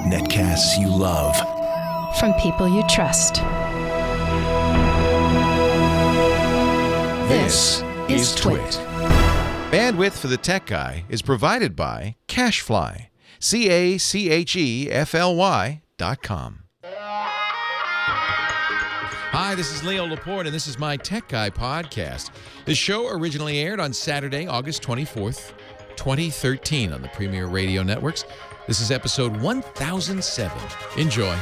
Netcasts you love. From people you trust. This is Twit. Bandwidth for the Tech Guy is provided by Cachefly. Cachefly.com. Hi, this is Leo Laporte, and this is my Tech Guy podcast. The show originally aired on Saturday, August 24th, 2013 on the Premier Radio Networks. This is episode 1007. Enjoy.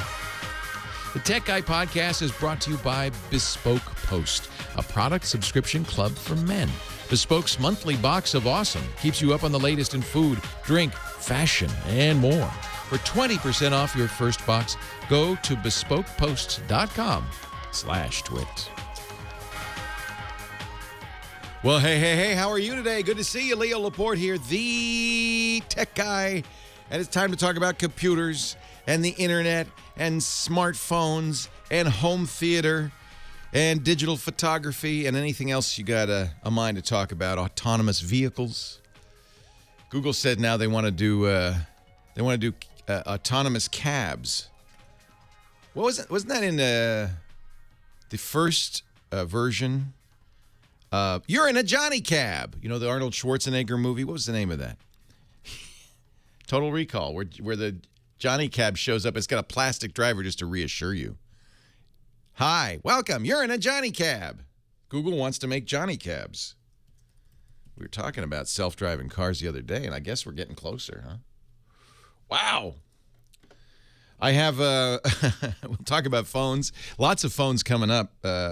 The Tech Guy podcast is brought to you by Bespoke Post, a product subscription club for men. Bespoke's monthly box of awesome keeps you up on the latest in food, drink, fashion, and more. For 20% off your first box, go to bespokepost.com/twit. Well, hey, how are you today? Good to see you. Leo Laporte here, the Tech Guy. And it's time to talk about computers and the internet and smartphones and home theater and digital photography and anything else you got a mind to talk about. Autonomous vehicles. Google said now they want to do autonomous cabs. What was it? Wasn't that in the first version? You're in a Johnny Cab. You know, the Arnold Schwarzenegger movie. What was the name of that? Total Recall, where the Johnny Cab shows up. It's got a plastic driver just to reassure you. Hi, welcome. You're in a Johnny Cab. Google wants to make Johnny Cabs. We were talking about self-driving cars the other day, and I guess we're getting closer, huh? Wow. I have, we'll talk about phones. Lots of phones coming up.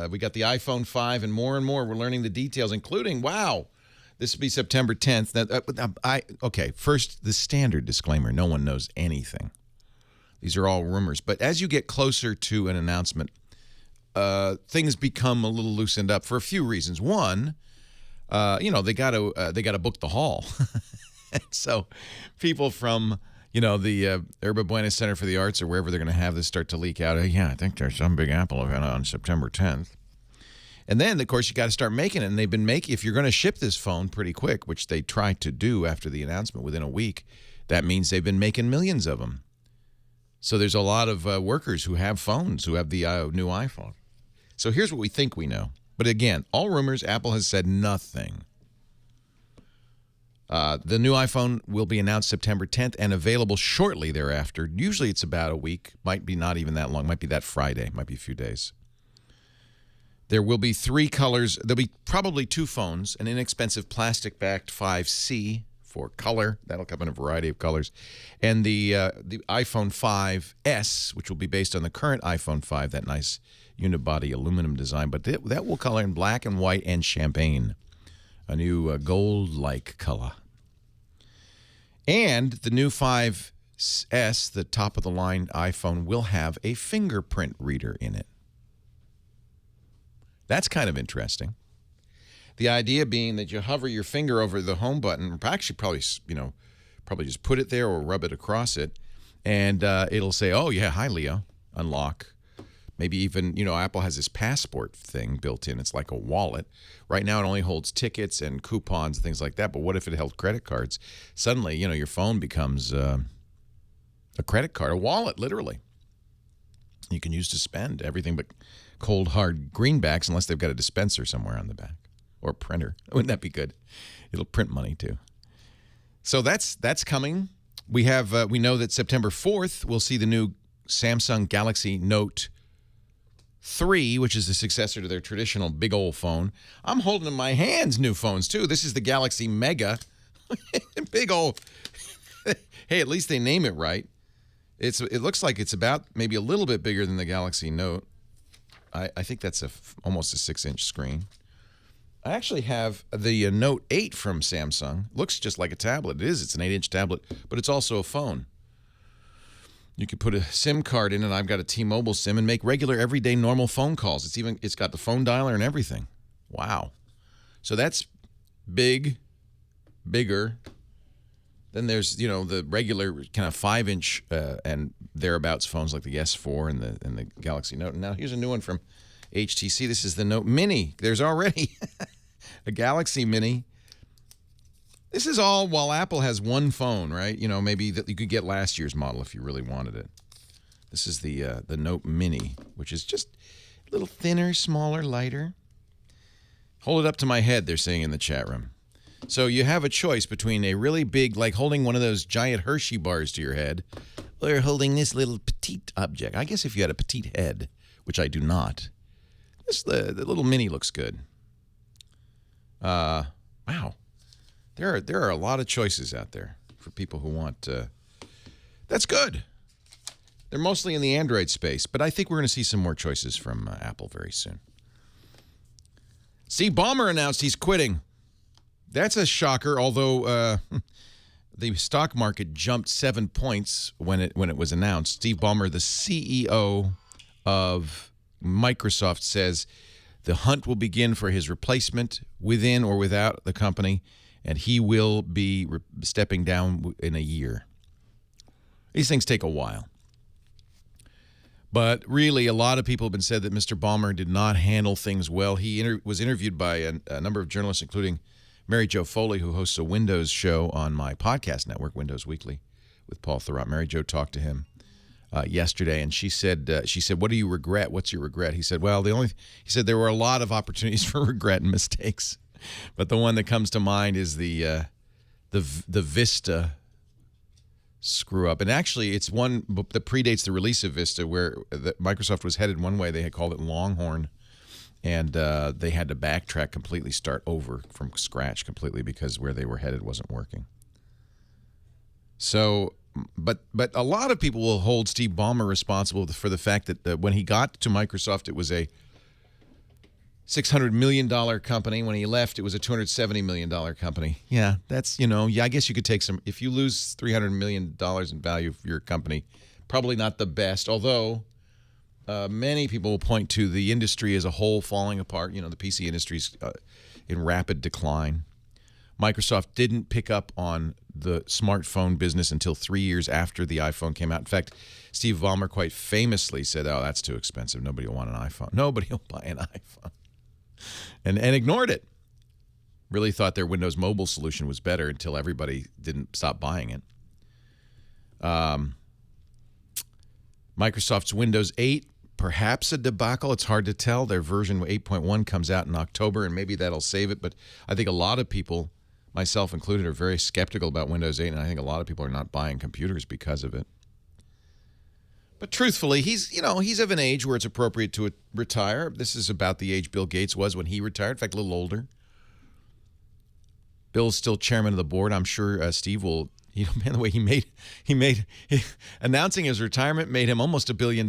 We got the iPhone 5 and more. We're learning the details, including, wow, this will be September 10th. Okay, first, the standard disclaimer. No one knows anything. These are all rumors. But as you get closer to an announcement, things become a little loosened up for a few reasons. One, they got to book the hall. So people from, the Yerba Buena Center for the Arts or wherever they're going to have this start to leak out. Yeah, I think there's some big Apple event on September 10th. And then, of course, you got to start making it. And they've been making, if you're going to ship this phone pretty quick, which they tried to do after the announcement within a week, that means they've been making millions of them. So there's a lot of workers who have phones, who have the new iPhone. So here's what we think we know. But again, all rumors. Apple has said nothing. The new iPhone will be announced September 10th and available shortly thereafter. Usually it's about a week. Might be not even that long. Might be that Friday. Might be a few days. There will be 3 colors. There'll be probably 2 phones, an inexpensive plastic-backed 5C for color. That'll come in a variety of colors. And the iPhone 5S, which will be based on the current iPhone 5, that nice unibody aluminum design. But that will color in black and white and champagne, a new gold-like color. And the new 5S, the top-of-the-line iPhone, will have a fingerprint reader in it. That's kind of interesting. The idea being that you hover your finger over the home button, actually probably just put it there or rub it across it, and it'll say, oh, yeah, hi, Leo, unlock. Maybe even, Apple has this passport thing built in. It's like a wallet. Right now it only holds tickets and coupons and things like that, but what if it held credit cards? Suddenly, your phone becomes a credit card, a wallet, literally. You can use to spend everything but cold, hard greenbacks unless they've got a dispenser somewhere on the back or a printer. Wouldn't that be good? It'll print money too. So that's coming. We know that September 4th we'll see the new Samsung Galaxy Note 3, which is the successor to their traditional big old phone. I'm holding in my hands new phones too. This is the Galaxy Mega. Big old. Hey, at least they name it right. It looks like it's about maybe a little bit bigger than the Galaxy Note. I think that's almost a 6-inch screen. I actually have the Note 8 from Samsung. Looks just like a tablet. It is. It's an 8-inch tablet, but it's also a phone. You could put a SIM card in, and I've got a T-Mobile SIM, and make regular, everyday, normal phone calls. It's got the phone dialer and everything. Wow. So that's bigger. Then there's, the regular kind of 5-inch and thereabouts phones like the S4 and the Galaxy Note. And now here's a new one from HTC. This is the Note Mini. There's already a Galaxy Mini This is all while Apple has one phone, right? You know, maybe that you could get last year's model if you really wanted it. This is the Note Mini, which is just a little thinner, smaller, lighter. Hold it up to my head, they're saying in the chat room. So you have a choice between a really big, like holding one of those giant Hershey bars to your head, or holding this little petite object. I guess if you had a petite head, which I do not, the little Mini looks good. Wow. There are a lot of choices out there for people who want. That's good. They're mostly in the Android space, but I think we're going to see some more choices from Apple very soon. Steve Ballmer announced he's quitting. That's a shocker, although the stock market jumped 7 points when it was announced. Steve Ballmer, the CEO of Microsoft, says the hunt will begin for his replacement within or without the company, and he will be stepping down in a year. These things take a while. But really, a lot of people have been said that Mr. Ballmer did not handle things well. He was interviewed by a number of journalists, including Mary Jo Foley, who hosts a Windows show on my podcast network, Windows Weekly, with Paul Thurrott. Mary Jo talked to him yesterday, and she said, "What do you regret? What's your regret?" He said, "Well, he said there were a lot of opportunities for regret and mistakes, but the one that comes to mind is the Vista screw up. And actually, it's one that predates the release of Vista, where Microsoft was headed one way. They had called it Longhorn, and they had to backtrack completely, start over from scratch completely because where they were headed wasn't working. So, but a lot of people will hold Steve Ballmer responsible for the fact that when he got to Microsoft, it was a $600 million company. When he left, it was a $270 million company. Yeah, that's, I guess you could take some. If you lose $300 million in value for your company, probably not the best, although many people will point to the industry as a whole falling apart. The PC industry's in rapid decline. Microsoft didn't pick up on the smartphone business until 3 years after the iPhone came out. In fact, Steve Ballmer quite famously said, "Oh, that's too expensive. Nobody will want an iPhone. Nobody will buy an iPhone." And ignored it. Really thought their Windows Mobile solution was better until everybody didn't stop buying it. Microsoft's Windows 8, perhaps a debacle. It's hard to tell. Their version 8.1 comes out in October, and maybe that'll save it. But I think a lot of people, myself included, are very skeptical about Windows 8, and I think a lot of people are not buying computers because of it. But truthfully, he's of an age where it's appropriate to retire. This is about the age Bill Gates was when he retired. In fact, a little older. Bill's still chairman of the board. I'm sure Steve will. Man, the way he made announcing his retirement made him almost $1 billion.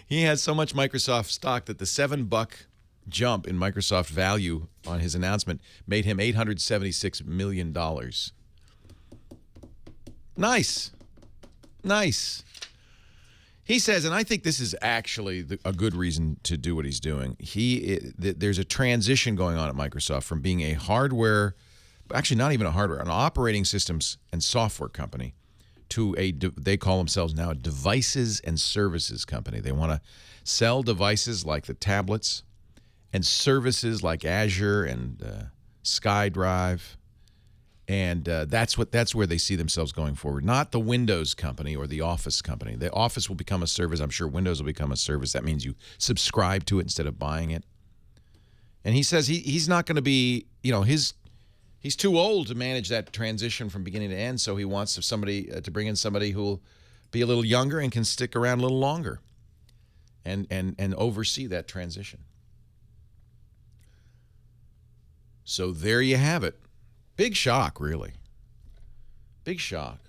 He has so much Microsoft stock that the $7 jump in Microsoft value on his announcement made him $876 million. Nice. He says, and I think this is actually a good reason to do what he's doing. There's a transition going on at Microsoft from being a hardware, actually not even a hardware, an operating systems and software company to they call themselves now a devices and services company. They want to sell devices like the tablets and services like Azure and SkyDrive. And that's where they see themselves going forward. Not the Windows company or the Office company. The Office will become a service. I'm sure Windows will become a service. That means you subscribe to it instead of buying it. And he says he's not going to be, he's too old to manage that transition from beginning to end. So he wants to bring in somebody who will be a little younger and can stick around a little longer, and oversee that transition. So there you have it. Big shock, really. Big shock.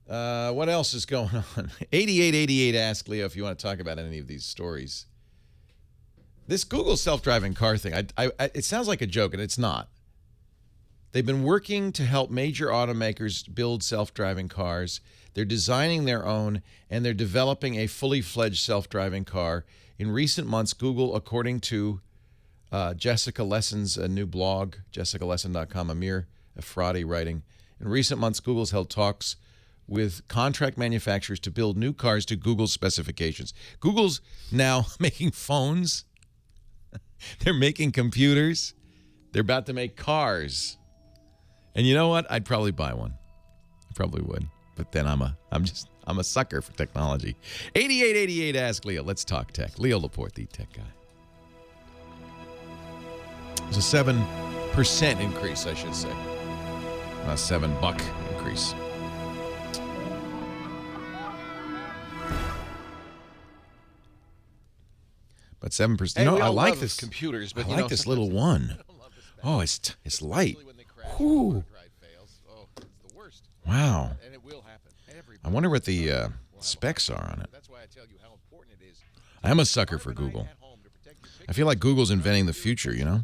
What else is going on? 8888 asked Leo if you want to talk about any of these stories. This Google self-driving car thing, it sounds like a joke, and it's not. They've been working to help major automakers build self-driving cars. They're designing their own, and they're developing a fully fledged self-driving car. In recent months, Google, according to Jessica Lesson's new blog, jessicalesson.com, Amir Efrati writing, in recent months, Google's held talks with contract manufacturers to build new cars to Google's specifications. Google's now making phones. They're making computers. They're about to make cars. And you know what? I'd probably buy one. I probably would. But then I'm a sucker for technology. 8888 Ask Leo. Let's talk tech. Leo Laporte, the tech guy. It's a 7% increase, I should say. A $7 increase. But 7%. Hey, I like this computers, but I like this little one. Oh, it's light. Whew. Wow. I wonder what the specs are on it. I'm a sucker for Google. I feel like Google's inventing the future, you know?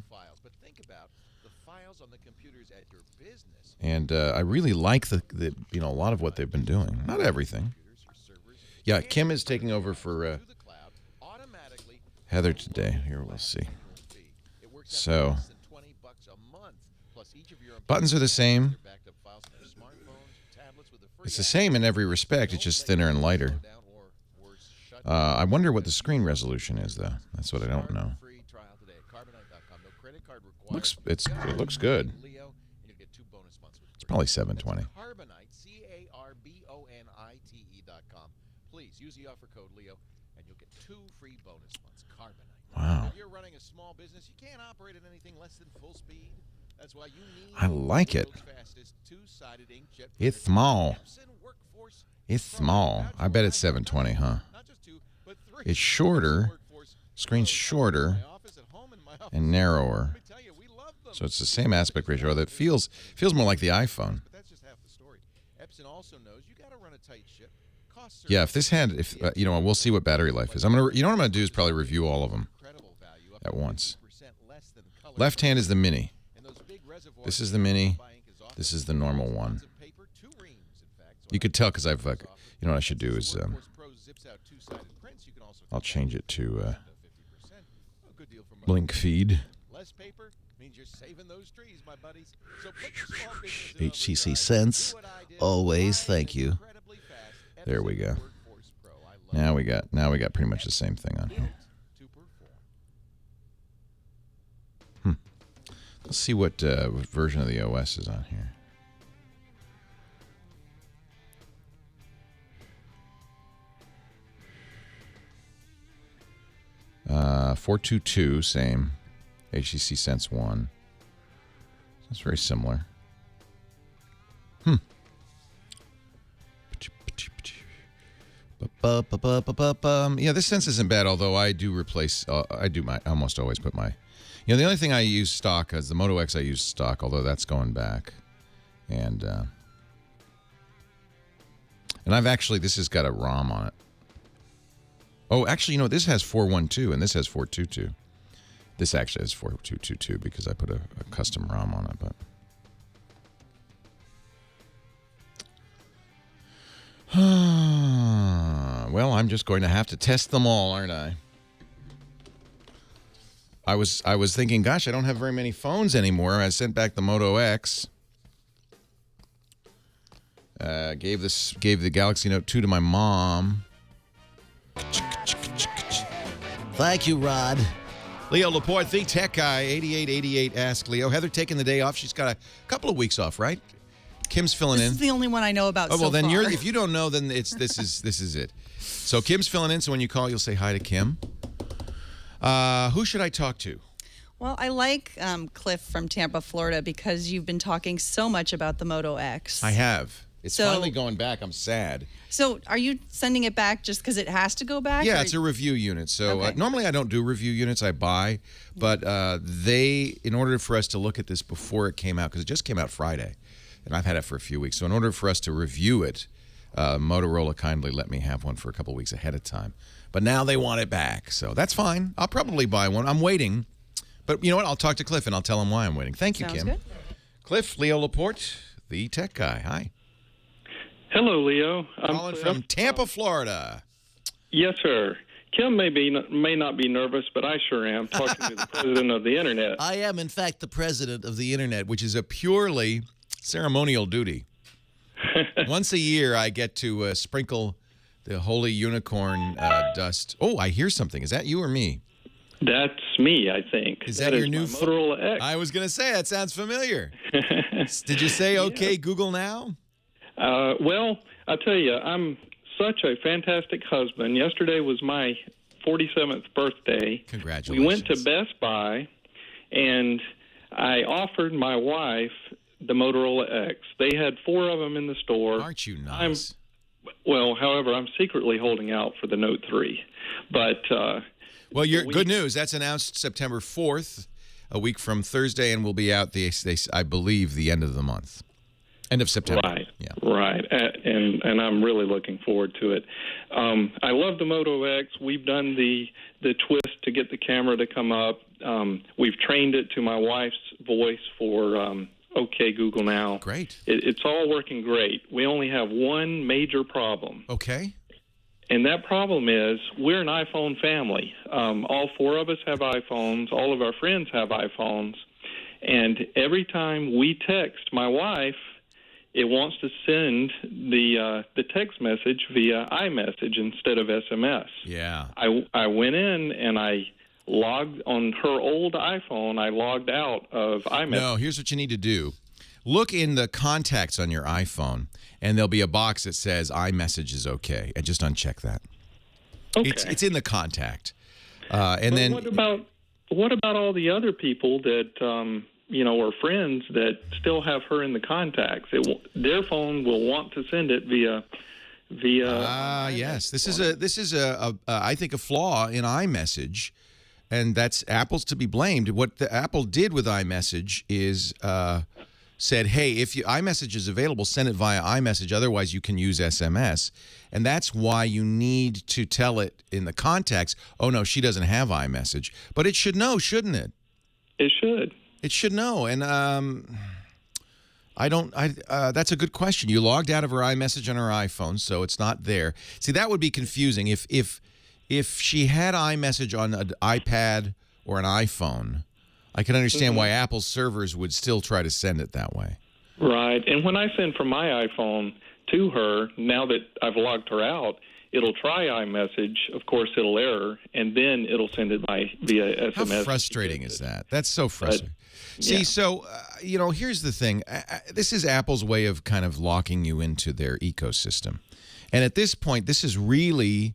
And I really like the a lot of what they've been doing. Not everything. Yeah, Kim is taking over for Heather today. Here, we'll see. So, buttons are the same. It's the same in every respect. It's just thinner and lighter. I wonder what the screen resolution is, though. That's what I don't know. It looks good. It's probably 720. Please use the offer code Leo, and you'll get 2 free bonus months. Carbonite. Wow. If you're running a small business, you can't operate at anything less than full speed. That's why you need I like it. fastest two-sided inkjet. It's small. It's small. I bet it's 720, huh? It's shorter. Screen's shorter and narrower. So it's the same aspect ratio. That feels more like the iPhone. Yeah, if this had, we'll see what battery life is. What I'm gonna do is probably review all of them at once. Left hand is the mini. This is the mini. This is the normal one. You could tell because I've, what I should do is, I'll change it to blink feed. HCC Sense, always, thank you. There we go. Now we got pretty much the same thing on here. Let's see what version of the OS is on here. Uh, 422, same. HTC Sense 1. That's very similar. Yeah, this Sense isn't bad, although I do replace, I almost always put my, the only thing I use stock is the Moto X I use stock, although that's going back. And I've actually, this has got a ROM on it. Oh, actually, this has 412 and this has 422. This actually has 4222 because I put a custom ROM on it, but. Well, I'm just going to have to test them all, aren't I? I was thinking, gosh, I don't have very many phones anymore. I sent back the Moto X. Gave the Galaxy Note 2 to my mom. Thank you, Rod. Leo Laporte, the tech guy, 8888 Ask Leo. Heather taking the day off. She's got a couple of weeks off, right? Kim's filling in. This is the only one I know about. Oh well, so then far. if you don't know, then this is it. So Kim's filling in. So when you call, you'll say hi to Kim. Who should I talk to? Well, I like Cliff from Tampa, Florida, because you've been talking so much about the Moto X. I have. It's So- finally going back. I'm sad. So, are you sending it back just because it has to go back? Yeah, or- it's a review unit. So Okay. normally I don't do review units. I buy, but in order for us to look at this before it came out, because it just came out Friday, and I've had it for a few weeks. So in order for us to review it, Motorola kindly let me have one for a couple of weeks ahead of time. But now they want it back, so that's fine. I'll probably buy one. I'm waiting. But you know what? I'll talk to Cliff, and I'll tell him why I'm waiting. Thank you, Sounds Kim. good. Cliff, Leo Laporte, the tech guy. Hi. Hello, Leo. I'm Calling Cliff. from Tampa, Florida. Yes, sir. Kim may not be nervous, but I sure am, talking to the president of the Internet. I am, in fact, the president of the Internet, which is a purely ceremonial duty. Once a year, I get to sprinkle the holy unicorn dust. Oh, I hear something. Is that you or me? That's me, I think. Is that your is new my Motorola X? I was going to say, that sounds familiar. Did you say, okay, Google now? Well, I'll tell you, I'm such a fantastic husband. Yesterday was my 47th birthday. Congratulations. We went to Best Buy, and I offered my wife the Motorola X. They had 4 of them in the store. Aren't you nice? However, I'm secretly holding out for the Note 3. But well, good news. That's announced September 4th, a week from Thursday, and will be out, I believe, the end of the month. End of September. Right. Yeah. Right. And I'm really looking forward to it. I love the Moto X. We've done the twist to get the camera to come up. We've trained it to my wife's voice for OK Google Now. Great. It's all working great. We only have one major problem. Okay. And that problem is we're an iPhone family. All 4 of us have iPhones. All of our friends have iPhones. And every time we text my wife, it wants to send the text message via iMessage instead of SMS. Yeah. I went in and I logged on her old iPhone. I logged out of iMessage. No, here's what you need to do. Look in the contacts on your iPhone, and there'll be a box that says iMessage is okay, and just uncheck that. Okay. It's in the contact. And then what about all the other people that or friends that still have her in the contacts? Their phone will want to send it via. Yes, this is I think a flaw in iMessage, and that's Apple's to be blamed. What Apple did with iMessage is said, hey, if iMessage is available, send it via iMessage. Otherwise, you can use SMS, and that's why you need to tell it in the contacts. Oh no, she doesn't have iMessage, but it should know, shouldn't it? It should. It should know, and that's a good question. You logged out of her iMessage on her iPhone, so it's not there. See, that would be confusing if she had iMessage on an iPad or an iPhone. I can understand why Apple's servers would still try to send it that way. Right, and when I send from my iPhone to her, now that I've logged her out, it'll try iMessage. Of course, it'll error, and then it'll send it via SMS. How frustrating is that? That's so frustrating. See, so, here's the thing. This is Apple's way of kind of locking you into their ecosystem. And at this point, this is really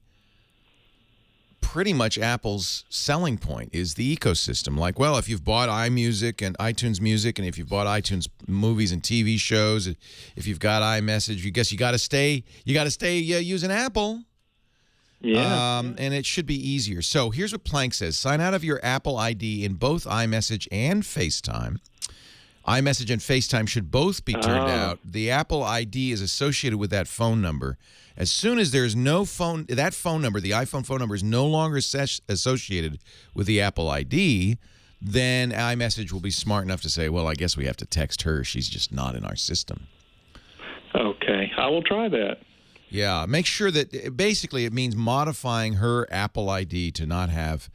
pretty much Apple's selling point is the ecosystem. Like, well, if you've bought iMusic and iTunes Music, and if you've bought iTunes movies and TV shows, if you've got iMessage, you got to stay using Apple. Yeah. And it should be easier. So here's what Plank says. Sign out of your Apple ID in both iMessage and FaceTime. iMessage and FaceTime should both be turned out. The Apple ID is associated with that phone number. As soon as there's no phone, that phone number, the iPhone phone number, is no longer associated with the Apple ID, then iMessage will be smart enough to say, well, I guess we have to text her. She's just not in our system. Okay. I will try that. Yeah. Make sure that basically it means modifying her Apple ID to not have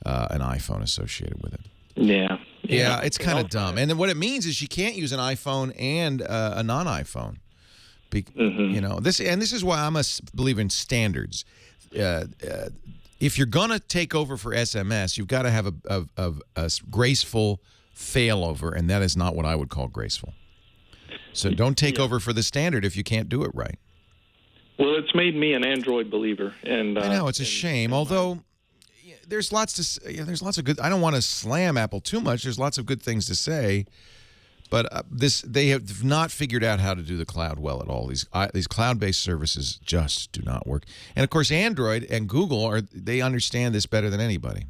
an iPhone associated with it. Yeah. Yeah, it's kind of dumb. And then what it means is she can't use an iPhone and a non-iPhone. This is why I'm a believer in standards. If you're gonna take over for SMS, you've got to have a graceful failover, and that is not what I would call graceful. So don't take over for the standard if you can't do it right. Well, it's made me an Android believer, and I know it's a shame. Although there's lots of good. I don't want to slam Apple too much. There's lots of good things to say. But they have not figured out how to do the cloud well at all. These cloud-based services just do not work. And of course, Android and Google they understand this better than anybody.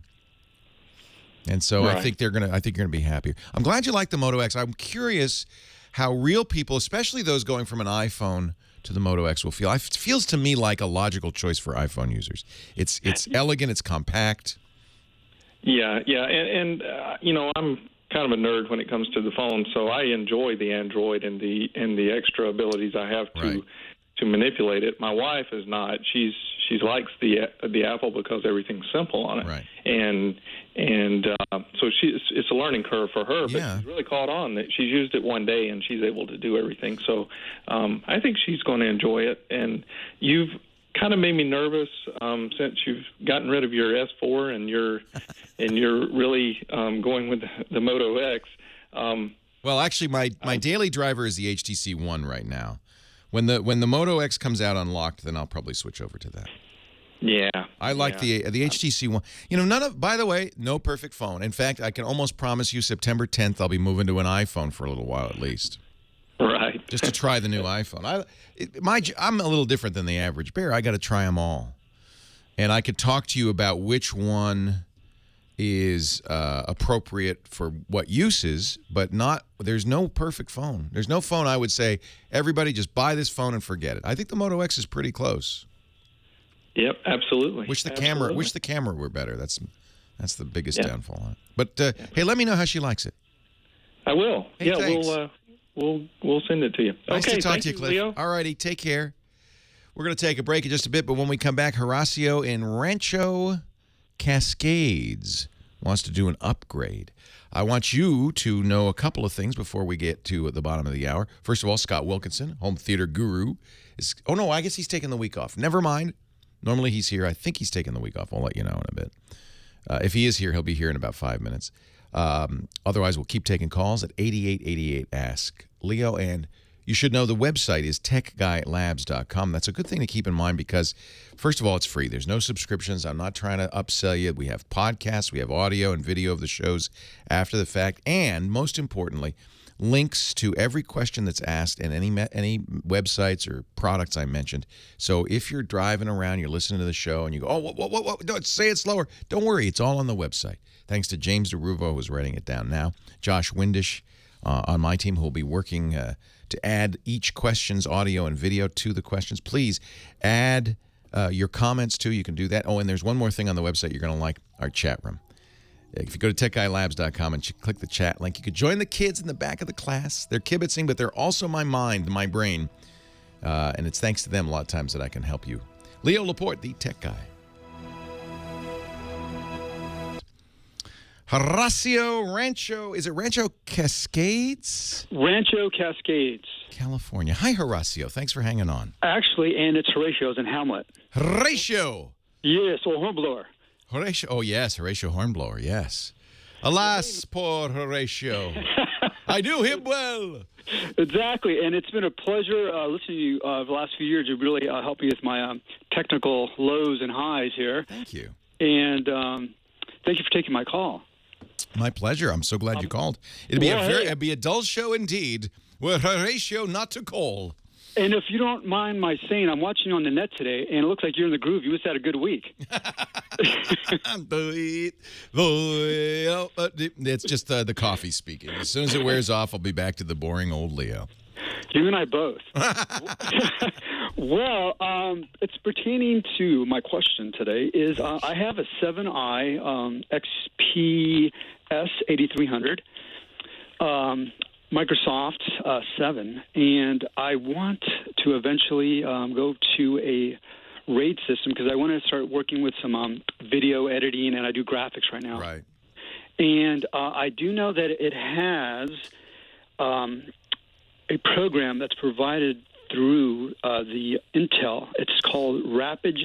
And so right. I think you're gonna be happier. I'm glad you like the Moto X. I'm curious how real people, especially those going from an iPhone to the Moto X, will feel. It feels to me like a logical choice for iPhone users. It's elegant. It's compact. Yeah, and I'm kind of a nerd when it comes to the phone, so I enjoy the Android and the extra abilities I have to manipulate it. My wife is not. She likes the Apple because everything's simple on it, right. and so it's a learning curve for her. But she's really caught on. That she's used it one day and she's able to do everything. So I think she's going to enjoy it. And you've kind of made me nervous since you've gotten rid of your S4 and you're really going with the Moto X. Well, actually, my daily driver is the HTC One right now. When the Moto X comes out unlocked, then I'll probably switch over to that. Yeah, I like the HTC One. You know, by the way, no perfect phone. In fact, I can almost promise you September 10th I'll be moving to an iPhone for a little while at least. Right. Just to try the new iPhone. I'm a little different than the average bear. I got to try them all. And I could talk to you about which one is appropriate for what uses, but there's no perfect phone. There's no phone I would say, everybody just buy this phone and forget it. I think the Moto X is pretty close. Yep, absolutely. Wish the camera were better. That's the biggest downfall on it. But hey, let me know how she likes it. I will. Hey, yeah, thanks. we'll send it to you. Nice okay, to talk thank to you, Cliff. Leo. All righty, take care. We're going to take a break in just a bit, but when we come back, Horacio in Rancho Cascades wants to do an upgrade. I want you to know a couple of things before we get to the bottom of the hour. First of all, Scott Wilkinson, home theater guru, is... Oh, no, I guess he's taking the week off. Never mind. Normally he's here. I think he's taking the week off. I'll let you know in a bit. If he is here, he'll be here in about 5 minutes. Otherwise, we'll keep taking calls at 8888 Ask Leo. And you should know the website is techguylabs.com. That's a good thing to keep in mind because, first of all, it's free. There's no subscriptions. I'm not trying to upsell you. We have podcasts. We have audio and video of the shows after the fact. And most importantly, links to every question that's asked and any websites or products I mentioned. So if you're driving around, you're listening to the show, and you go, oh, what? Don't say it slower. Don't worry. It's all on the website. Thanks to James DeRuvo, who's writing it down now. Josh Windish on my team, who will be working to add each question's audio and video to the questions. Please add your comments, too. You can do that. Oh, and there's one more thing on the website you're going to like, our chat room. If you go to techguylabs.com and click the chat link, you could join the kids in the back of the class. They're kibitzing, but they're also my mind, my brain. And it's thanks to them a lot of times that I can help you. Leo Laporte, the tech guy. Horacio Rancho. Is it Rancho Cascades? Rancho Cascades. California. Hi, Horacio. Thanks for hanging on. Actually, and it's Horatio's in Hamlet. Horatio. Yes, or hornblower. Horatio. Oh, yes. Horatio Hornblower. Yes. Alas, poor Horatio. I do him well. Exactly. And it's been a pleasure listening to you the last few years. You really helped me with my technical lows and highs here. Thank you. And thank you for taking my call. My pleasure. I'm so glad you called. It'd be a dull show indeed were Horatio not to call. And if you don't mind my saying, I'm watching you on the net today, and it looks like you're in the groove. You must have had a good week. It's just the coffee speaking. As soon as it wears off, I'll be back to the boring old Leo. You and I both. Well, it's pertaining to my question today is I have a 7i XPS 8300. Microsoft 7, and I want to eventually go to a RAID system because I want to start working with some video editing, and I do graphics right now. Right. And I do know that it has a program that's provided through the Intel. It's called Rapid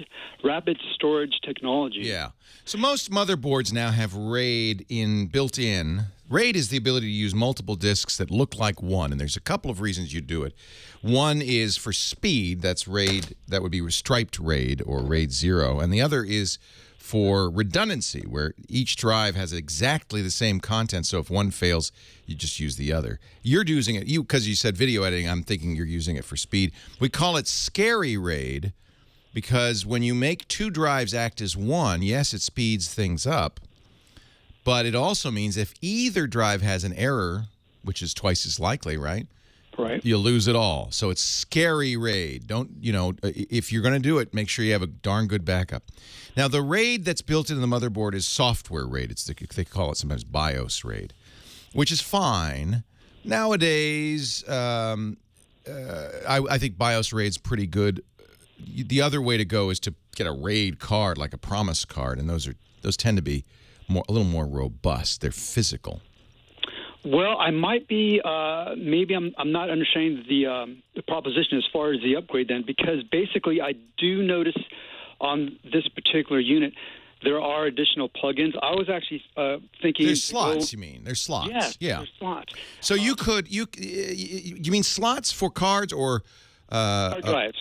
Storage Technology. Yeah. So most motherboards now have RAID built in. RAID is the ability to use multiple disks that look like one, and there's a couple of reasons you do it. One is for speed. That's RAID. That would be striped RAID or RAID 0, and the other is for redundancy, where each drive has exactly the same content, so if one fails, you just use the other. You're using it, because you said video editing, I'm thinking you're using it for speed. We call it scary RAID because when you make two drives act as one, yes, it speeds things up, but it also means if either drive has an error, which is twice as likely, right? Right. You'll lose it all. So it's scary RAID. Don't, if you're going to do it, make sure you have a darn good backup. Now, the RAID that's built into the motherboard is software RAID. They call it sometimes BIOS RAID, which is fine. Nowadays, I think BIOS RAID's pretty good. The other way to go is to get a RAID card, like a Promise card, and those tend to be a little more robust. They're physical. Well, I might be. Maybe I'm not understanding the proposition as far as the upgrade then, because basically I do notice on this particular unit there are additional plugins. I was actually thinking there's slots. You mean there's slots? Yes, yeah. there's slots. So you mean slots for cards or Hard drives.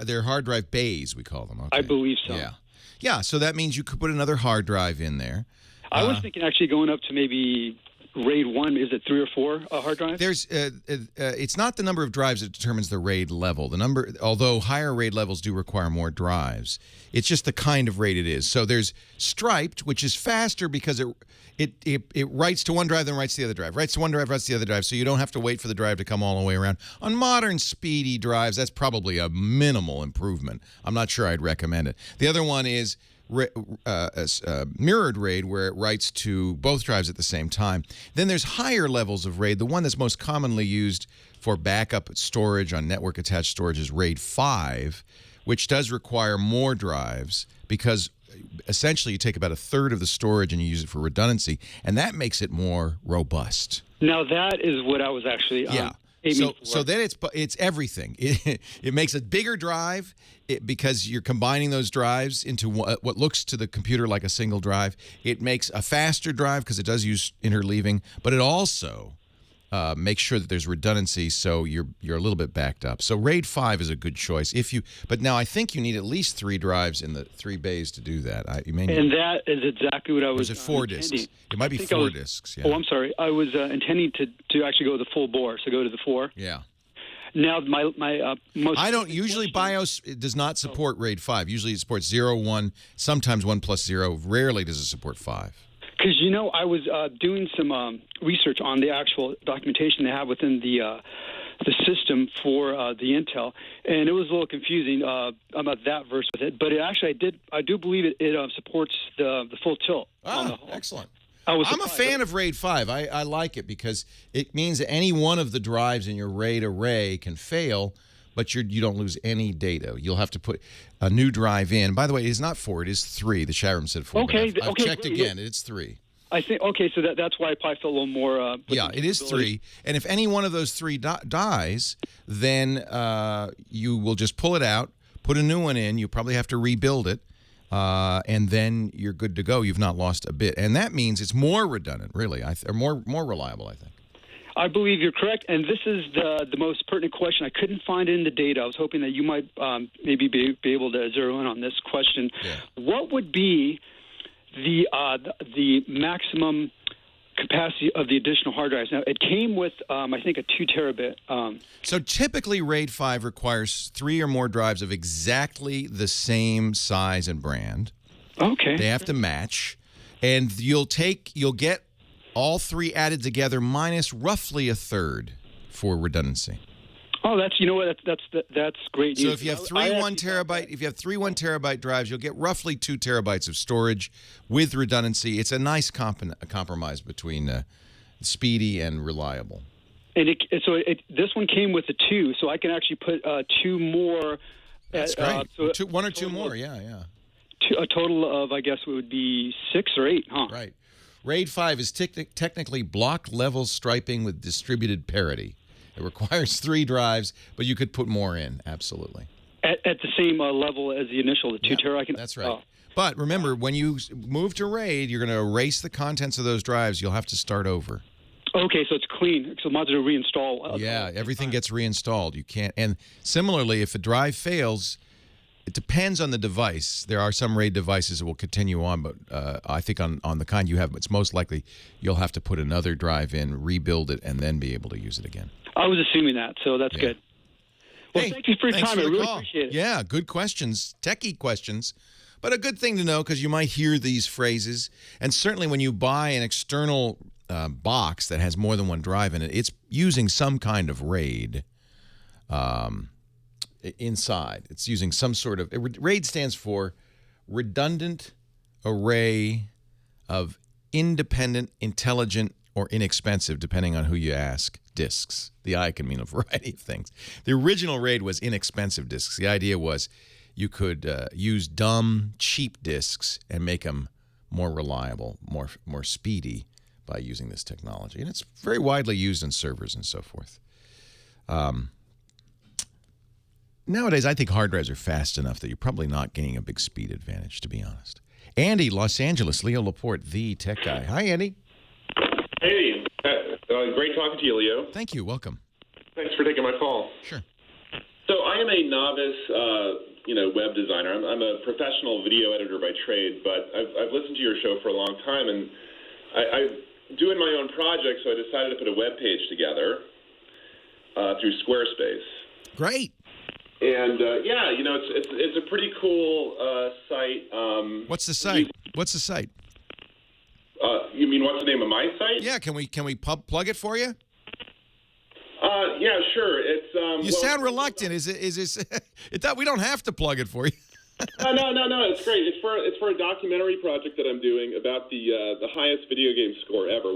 They're hard drive bays, we call them. Okay. I believe so. Yeah. Yeah. So that means you could put another hard drive in there. I was thinking actually going up to maybe RAID 1. Is it 3 or 4 hard drives? There's it's not the number of drives that determines the RAID level. The number, although higher RAID levels do require more drives, it's just the kind of RAID it is. So there's striped, which is faster because it writes to one drive, then writes to the other drive. Writes to one drive, writes to the other drive. So you don't have to wait for the drive to come all the way around. On modern speedy drives, that's probably a minimal improvement. I'm not sure I'd recommend it. The other one is mirrored RAID, where it writes to both drives at the same time. Then there's higher levels of RAID. The one that's most commonly used for backup storage on network attached storage is RAID 5, which does require more drives because essentially you take about a third of the storage and you use it for redundancy, and that makes it more robust. Now that is what I was actually So then it's everything. It makes a bigger drive because you're combining those drives into what looks to the computer like a single drive. It makes a faster drive because it does use interleaving, but it also makes sure that there's redundancy, so you're a little bit backed up. So RAID 5 is a good choice. But now I think you need at least 3 drives in the 3 bays to do that. And that is exactly what I was. Or is it 4 disks? It might be 4 disks. Yeah. Oh, I'm sorry. I was intending to actually go the full bore, so go to the 4. Yeah. Now my most. I don't usually BIOS does not support RAID 5. Usually it supports 0, 1, sometimes 1 plus 0. Rarely does it support 5. Because, I was doing some research on the actual documentation they have within the system for the Intel, and it was a little confusing about that verse with it. But it actually, I do believe it supports the full tilt. Excellent. I'm a fan of RAID 5. I like it because it means that any one of the drives in your RAID array can fail, but you don't lose any data. You'll have to put a new drive in. By the way, it is not 4. It is 3. The chat room said 4. Okay. I've checked again. It's 3. I think, so that's why I probably felt a little more... yeah, it is 3. And if any one of those 3 dies, then you will just pull it out, put a new one in. You probably have to rebuild it, and then you're good to go. You've not lost a bit. And that means it's more redundant, really, or more reliable, I think. I believe you're correct, and this is the most pertinent question. I couldn't find it in the data. I was hoping that you might maybe be able to zero in on this question. Yeah. What would be the maximum capacity of the additional hard drives? Now, it came with, I think, a 2 terabit. So typically, RAID 5 requires 3 or more drives of exactly the same size and brand. Okay. They have to match, and you'll get all 3 added together minus roughly a third for redundancy. Oh, that's great news. So if you have 3 1 terabyte drives, you'll get roughly 2 terabytes of storage with redundancy. It's a nice compromise between speedy and reliable. And this one came with a 2, so I can actually put 2 more. That's great. 1 or 2 more, yeah. A total of, I guess, it would be 6 or 8, huh? Right. RAID 5 is technically block-level striping with distributed parity. It requires 3 drives, but you could put more in, absolutely. At the same level as the initial, the 2 terabyte? That's right. But remember, when you move to RAID, you're going to erase the contents of those drives. You'll have to start over. Okay, so it's clean. So might as well reinstall. Yeah, everything gets reinstalled. You can't. And similarly, if a drive fails, it depends on the device. There are some RAID devices that will continue on, but I think on the kind you have, it's most likely you'll have to put another drive in, rebuild it, and then be able to use it again. I was assuming that, so that's good. Well, thank you for your time. I really appreciate it. Yeah, good questions, techie questions, but a good thing to know because you might hear these phrases. And certainly when you buy an external box that has more than one drive in it, it's using some kind of RAID inside. It's using some sort of... RAID stands for Redundant Array of Independent, Intelligent, or Inexpensive, depending on who you ask, disks. The I can mean a variety of things. The original RAID was inexpensive disks. The idea was you could use dumb, cheap disks and make them more reliable, more speedy, by using this technology. And it's very widely used in servers and so forth. Nowadays, I think hard drives are fast enough that you're probably not gaining a big speed advantage, to be honest. Andy, Los Angeles, Leo Laporte, the tech guy. Hi, Andy. Hey, great talking to you, Leo. Thank you. Welcome. Thanks for taking my call. Sure. So I am a novice, web designer. I'm a professional video editor by trade, but I've listened to your show for a long time, and I'm doing my own project, so I decided to put a web page together through Squarespace. Great. And it's a pretty cool site. What's the site? What's the site? You mean what's the name of my site? Yeah, can we plug it for you? Yeah, sure. It's you sound reluctant. Is this? We don't have to plug it for you. No. It's great. It's for a documentary project that I'm doing about the highest video game score ever.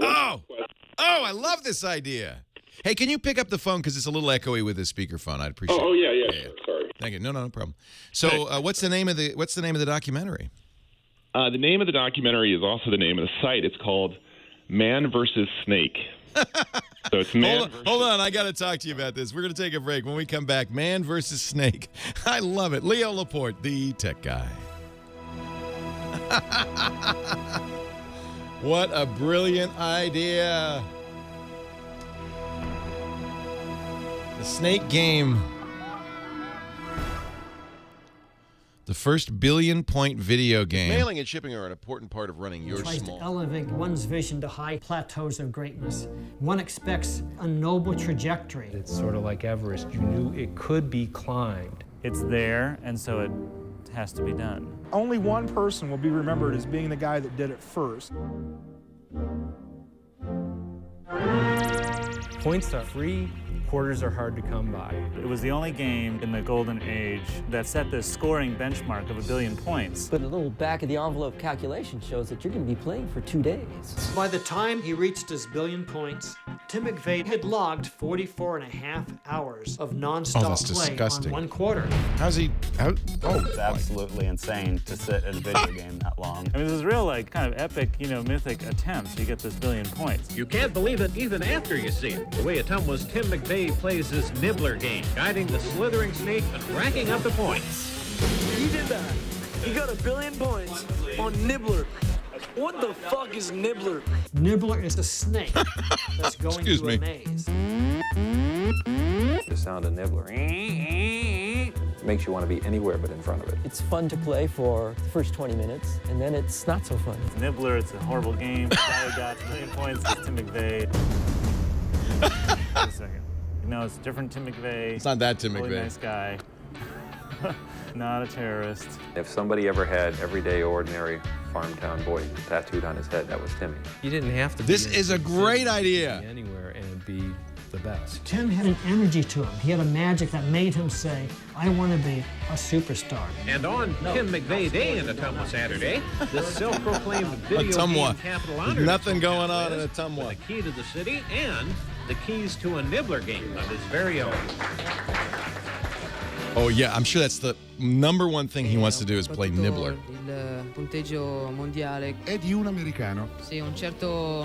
I love this idea. Hey, can you pick up the phone because it's a little echoey with the speakerphone? I'd appreciate. Oh yeah. Sure. Sorry. Thank you. No problem. So, what's the name of the documentary? The name of the documentary is also the name of the site. It's called Man versus Snake. So it's Man. Hold on, I got to talk to you about this. We're going to take a break. When we come back, Man versus Snake. I love it. Leo Laporte, the tech guy. What a brilliant idea. The Snake game. The first billion-point video game. Mailing and shipping are an important part of running your tries small. to elevate one's vision to high plateaus of greatness. One expects a noble trajectory. It's sort of like Everest. You knew it could be climbed. It's there, and so it has to be done. Only one person will be remembered as being the guy that did it first. Points are free, quarters are hard to come by. It was the only game in the golden age that set this scoring benchmark of 1 billion points. But a little back-of-the-envelope calculation shows that you're going to be playing for 2 days. By the time he reached his billion points, Tim McVeigh had logged 44.5 hours of non-stop play disgusting. on 1 quarter. It's absolutely insane to sit at a video game that long. I mean, this is real, kind of epic, mythic attempts to get this 1 billion points. You can't believe it even after you see it. The way it was Tim McVeigh plays this nibbler game, guiding the slithering snake and racking up the points. He did that. He got 1 billion points on nibbler. What the fuck is nibbler? Nibbler is a snake that's going through a maze. The sound of nibbler makes you want to be anywhere but in front of it. It's fun to play for the first 20 minutes, and then it's not so fun. It's nibbler, it's a horrible game. The guy who got 1 million points is Tim McVeigh. Wait a second. No, it's different Tim McVeigh. It's not that Tim McVeigh. Really nice guy. Not a terrorist. If somebody ever had everyday, ordinary farmtown boy tattooed on his head, that was Timmy. You didn't have to. This is a great idea. Anywhere and be the best. Tim had an energy to him. He had a magic that made him say, I want to be a superstar. And on Tim McVeigh Day in Ottumwa Saturday, the self-proclaimed video game capital honor. Nothing going on in Ottumwa. The key to the city and the keys to a nibbler game of his very own. Oh yeah, I'm sure that's the number one thing he wants to do is play nibbler. Il punteggio mondiale è di un americano. Sì, un certo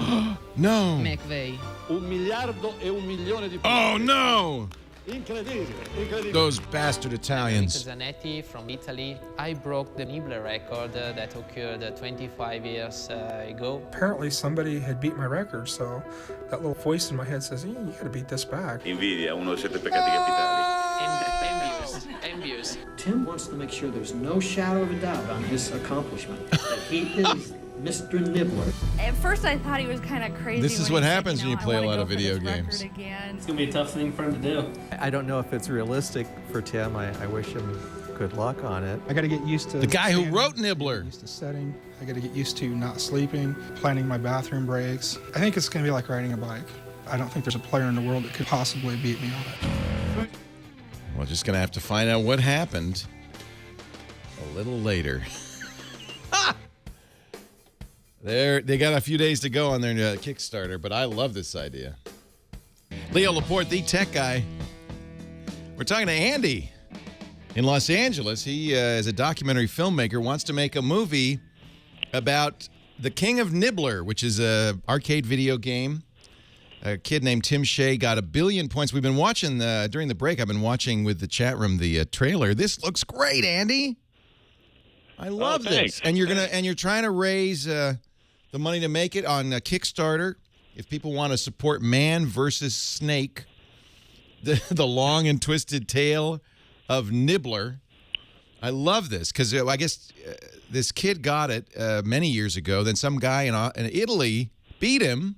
No. McVeigh. 1.1 miliardi. Oh no! Incredibile. Those bastard Italians. Zanetti from Italy. I broke the nibbler record that occurred 25 years ago. Apparently somebody had beat my record, so that little voice in my head says, you gotta beat this back. Invidia, uno dei 7 peccati capitali. Envious. Tim wants to make sure there's no shadow of a doubt on his accomplishment. That he is Mr. Nibbler. At first I thought he was kind of crazy. This is what happens when you play a lot of video games. It's going to be a tough thing for him to do. I don't know if it's realistic for Tim. I wish him good luck on it. I gotta get used to the guy who wrote Nibbler. Used to setting. I gotta get used to not sleeping, planning my bathroom breaks. I think it's gonna be like riding a bike. I don't think there's a player in the world that could possibly beat me on it. We're just going to have to find out what happened a little later. They got a few days to go on their Kickstarter, but I love this idea. Leo Laporte, the tech guy. We're talking to Andy in Los Angeles. He is a documentary filmmaker, wants to make a movie about The King of Nibbler, which is a arcade video game. A kid named Tim Shea got 1 billion points. We've been watching during the break. I've been watching with the chat room the trailer. This looks great, Andy. I love this. And you're trying to raise the money to make it on Kickstarter. If people want to support Man versus Snake, the long and twisted tale of Nibbler. I love this because I guess this kid got it many years ago. Then some guy in Italy beat him.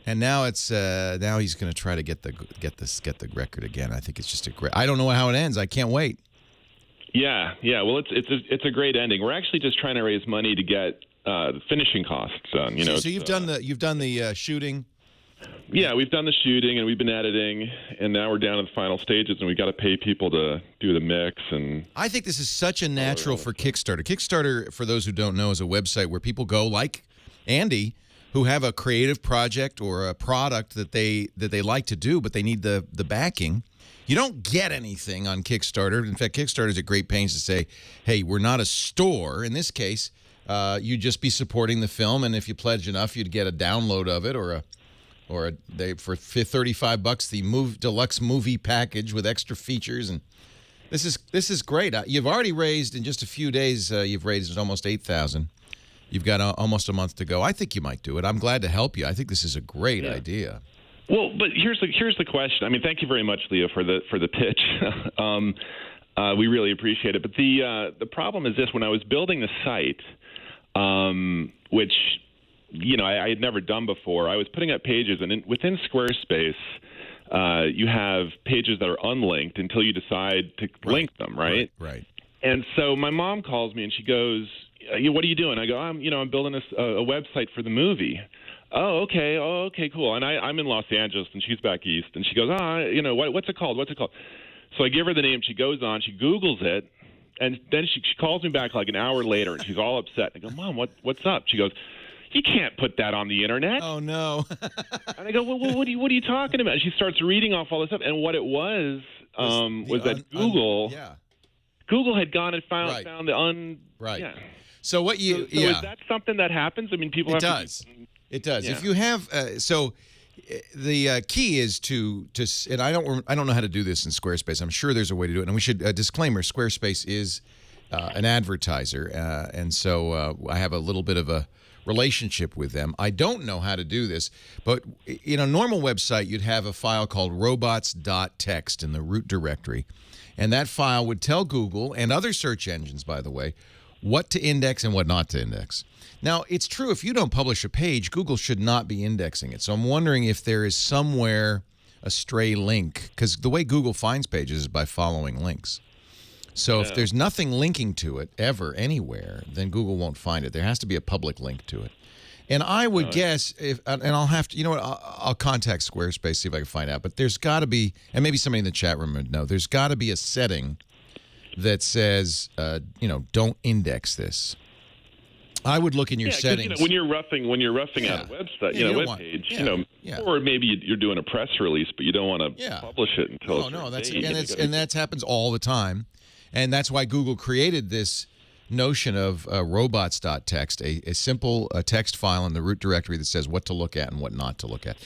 And now it's now he's going to try to get the record again. I think it's just a great. I don't know how it ends. I can't wait. Yeah. Well, it's a great ending. We're actually just trying to raise money to get the finishing costs done. So you've done the shooting. Yeah, we've done the shooting and we've been editing, and now we're down to the final stages, and we got to pay people to do the mix. And I think this is such a natural for Kickstarter. Kickstarter, for those who don't know, is a website where people go, like Andy, who have a creative project or a product that they like to do, but they need the backing. You don't get anything on Kickstarter. In fact, Kickstarter is at great pains to say, hey, we're not a store. In this case, you'd just be supporting the film, and if you pledge enough, you'd get a download of it or for $35 the deluxe movie package with extra features. And this is great. You've already raised in just a few days. You've raised almost $8,000. You've got almost a month to go. I think you might do it. I'm glad to help you. I think this is a great idea. Well, but here's the question. I mean, thank you very much, Leo, for the pitch. We really appreciate it. But the problem is this: when I was building the site, which I had never done before, I was putting up pages, and within Squarespace, you have pages that are unlinked until you decide to link them, right? Right. And so my mom calls me and she goes, "What are you doing?" I go, I'm building a website for the movie." Oh, okay, cool. And I'm in Los Angeles and she's back east, and she goes, what's it called? So I give her the name. She goes on, she Googles it, and then she calls me back like an hour later, and she's all upset. I go, "Mom, what's up?" She goes, "You can't put that on the internet." Oh no! And I go, "Well, what are you talking about?" And she starts reading off all this stuff, and what it was that Google had gone and found the right. Yeah. So what you so is that something that happens? I mean, people have It does. Yeah. If you have the key is to and I don't know how to do this in Squarespace. I'm sure there's a way to do it. And we should disclaimer: Squarespace is an advertiser, and so I have a little bit of a relationship with them. I don't know how to do this, but in a normal website, you'd have a file called robots.txt in the root directory, and that file would tell Google and other search engines, by the way, what to index and what not to index. Now, it's true, if you don't publish a page, Google should not be indexing it. So I'm wondering if there is somewhere a stray link, because the way Google finds pages is by following links. So if there's nothing linking to it ever, anywhere, then Google won't find it. There has to be a public link to it. And I would guess, and I'll have to, I'll contact Squarespace, see if I can find out. But there's got to be, and maybe somebody in the chat room would know, there's got to be a setting that says, don't index this. I would look in your settings. When you're roughing out a website, web page, or maybe you're doing a press release, but you don't want to publish it until that happens all the time, and that's why Google created this notion of robots.txt, a simple text file in the root directory that says what to look at and what not to look at.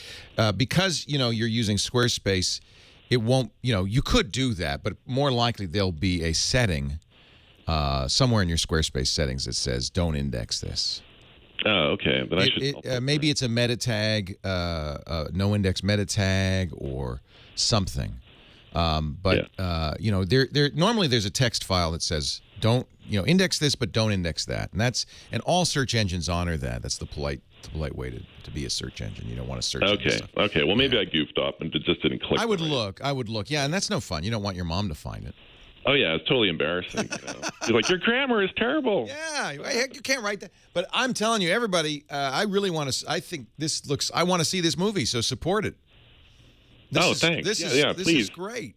Because you're using Squarespace, it won't. You could do that, but more likely there'll be a setting. Somewhere in your Squarespace settings that says don't index this. Oh, okay. But I should maybe it's a meta tag, no index meta tag or something. Normally there's a text file that says don't index this, but don't index that, and all search engines honor that. That's the polite way to be a search engine. You don't want to search. Okay. Well, maybe I goofed up and just didn't click. I would look. Yeah, and that's no fun. You don't want your mom to find it. Oh, yeah, it's totally embarrassing. You're like, your grammar is terrible. Yeah, you can't write that. But I'm telling you, everybody, I really want to, I think this looks, I want to see this movie, so support it. Thanks. This please. is great.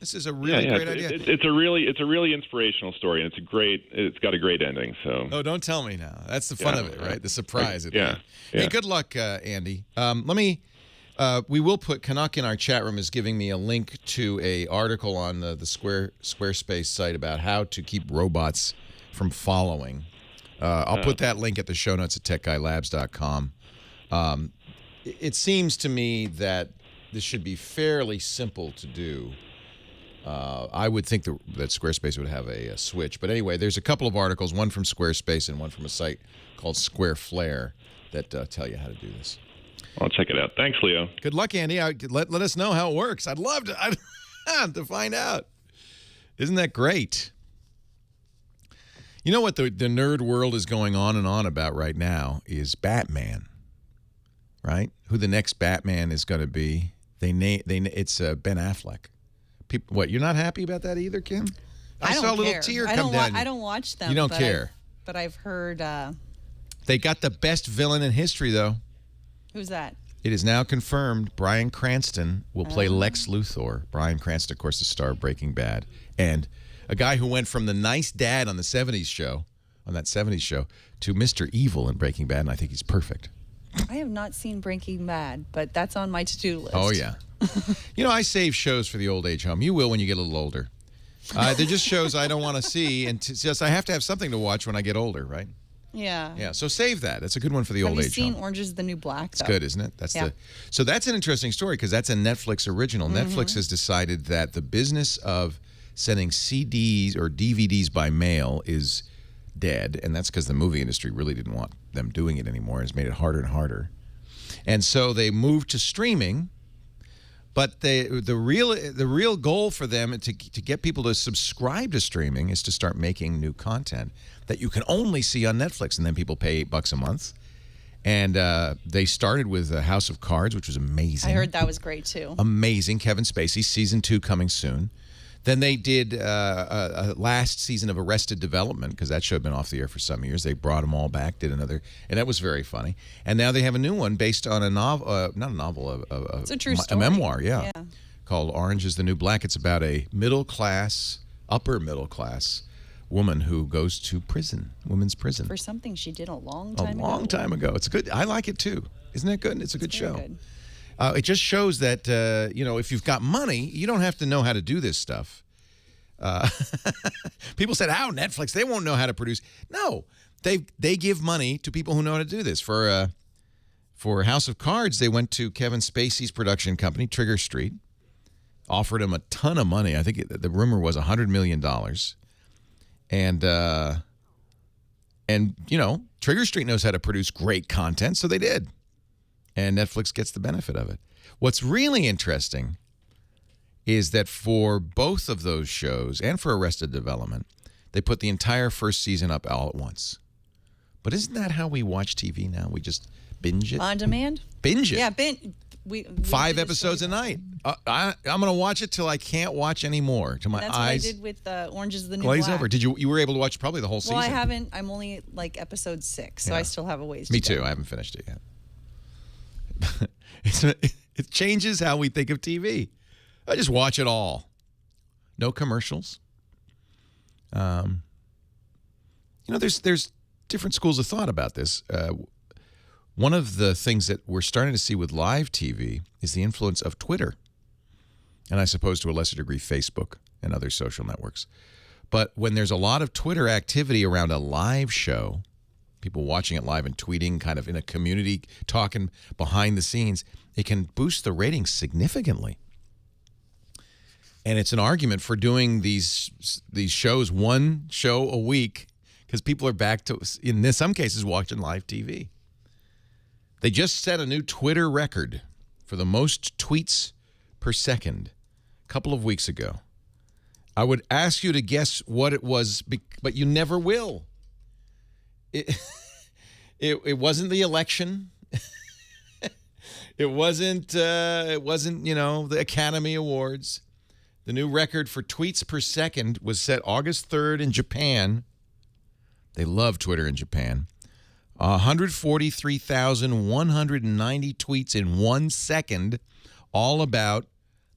This is a really great idea. It's a really inspirational story, and it's got a great ending. So. Oh, don't tell me now. That's the fun of it, right? The surprise. Yeah. Hey, good luck, Andy. We will put, Canuck in our chat room is giving me a link to a article on the Squarespace site about how to keep robots from following. I'll put that link at the show notes at techguylabs.com. It seems to me that this should be fairly simple to do. I would think that Squarespace would have a switch. But anyway, there's a couple of articles, one from Squarespace and one from a site called Square Flare that tell you how to do this. I'll check it out. Thanks, Leo. Good luck, Andy. Let us know how it works. I'd love to find out. Isn't that great? You know what the nerd world is going on and on about right now is Batman, right? Who the next Batman is going to be. It's Ben Affleck. People, what, you're not happy about that either, Kim? I saw a little tear come down. I don't watch them. You don't care. But I've heard. They got the best villain in history, though. Who's that? It is now confirmed Bryan Cranston will play Lex Luthor. Bryan Cranston, of course, the star of Breaking Bad. And a guy who went from the nice dad on that 70s show, to Mr. Evil in Breaking Bad, and I think he's perfect. I have not seen Breaking Bad, but that's on my to-do list. Oh, yeah. You know, I save shows for the old age home. You will when you get a little older. They're just shows I don't want to see, and just I have to have something to watch when I get older, right? Yeah. Yeah, so save that. It's a good one for the old age home. Have you seen Orange is the New Black, though? It's good, isn't it? So that's an interesting story because that's a Netflix original. Netflix has decided that the business of sending CDs or DVDs by mail is dead, and that's because the movie industry really didn't want them doing it anymore. It's made it harder and harder. And so they moved to streaming, but the real goal for them to get people to subscribe to streaming is to start making new content that you can only see on Netflix, and then people pay $8 a month. And they started with House of Cards, which was amazing. I heard that was great, too. Amazing. Kevin Spacey, season 2 coming soon. Then they did a last season of Arrested Development, because that show had been off the air for some years. They brought them all back, did another, and that was very funny. And now they have a new one based on a novel, not a novel, it's a true story. A memoir, yeah, called Orange is the New Black. It's about a upper middle class woman who goes to prison, women's prison. For something she did a long time ago. A long time ago. It's good. I like it, too. Isn't that good? It's a good show. Good. It just shows that, if you've got money, you don't have to know how to do this stuff. People said, "How Netflix? They won't know how to produce." No, they give money to people who know how to do this. For House of Cards, they went to Kevin Spacey's production company, Trigger Street, offered him a ton of money. I think the rumor was $100 million, and Trigger Street knows how to produce great content, so they did. And Netflix gets the benefit of it. What's really interesting is that for both of those shows and for Arrested Development, they put the entire first season up all at once. But isn't that how we watch TV now? We just binge it? On demand? Binge it. Yeah, we 5 episodes a night. I'm going to watch it till I can't watch anymore. Till my That's eyes what I did with Orange is the New glaze Black. over. You were able to watch probably the whole season? Well, I haven't. I'm only like episode 6, so I still have a ways to go. Me too. I haven't finished it yet. It changes how we think of TV. I just watch it all. No commercials. There's different schools of thought about this. One of the things that we're starting to see with live TV is the influence of Twitter, and I suppose to a lesser degree Facebook and other social networks. But when there's a lot of Twitter activity around a live show, people watching it live and tweeting kind of in a community, talking behind the scenes, it can boost the ratings significantly. And it's an argument for doing these shows, one show a week, because people are back to, in some cases, watching live TV. They just set a new Twitter record for the most tweets per second a couple of weeks ago. I would ask you to guess what it was, but you never will. It wasn't the election. It wasn't the Academy Awards. The new record for tweets per second was set August 3rd in Japan. They love Twitter in Japan. 143,190 tweets in 1 second, all about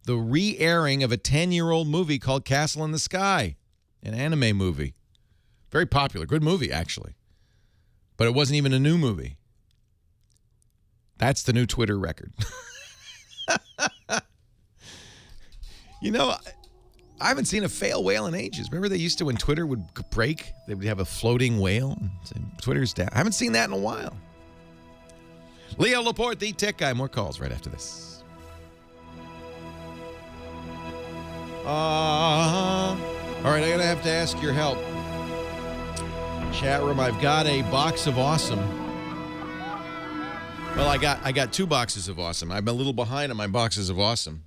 the re-airing of a 10-year-old movie called Castle in the Sky, an anime movie. Very popular. Good movie, actually. But it wasn't even a new movie. That's the new Twitter record. I haven't seen a fail whale in ages. Remember they used to, when Twitter would break, they would have a floating whale? Twitter's down. I haven't seen that in a while. Leo Laporte, the tech guy. More calls right after this. All right, I'm going to have to ask your help. Chat room, I've got a box of awesome. Well, I got 2 boxes of awesome. I'm a little behind on my boxes of awesome.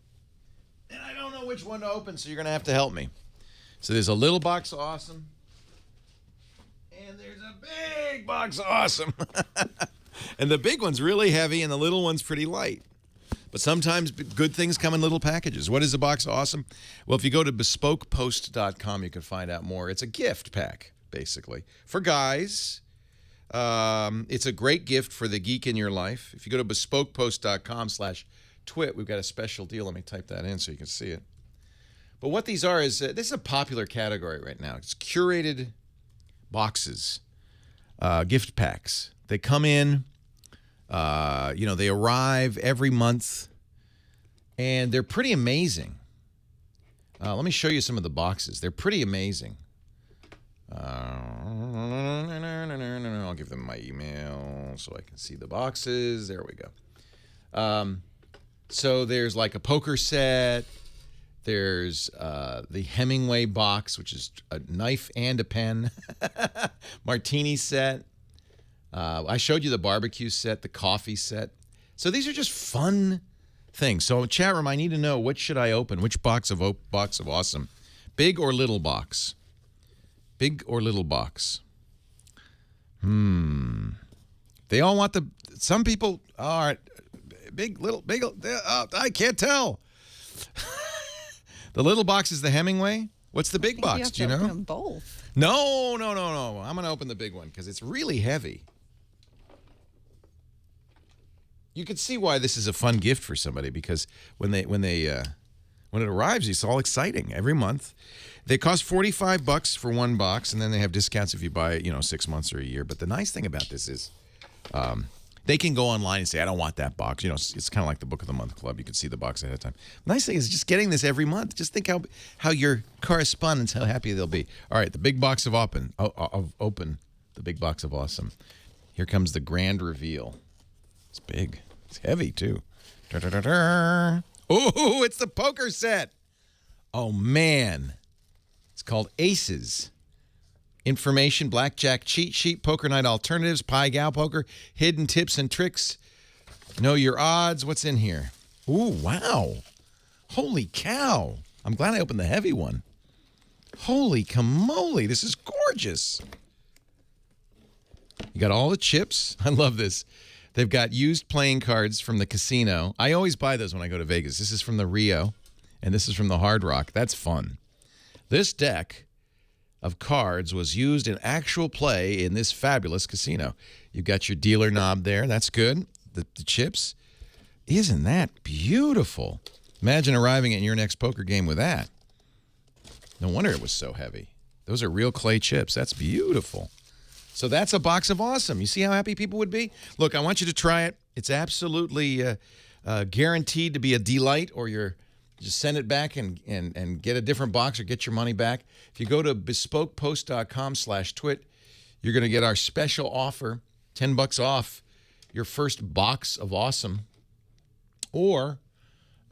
And I don't know which one to open, so you're going to have to help me. So there's a little box of awesome. And there's a big box of awesome. And the big one's really heavy, and the little one's pretty light. But sometimes good things come in little packages. What is a box of awesome? Well, if you go to bespokepost.com, you can find out more. It's a gift pack, basically, for guys. It's a great gift for the geek in your life. If you go to bespokepost.com/twit, we've got a special deal. Let me type that in so you can see it. But what these are is, this is a popular category right now. It's curated boxes, gift packs. They come in, they arrive every month, and they're pretty amazing. Let me show you some of the boxes. They're pretty amazing. I'll give them my email so I can see the boxes. There we go. So there's like a poker set. There's the Hemingway box, which is a knife and a pen. Martini set. I showed you the barbecue set, the coffee set. So these are just fun things. So chat room, I need to know, what should I open? Which box of awesome? Big or little box? Big or little box? They all want some people, all right, big, little, I can't tell. The little box is the Hemingway. What's the big box? Do you know? Open them both. No. I'm going to open the big one because it's really heavy. You can see why this is a fun gift for somebody, because when it arrives, it's all exciting every month. They cost $45 for one box, and then they have discounts if you buy it, 6 months or a year. But the nice thing about this is they can go online and say, I don't want that box. It's kind of like the Book of the Month Club. You can see the box ahead of time. The nice thing is just getting this every month. Just think how your correspondents, how happy they'll be. All right, the big box of open, the big box of awesome. Here comes the grand reveal. It's big. It's heavy, too. Oh, it's the poker set. Oh, man. It's called Aces. Information, blackjack cheat sheet, poker night alternatives, pie gal poker, hidden tips and tricks. Know your odds. What's in here? Ooh, wow. Holy cow. I'm glad I opened the heavy one. Holy camole. This is gorgeous. You got all the chips. I love this. They've got used playing cards from the casino. I always buy those when I go to Vegas. This is from the Rio, and this is from the Hard Rock. That's fun. This deck of cards was used in actual play in this fabulous casino. You've got your dealer knob there. That's good. The chips. Isn't that beautiful? Imagine arriving at your next poker game with that. No wonder it was so heavy. Those are real clay chips. That's beautiful. So that's a box of awesome. You see how happy people would be? Look, I want you to try it. It's absolutely guaranteed to be a delight, or just send it back and get a different box or get your money back. If you go to bespokepost.com/twit, you're going to get our special offer, $10 off your first box of awesome. Or,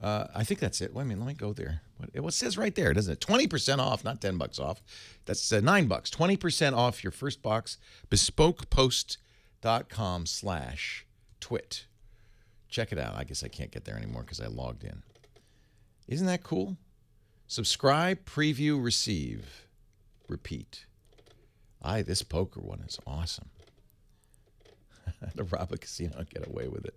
I think that's it. Wait a minute, let me go there. What says right there, doesn't it? 20% off, not $10 off. That's $9. 20% off your first box. bespokepost.com/twit. Check it out. I guess I can't get there anymore because I logged in. Isn't that cool? Subscribe, preview, receive, repeat. This poker one is awesome. To rob a casino and get away with it.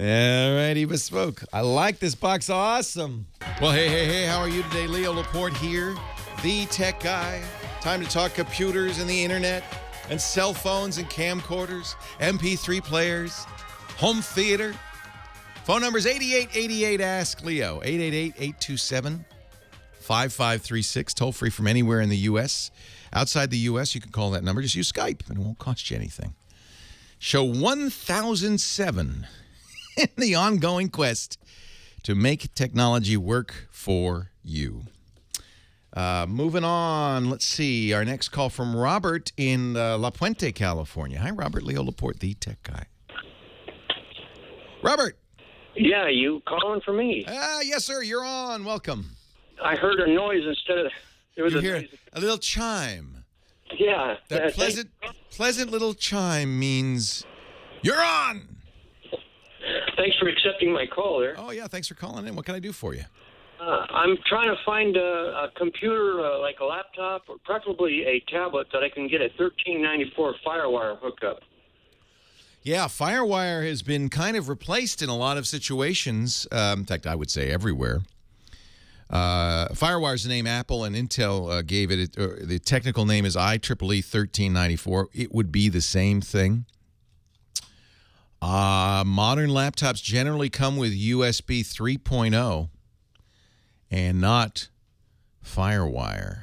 All righty, Bespoke. I like this box. Awesome. Well, hey, how are you today? Leo Laporte here, the tech guy. Time to talk computers and the internet and cell phones and camcorders, MP3 players, home theater. Phone number is 8888 Ask Leo, 888-827-5536. Toll free from anywhere in the U.S. Outside the U.S., you can call that number. Just use Skype, and it won't cost you anything. Show 1007 in the ongoing quest to make technology work for you. Moving on, let's see. Our next call from Robert in La Puente, California. Hi, Robert. Leo Laporte, the tech guy. Robert. Yeah, you calling for me? Yes, sir. You're on. Welcome. I heard a noise instead of... There was You hear a little chime. Yeah. That pleasant little chime means you're on. Thanks for accepting my call there. Oh, yeah. Thanks for calling in. What can I do for you? I'm trying to find a computer, like a laptop, or preferably a tablet that I can get a $13.94 FireWire hookup. Yeah, FireWire has been kind of replaced in a lot of situations. In fact, I would say everywhere. FireWire is the name Apple and Intel gave it. The technical name is IEEE 1394. It would be the same thing. Modern laptops generally come with USB 3.0 and not FireWire.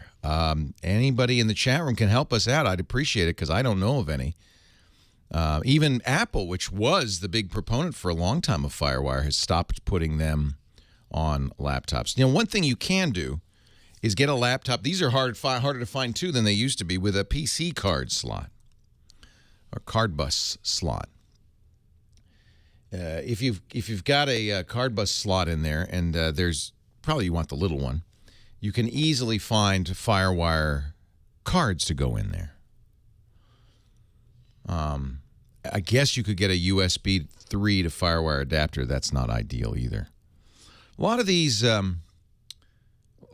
Anybody in the chat room can help us out. I'd appreciate it because I don't know of any. Even Apple, which was the big proponent for a long time of FireWire, has stopped putting them on laptops. You know, one thing you can do is get a laptop. These are harder to find, too, than they used to be, with a PC card slot or card bus slot. If you've got a card bus slot in there, and there's probably you want the little one, you can easily find FireWire cards to go in there. I guess you could get a USB 3 to FireWire adapter. That's not ideal either. A lot of these, a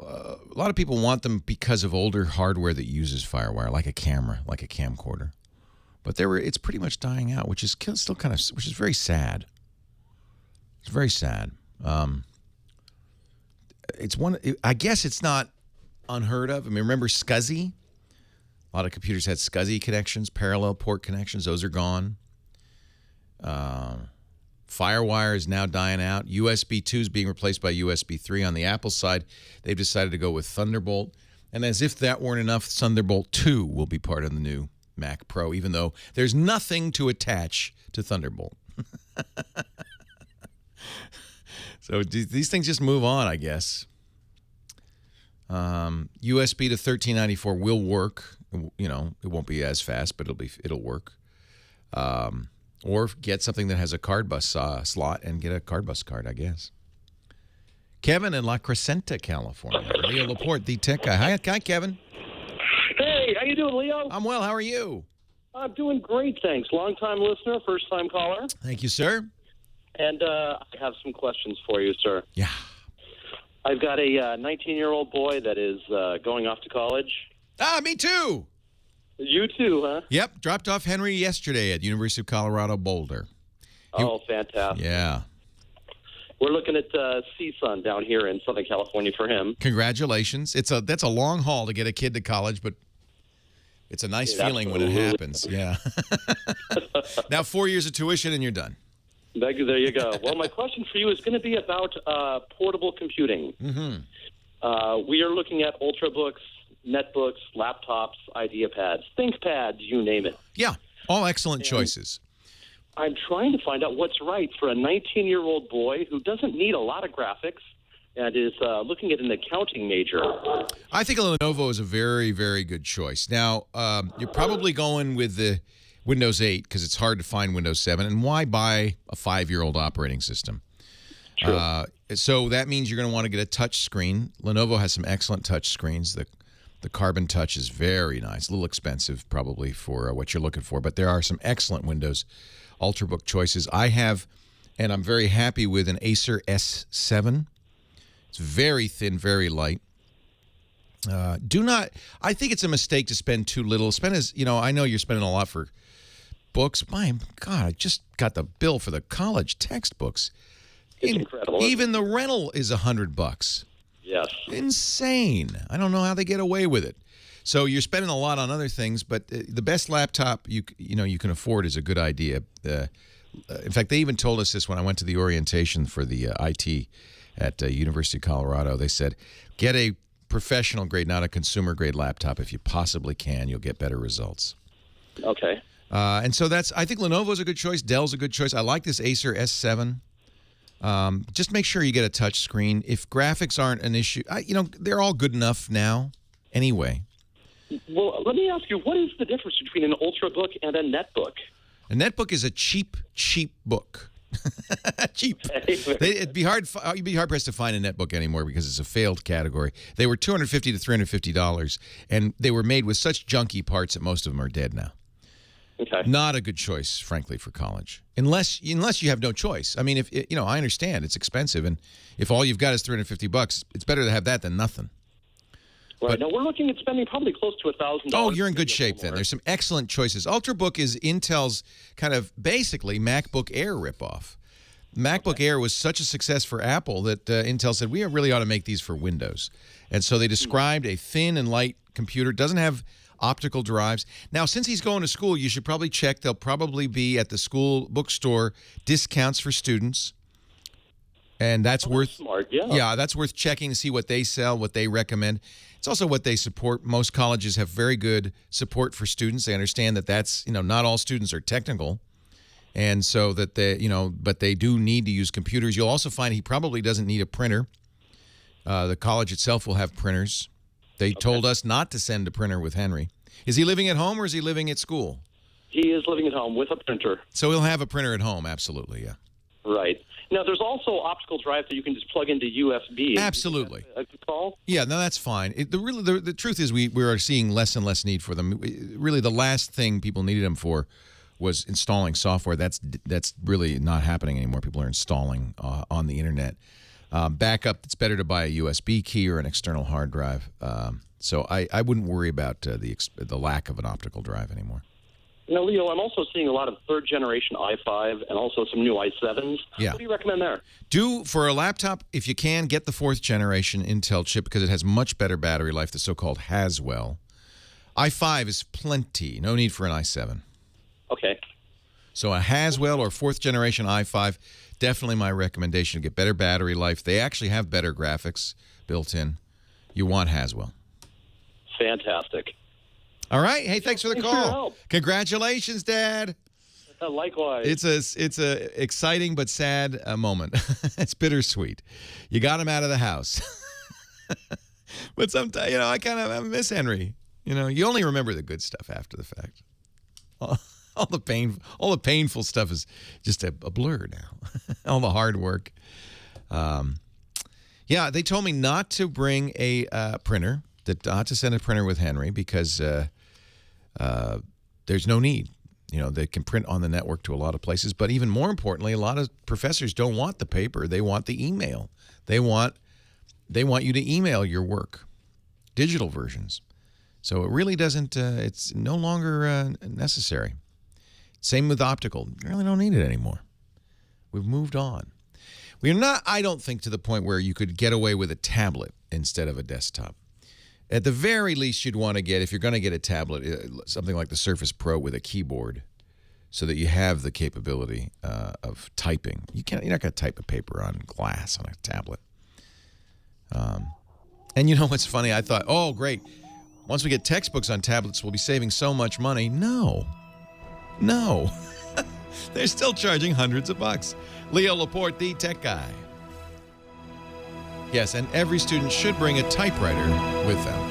lot of people want them because of older hardware that uses FireWire, like a camera, like a camcorder. But it's pretty much dying out, which is still which is very sad. It's very sad. I guess it's not unheard of. I mean, remember SCSI? A lot of computers had SCSI connections, parallel port connections. Those are gone. FireWire is now dying out. USB 2 is being replaced by USB 3. On the Apple side, they've decided to go with Thunderbolt. And as if that weren't enough, Thunderbolt 2 will be part of the new Mac Pro, even though there's nothing to attach to Thunderbolt. So these things just move on, I guess. USB to 1394 will work. You know, it won't be as fast, but it'll work. Or get something that has a card bus slot and get a card bus card, I guess. Kevin in La Crescenta, California. Leo Laporte, the tech guy. Hi, Kevin. Hey, how you doing, Leo? I'm well. How are you? I'm doing great, thanks. Long-time listener, first-time caller. Thank you, sir. And I have some questions for you, sir. Yeah. I've got a 19-year-old boy that is going off to college. Me too. You too, huh? Yep. Dropped off Henry yesterday at University of Colorado Boulder. Fantastic. Yeah. We're looking at CSUN down here in Southern California for him. Congratulations. That's a long haul to get a kid to college, but it's a nice feeling when it happens. Yeah. Now 4 years of tuition and you're done. There you go. Well, my question for you is going to be about portable computing. Mm-hmm. We are looking at Ultrabooks, netbooks, laptops, IdeaPads, ThinkPads, you name it. Yeah, all excellent choices. I'm trying to find out what's right for a 19-year-old boy who doesn't need a lot of graphics and is looking at an accounting major. I think Lenovo is a very, very good choice. Now, you're probably going with the Windows 8 because it's hard to find Windows 7. And why buy a 5-year-old operating system? True. So that means you're going to want to get a touch screen. Lenovo has some excellent touch screens. The Carbon Touch is very nice. A little expensive probably for what you're looking for, but there are some excellent Windows Ultrabook choices. I have, and I'm very happy with, an Acer S7. It's very thin, very light. I think it's a mistake to spend too little. I know you're spending a lot for books. My God, I just got the bill for the college textbooks. It's incredible. Even the rental is $100. Yes. Insane. I don't know how they get away with it. So you're spending a lot on other things, but the best laptop you can afford is a good idea. In fact, they even told us this when I went to the orientation for the IT at University of Colorado. They said, get a professional grade, not a consumer grade laptop. If you possibly can, you'll get better results. Okay. And so I think Lenovo's a good choice. Dell's a good choice. I like this Acer S7. Just make sure you get a touch screen. If graphics aren't an issue, they're all good enough now anyway. Well, let me ask you, what is the difference between an Ultrabook and a netbook? A netbook is a cheap book. Cheap. You'd be hard pressed to find a netbook anymore because it's a failed category. They were $250 to $350, and they were made with such junky parts that most of them are dead now. Okay. Not a good choice, frankly, for college, unless you have no choice. I mean, if I understand it's expensive, and if all you've got is $350, it's better to have that than nothing. Right. Now, we're looking at spending probably close to $1,000. Oh, you're in good shape then. There's some excellent choices. Ultrabook is Intel's kind of basically MacBook Air ripoff. MacBook Air was such a success for Apple that Intel said, we really ought to make these for Windows. And so they described a thin and light computer. Doesn't have optical drives. Now, since he's going to school, you should probably check. There'll probably be at the school bookstore discounts for students. And that's worth smart. Yeah. Yeah, that's worth checking to see what they sell, what they recommend. It's also what they support. Most colleges have very good support for students. They understand that that's, not all students are technical. And so that but they do need to use computers. You'll also find he probably doesn't need a printer. The college itself will have printers. They told us not to send a printer with Henry. Is he living at home or is he living at school? He is living at home with a printer. So he'll have a printer at home, absolutely, yeah. Right. Now, there's also optical drives that you can just plug into USB. Absolutely. A good call? Yeah, no, that's fine. The truth is we are seeing less and less need for them. Really, the last thing people needed them for was installing software. That's really not happening anymore. People are installing on the internet. Backup, it's better to buy a USB key or an external hard drive. So I wouldn't worry about the lack of an optical drive anymore. Now, Leo, I'm also seeing a lot of third-generation i5 and also some new i7s. Yeah. What do you recommend there? For a laptop, if you can, get the 4th-generation Intel chip because it has much better battery life, the so-called Haswell. i5 is plenty. No need for an i7. Okay. So a Haswell or 4th-generation i5, definitely my recommendation to get better battery life. They actually have better graphics built in. You want Haswell. Fantastic. All right. Hey, thanks for the Thanks for your call. help. Congratulations, Dad. Likewise. It's a exciting but sad moment. It's bittersweet. You got him out of the house. But sometimes, I miss Henry. You only remember the good stuff after the fact. All the painful stuff is just a blur now. All the hard work. Yeah, they told me not to bring a printer, not to send a printer with Henry because there's no need. They can print on the network to a lot of places. But even more importantly, a lot of professors don't want the paper. They want the email. They want you to email your work, digital versions. So it really doesn't, it's no longer necessary. Same with optical. You really don't need it anymore. We've moved on. We're not, I don't think, to the point where you could get away with a tablet instead of a desktop. At the very least, you'd want to get, if you're going to get a tablet, something like the Surface Pro with a keyboard so that you have the capability of typing. You're not going to type a paper on glass on a tablet. And you know what's funny? I thought, oh, great. Once we get textbooks on tablets, we'll be saving so much money. No. They're still charging hundreds of bucks. Leo Laporte, the tech guy. Yes, and every student should bring a typewriter with them.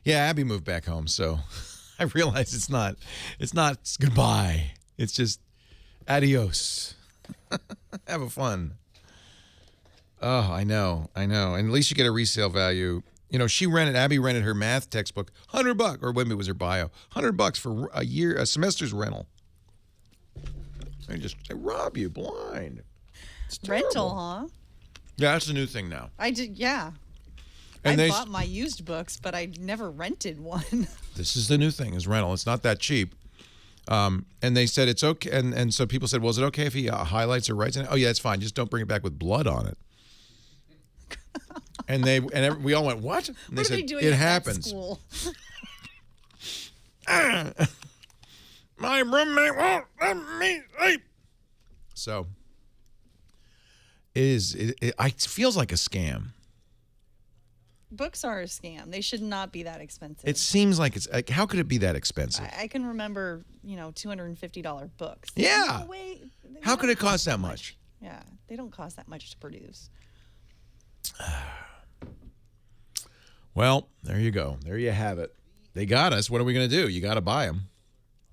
Yeah, Abby moved back home, so I realize it's not goodbye. It's just adios. Have a fun. Oh, I know. And at least you get a resale value. Abby rented her math textbook, $100, or maybe it was her bio, $100 for a semester's rental. They rob you blind. It's terrible. Rental, huh? Yeah, that's the new thing now. I did, yeah. And I bought my used books, but I never rented one. This is the new thing, is rental. It's not that cheap. And they said it's okay. And so people said, well, is it okay if he highlights or writes in it? Oh, yeah, it's fine. Just don't bring it back with blood on it. And we all went, what? And What they are said, they doing it at happens. that school? My roommate won't let me sleep. So it feels like a scam. Books are a scam. They should not be that expensive. It seems like it's like, how could it be that expensive? I can remember, $250 books. Yeah. No way, How could it cost that much? Yeah, they don't cost that much to produce. Well, there you go. There you have it. They got us. What are we going to do? You got to buy them.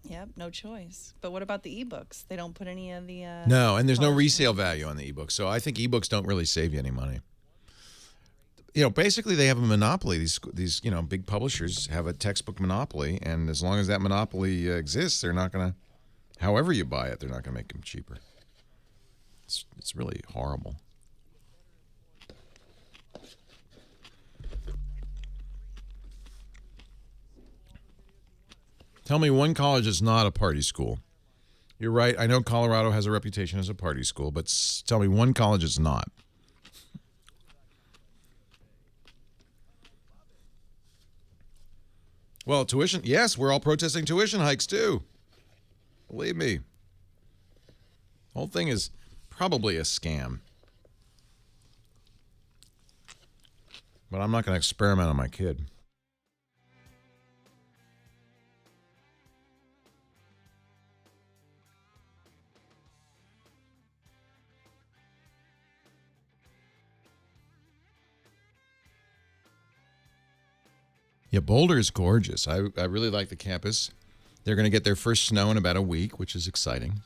Yep, no choice. But what about the ebooks? They don't put any of the... No, and there's no resale value on the ebooks. So I think ebooks don't really save you any money. Basically they have a monopoly. These big publishers have a textbook monopoly, and as long as that monopoly exists, they're not going to, however you buy it, they're not going to make them cheaper. It's really horrible. Tell me one college is not a party school. You're right. I know Colorado has a reputation as a party school, but tell me one college is not. Well, tuition. Yes, we're all protesting tuition hikes too. Believe me. The whole thing is probably a scam. But I'm not going to experiment on my kid. Yeah, Boulder is gorgeous. I really like the campus. They're going to get their first snow in about a week, which is exciting.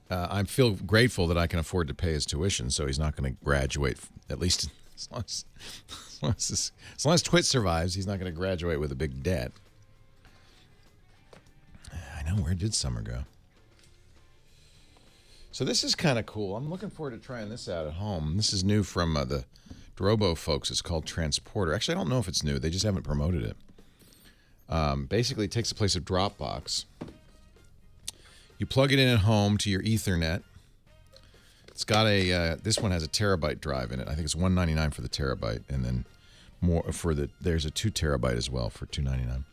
I feel grateful that I can afford to pay his tuition, so he's not going to graduate, at least as long as Twit survives, he's not going to graduate with a big debt. I know, where did summer go? So this is kind of cool. I'm looking forward to trying this out at home. This is new from the Drobo folks. It's called Transporter. Actually, I don't know if it's new. They just haven't promoted it. Basically, it takes the place of Dropbox. You plug it in at home to your Ethernet. It's got a, this one has a terabyte drive in it. I think it's $199 for the terabyte, and then more for there's a 2 terabyte as well for $299.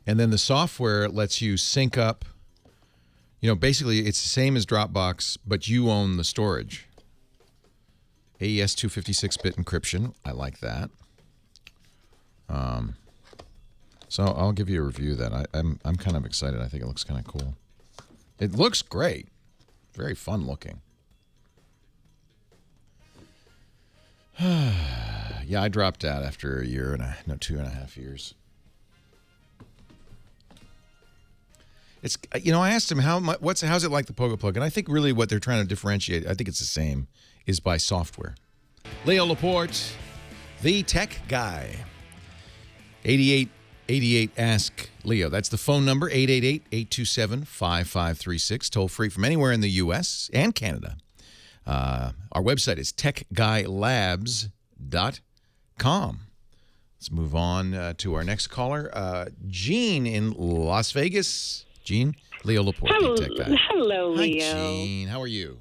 And then the software lets you sync up. Basically, it's the same as Dropbox, but you own the storage. AES 256-bit encryption. I like that. So I'll give you a review of that. I'm kind of excited. I think it looks kind of cool. It looks great. Very fun looking. Yeah, I dropped out after a year and 2.5 years. It's I asked him how's it like the Pogo Plug, and I think really what they're trying to differentiate, I think it's the same, is by software. Leo Laporte, the tech guy. 8888 Ask Leo. That's the phone number, 888-827-5536. Toll free from anywhere in the U.S. and Canada. Our website is techguylabs.com. Let's move on to our next caller, Gene in Las Vegas. Gene, Leo Laporte, tech guy. Hello, Leo. Hi, Gene. How are you?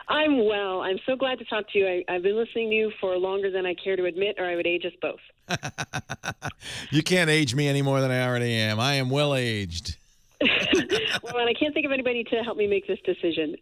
I'm well. I'm so glad to talk to you. I've been listening to you for longer than I care to admit, or I would age us both. You can't age me any more than I already am. I am well aged. Well, and I can't think of anybody to help me make this decision.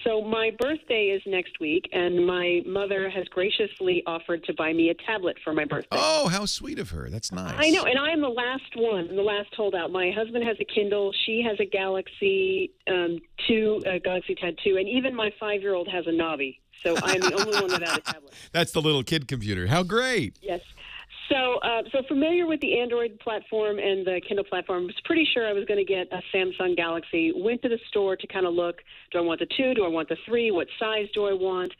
So my birthday is next week, and my mother has graciously offered to buy me a tablet for my birthday. Oh, how sweet of her. That's nice. I know, and I am the last one, the last holdout. My husband has a Kindle. She has a Galaxy Galaxy Tab 2, and even my 5-year-old has a Navi. So I'm the only one without a tablet. That's the little kid computer. How great. Yes. So familiar with the Android platform and the Kindle platform. Was pretty sure I was going to get a Samsung Galaxy. Went to the store to kind of look, do I want the 2? Do I want the 3? What size do I want?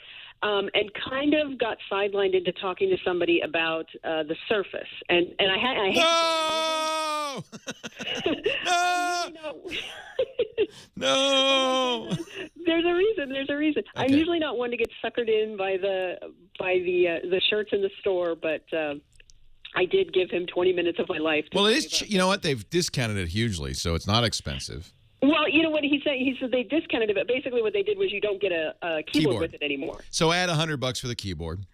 And kind of got sidelined into talking to somebody about the Surface. And I No. There's a reason. Okay. I'm usually not one to get suckered in by the shirts in the store, but I did give him 20 minutes of my life. Well, it is. You know what? They've discounted it hugely, so it's not expensive. Well, you know what he said? He said they discounted it, but basically what they did was you don't get a keyboard with it anymore. So add $100 for the keyboard.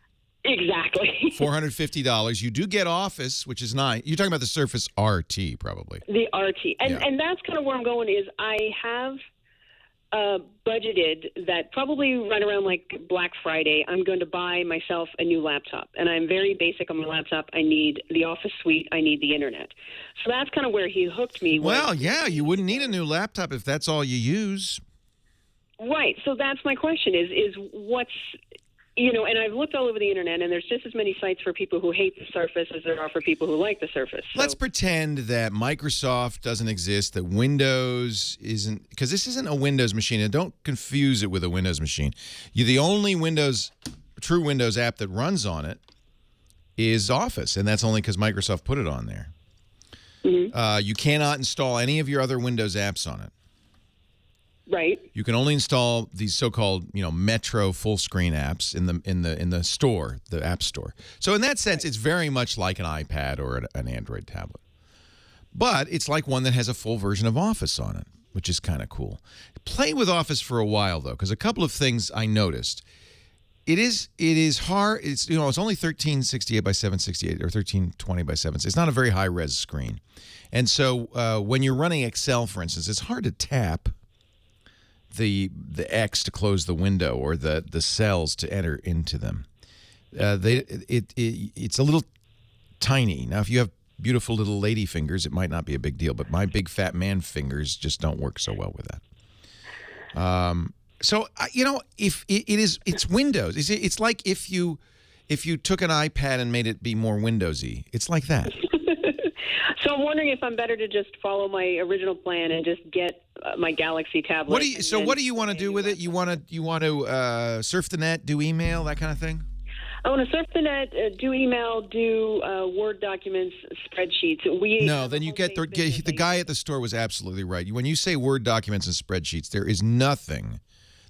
Exactly. $450. You do get Office, which is nice. You're talking about the Surface RT, probably. The RT, and that's kind of where I'm going. Is I have budgeted that probably right around like Black Friday, I'm going to buy myself a new laptop. And I'm very basic on my laptop. I need the Office suite. I need the internet. So that's kind of where he hooked me. Well, yeah, you wouldn't need a new laptop if that's all you use. Right. So that's my question is what's, and I've looked all over the internet, and there's just as many sites for people who hate the Surface as there are for people who like the Surface. So. Let's pretend that Microsoft doesn't exist, that Windows isn't, because this isn't a Windows machine, and don't confuse it with a Windows machine. The only true Windows app that runs on it is Office, and that's only because Microsoft put it on there. Mm-hmm. You cannot install any of your other Windows apps on it. Right. You can only install these so-called, Metro full screen apps in the store, the App Store. So in that sense, it's very much like an iPad or an Android tablet. But it's like one that has a full version of Office on it, which is kind of cool. Play with Office for a while though, because a couple of things I noticed. It is hard. It's it's only 1368 by 768 or 1320 by 7. It's not a very high res screen, and so when you're running Excel, for instance, it's hard to tap the X to close the window or the cells to enter into them. It's a little tiny. Now, if you have beautiful little lady fingers, it might not be a big deal, but my big fat man fingers just don't work so well with that. So if it's Windows. It's like if you took an iPad and made it be more Windowsy. It's like that. So I'm wondering if I'm better to just follow my original plan and just get my Galaxy tablet. What do you want to do with it? You want to surf the net, do email, that kind of thing? I want to surf the net, do email, do Word documents, spreadsheets. Then you get the guy at the store was absolutely right. When you say Word documents and spreadsheets, there is nothing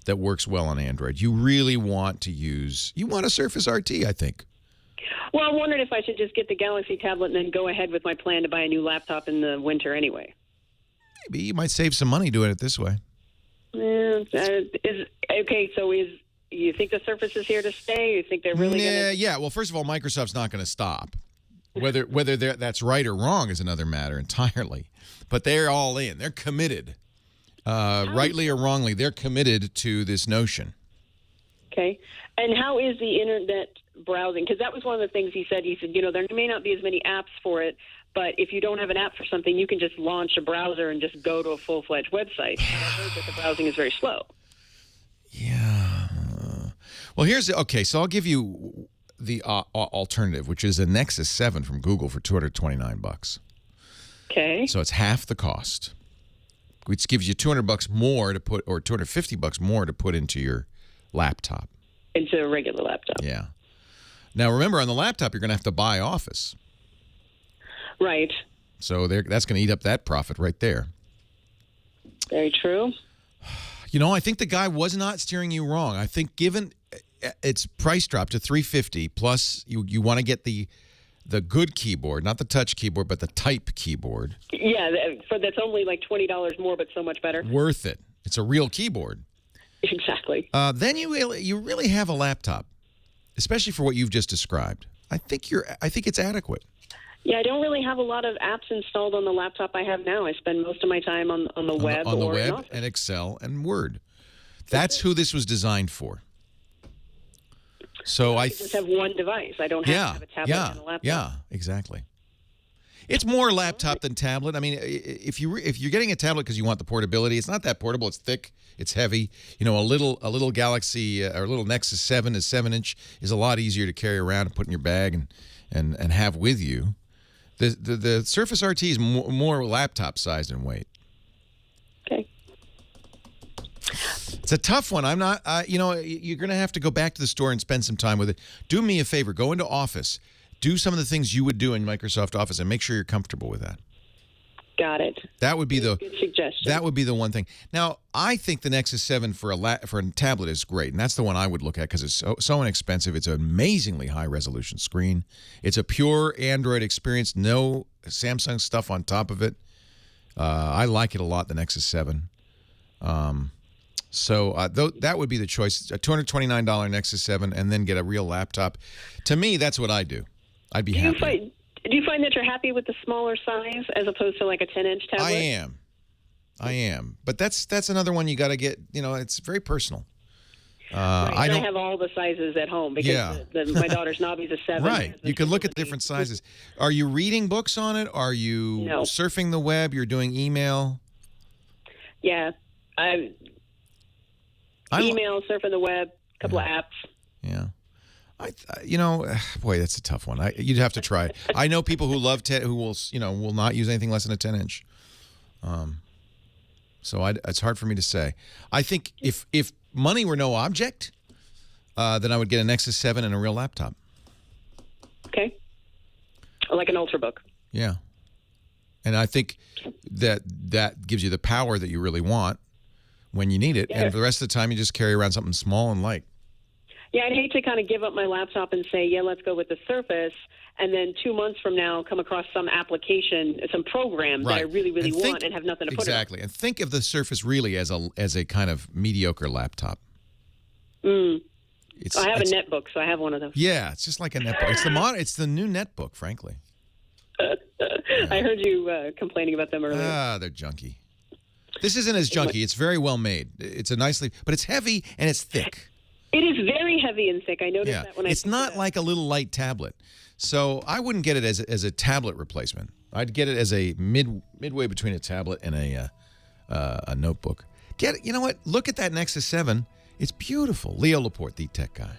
that works well on Android. You really want a Surface RT, I think. Well, I'm wondering if I should just get the Galaxy tablet and then go ahead with my plan to buy a new laptop in the winter anyway. Maybe you might save some money doing it this way. So you think the Surface is here to stay? You think they're really going to... Yeah, well, first of all, Microsoft's not going to stop. Whether that's right or wrong is another matter entirely. But they're all in. They're committed. Rightly or wrongly, they're committed to this notion. Okay. And how is the internet browsing? Because that was one of the things he said. He said, there may not be as many apps for it, but if you don't have an app for something, you can just launch a browser and just go to a full-fledged website. And I heard that the browsing is very slow. Yeah. Well, so I'll give you the alternative, which is a Nexus 7 from Google for $229. Okay. So it's half the cost, which gives you $200 more to put, or $250 more to put into your laptop. Into a regular laptop. Yeah. Now, remember, on the laptop, you're going to have to buy Office. Right. So that's going to eat up that profit right there. Very true. I think the guy was not steering you wrong. I think given its price drop to $350, plus you want to get the good keyboard, not the touch keyboard, but the type keyboard. Yeah, that's only like $20 more, but so much better. Worth it. It's a real keyboard. Exactly. Then you really have a laptop, especially for what you've just described. I think it's adequate. Yeah, I don't really have a lot of apps installed on the laptop I have now. I spend most of my time on the web. On the web and Excel and Word. That's who this was designed for. So I just have one device. I don't have to have a tablet and a laptop. Yeah, exactly. It's more laptop than tablet. I mean, if you're getting a tablet because you want the portability, it's not that portable. It's thick. It's heavy. A little Galaxy or a little Nexus 7 is 7-inch is a lot easier to carry around and put in your bag and have with you. The Surface RT is more laptop sized in weight. Okay. It's a tough one. I'm not. You're going to have to go back to the store and spend some time with it. Do me a favor. Go into Office. Do some of the things you would do in Microsoft Office and make sure you're comfortable with that. Got it. That would be good suggestion. That would be the one thing. Now, I think the Nexus 7 for a tablet is great, and that's the one I would look at because it's so inexpensive. It's an amazingly high-resolution screen. It's a pure Android experience, no Samsung stuff on top of it. I like it a lot, the Nexus 7. That would be the choice, a $229 Nexus 7, and then get a real laptop. To me, that's what I do. I'd be happy. Do you find that you're happy with the smaller size as opposed to like a 10-inch tablet? I am. I am. But that's another one you got to get. It's very personal. Right. I have all the sizes at home because my daughter's Nobby's a 7. Right. You can look at different sizes. Are you reading books on it? Are you surfing the web? You're doing email? Yeah. Email, surfing the web, a couple of apps. Yeah. Boy, that's a tough one. You'd have to try it. I know people who love who will not use anything less than a 10-inch. So it's hard for me to say. I think if money were no object, then I would get a Nexus 7 and a real laptop. Okay. Like an Ultrabook. Yeah. And I think that gives you the power that you really want when you need it. Yeah. And for the rest of the time, you just carry around something small and light. Yeah, I'd hate to kind of give up my laptop and say, yeah, let's go with the Surface, and then 2 months from now come across some application, some program that I really, really want and have nothing to put it on. Exactly. And think of the Surface really as a kind of mediocre laptop. I have a netbook, so I have one of those. Yeah, it's just like a netbook. It's the new netbook, frankly. I heard you complaining about them earlier. They're junky. This isn't as junky. It's very well made. It's but it's heavy and it's thick. It is very heavy and thick. I noticed that when it's not like a little light tablet. So I wouldn't get it as a tablet replacement. I'd get it as a midway between a tablet and a notebook. You know what? Look at that Nexus 7. It's beautiful. Leo Laporte, the tech guy.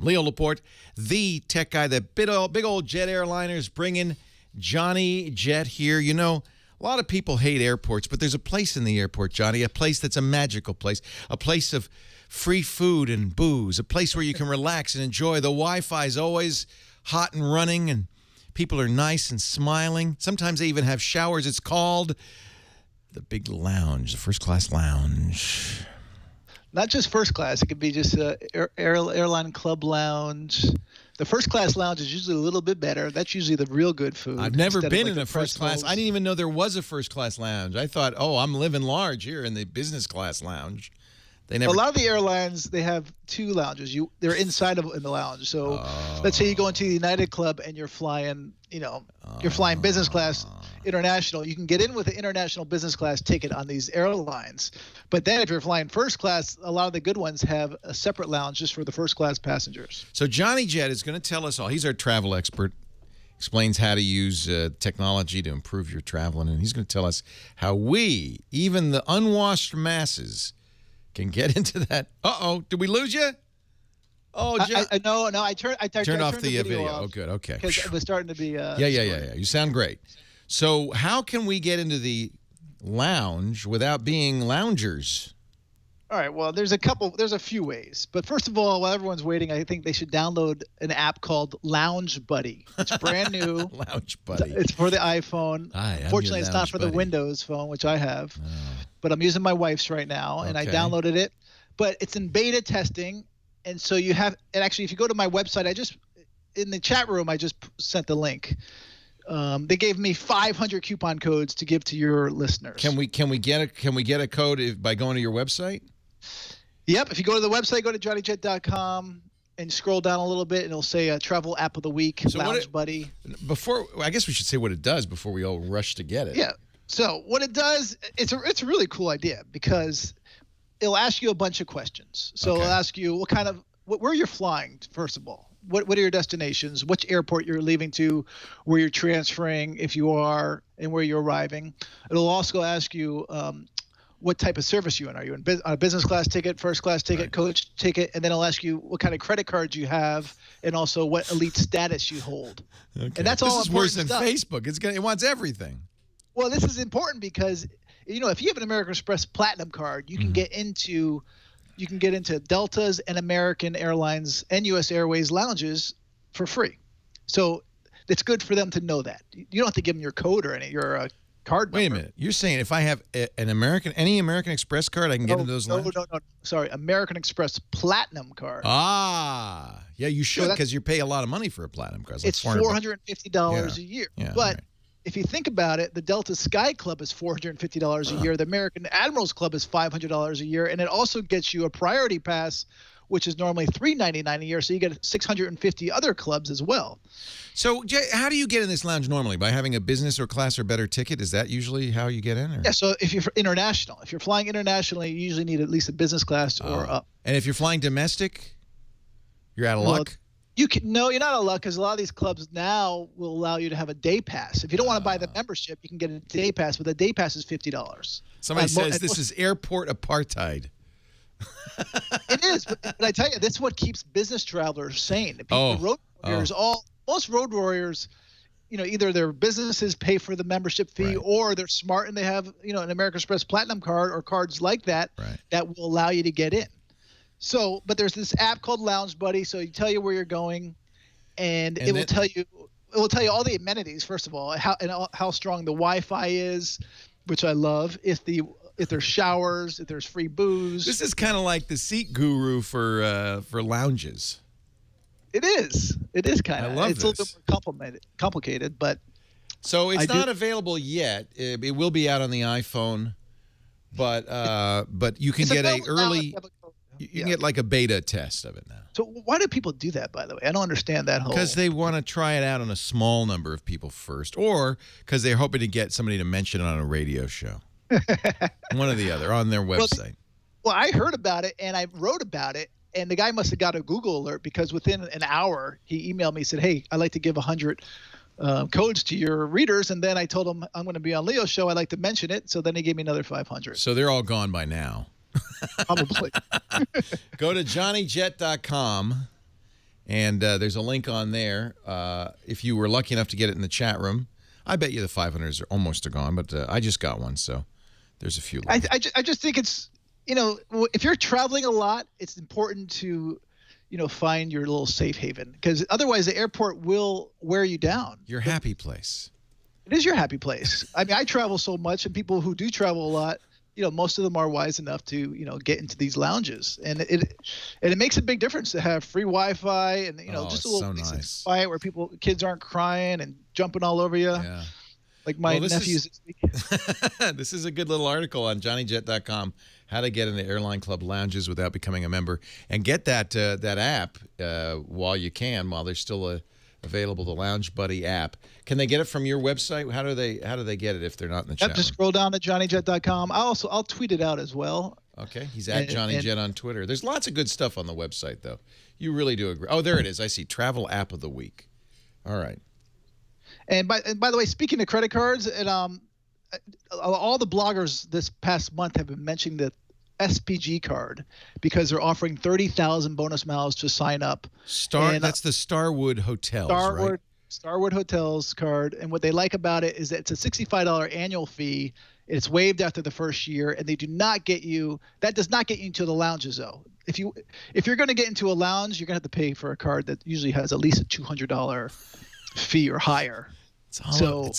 Leo Laporte, the tech guy. The big old jet airliners bringing Johnny Jet here. A lot of people hate airports, but there's a place in the airport, Johnny, a place that's a magical place, a place of free food and booze, a place where you can relax and enjoy. The Wi-Fi is always hot and running, and people are nice and smiling. Sometimes they even have showers. It's called the Big Lounge, the first class lounge. Not just first class. It could be just airline club lounge. The first class lounge is usually a little bit better. That's usually the real good food. I've never been in a first class. I didn't even know there was a first class lounge. I thought, I'm living large here in the business class lounge. A lot of the airlines, they have 2 lounges. They're inside in the lounge. So let's say you go into the United Club and you're flying, you're flying business class international. You can get in with an international business class ticket on these airlines. But then if you're flying first class, a lot of the good ones have a separate lounge just for the first class passengers. So Johnny Jet is going to tell us all. He's our travel expert. Explains how to use technology to improve your traveling. And he's going to tell us how we, even the unwashed masses, can get into that. Did we lose you? Oh, no. I turned off the video. Off oh, good. Okay. Because it was starting to be. Yeah. You sound great. So, how can we get into the lounge without being loungers? All right. Well, there's a few ways. But first of all, while everyone's waiting, I think they should download an app called Lounge Buddy. It's brand new. Lounge Buddy. It's for the iPhone. Fortunately, it's not for the Windows phone, which I have. But I'm using my wife's right now, and I downloaded it. But it's in beta testing, and so you have. And actually, if you go to my website, in the chat room, I just sent the link. They gave me 500 coupon codes to give to your listeners. Can we get a code by going to your website? Yep. If you go to the website, go to johnnyjet.com and scroll down a little bit, and it'll say Travel App of the Week, Lounge Buddy. I guess we should say what it does before we all rush to get it. Yeah. So what it does, it's a really cool idea because it'll ask you a bunch of questions. So it'll ask you where you're flying, first of all. What are your destinations? Which airport you're leaving to, where you're transferring, if you are, and where you're arriving. It'll also ask you what type of service you're in. Are you on a business class ticket, first class ticket, coach ticket? And then it'll ask you what kind of credit cards you have and also what elite status you hold. Okay. And that's all important This is worse than Facebook. It wants everything. Well, this is important because, if you have an American Express Platinum card, you can get into Delta's and American Airlines and U.S. Airways lounges for free. So it's good for them to know that. You don't have to give them your code or your card number. Wait a minute. You're saying if I have any American Express card, I can get into those lounges? No. Sorry, American Express Platinum card. Yeah, you should because you pay a lot of money for a Platinum card. It's $450 a year. Yeah, but if you think about it, the Delta Sky Club is $450 a year. The American Admirals Club is $500 a year, and it also gets you a priority pass, which is normally $399 a year. So you get 650 other clubs as well. So, Jay, how do you get in this lounge normally? By having a business or class or better ticket? Is that usually how you get in? Or? Yeah. So if you're international, if you're flying internationally, you usually need at least a business class or up. And if you're flying domestic, you're out of luck. No, you're not out of luck because a lot of these clubs now will allow you to have a day pass. If you don't want to buy the membership, you can get a day pass, but the day pass is $50. Somebody says this is airport apartheid. It is, but I tell you, this is what keeps business travelers sane. Road warriors, most road warriors, either their businesses pay for the membership fee, or they're smart and they have, an American Express Platinum card or cards like that that will allow you to get in. So, but there's this app called Lounge Buddy. So you tell you where you're going, and it will tell you all the amenities. First of all, how strong the Wi-Fi is, which I love. If there's showers, if there's free booze. This is kind of like the seat guru for lounges. It is. It is kind of. I love it's a little bit more complicated, but. So it's not available yet. It will be out on the iPhone, but you can get a early. You can get like a beta test of it now. So why do people do that, by the way? I don't understand that whole. Because they want to try it out on a small number of people first, or because they're hoping to get somebody to mention it on a radio show. One or the other on their website. Well, I heard about it and I wrote about it, and the guy must have got a Google alert because within an hour he emailed me and said, "Hey, I'd like to give 100 codes to your readers." And then I told him I'm going to be on Leo's show. I'd like to mention it. So then he gave me another 500. So they're all gone by now. Probably. Go to johnnyjet.com, and there's a link on there. If you were lucky enough to get it in the chat room, I bet you the 500s are almost gone, but I just got one, so there's a few left. I just think it's, if you're traveling a lot, it's important to, find your little safe haven, because otherwise the airport will wear you down. Your happy place. It is your happy place. I mean, I travel so much, and people who do travel a lot, most of them are wise enough to, get into these lounges, and it makes a big difference to have free Wi-Fi and just a little nice. quiet where kids aren't crying and jumping all over you. Yeah. Like my nephews this week. This is a good little article on johnnyjet.com, how to get into airline club lounges without becoming a member, and get that app while you can, while there's still available, the Lounge Buddy app. Can they get it from your website? How do they get it if they're not in the chat room? Just scroll down to johnnyjet.com. I'll tweet it out as well. Okay, he's at JohnnyJet on Twitter. There's lots of good stuff on the website, though. You really do agree. Oh, there it is. I see. Travel App of the Week. All right. And by the way, speaking of credit cards, and all the bloggers this past month have been mentioning the SPG card because they're offering 30,000 bonus miles to sign up. That's the Starwood Hotels, right? Starwood Hotels card. And what they like about it is that it's a $65 annual fee. It's waived after the first year, and that does not get you into the lounges, though. If you're going to get into a lounge, you're going to have to pay for a card that usually has at least a $200 fee or higher. It's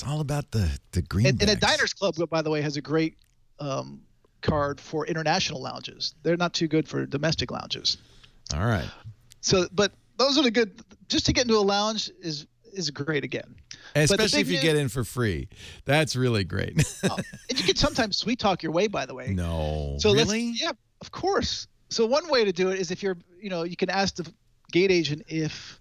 all about the greenbacks. And a Diners Club, by the way, has a great card for international lounges. They're not too good for domestic lounges. All right. So, but those are the good. Just to get into a lounge is great again. Especially if you get in for free. That's really great. And you can sometimes sweet talk your way, by the way. No. So really? Yeah, of course. So one way to do it is if you're, you can ask the gate agent if,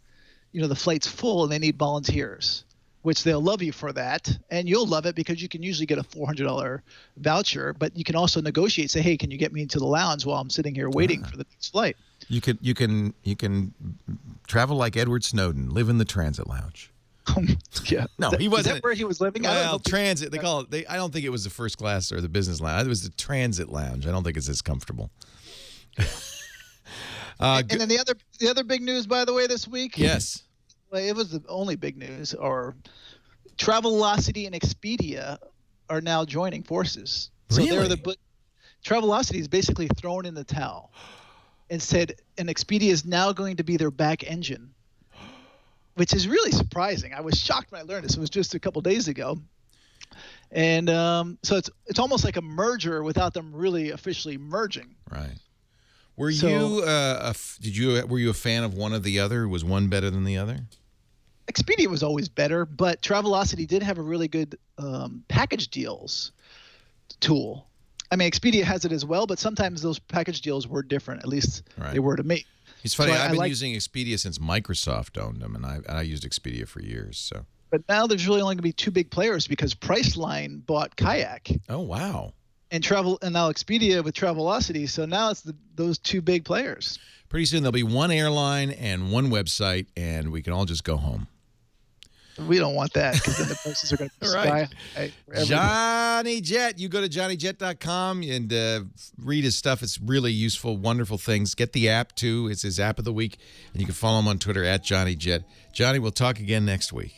the flight's full and they need volunteers, which they'll love you for that. And you'll love it because you can usually get a $400 voucher, but you can also negotiate, say, hey, can you get me into the lounge while I'm sitting here waiting for the next flight? You can travel like Edward Snowden, live in the transit lounge. Yeah. No, he wasn't. Is that where he was living? Well, transit. They call it. I don't think it was the first class or the business lounge. It was the transit lounge. I don't think it's as comfortable. And then the other big news, by the way, this week. Yes. Well, it was the only big news. Or Travelocity and Expedia are now joining forces. Really? So Travelocity is basically thrown in the towel and said, and Expedia is now going to be their back engine, which is really surprising. I was shocked when I learned this. It was just a couple days ago. And so it's almost like a merger without them really officially merging. Right. Were you a fan of one or the other? Was one better than the other? Expedia was always better, but Travelocity did have a really good package deals tool. I mean, Expedia has it as well, but sometimes those package deals were different. At least they were to me. It's funny. So I've been using Expedia since Microsoft owned them, and I used Expedia for years. So. But now there's really only going to be two big players because Priceline bought Kayak. Oh wow! And now Expedia with Travelocity. So now it's those two big players. Pretty soon there'll be one airline and one website, and we can all just go home. We don't want that because then the prices are going to be sky high. Johnny Jet. You go to johnnyjet.com and read his stuff. It's really useful, wonderful things. Get the app, too. It's his app of the week. And you can follow him on Twitter at Johnny Jet. Johnny, we'll talk again next week.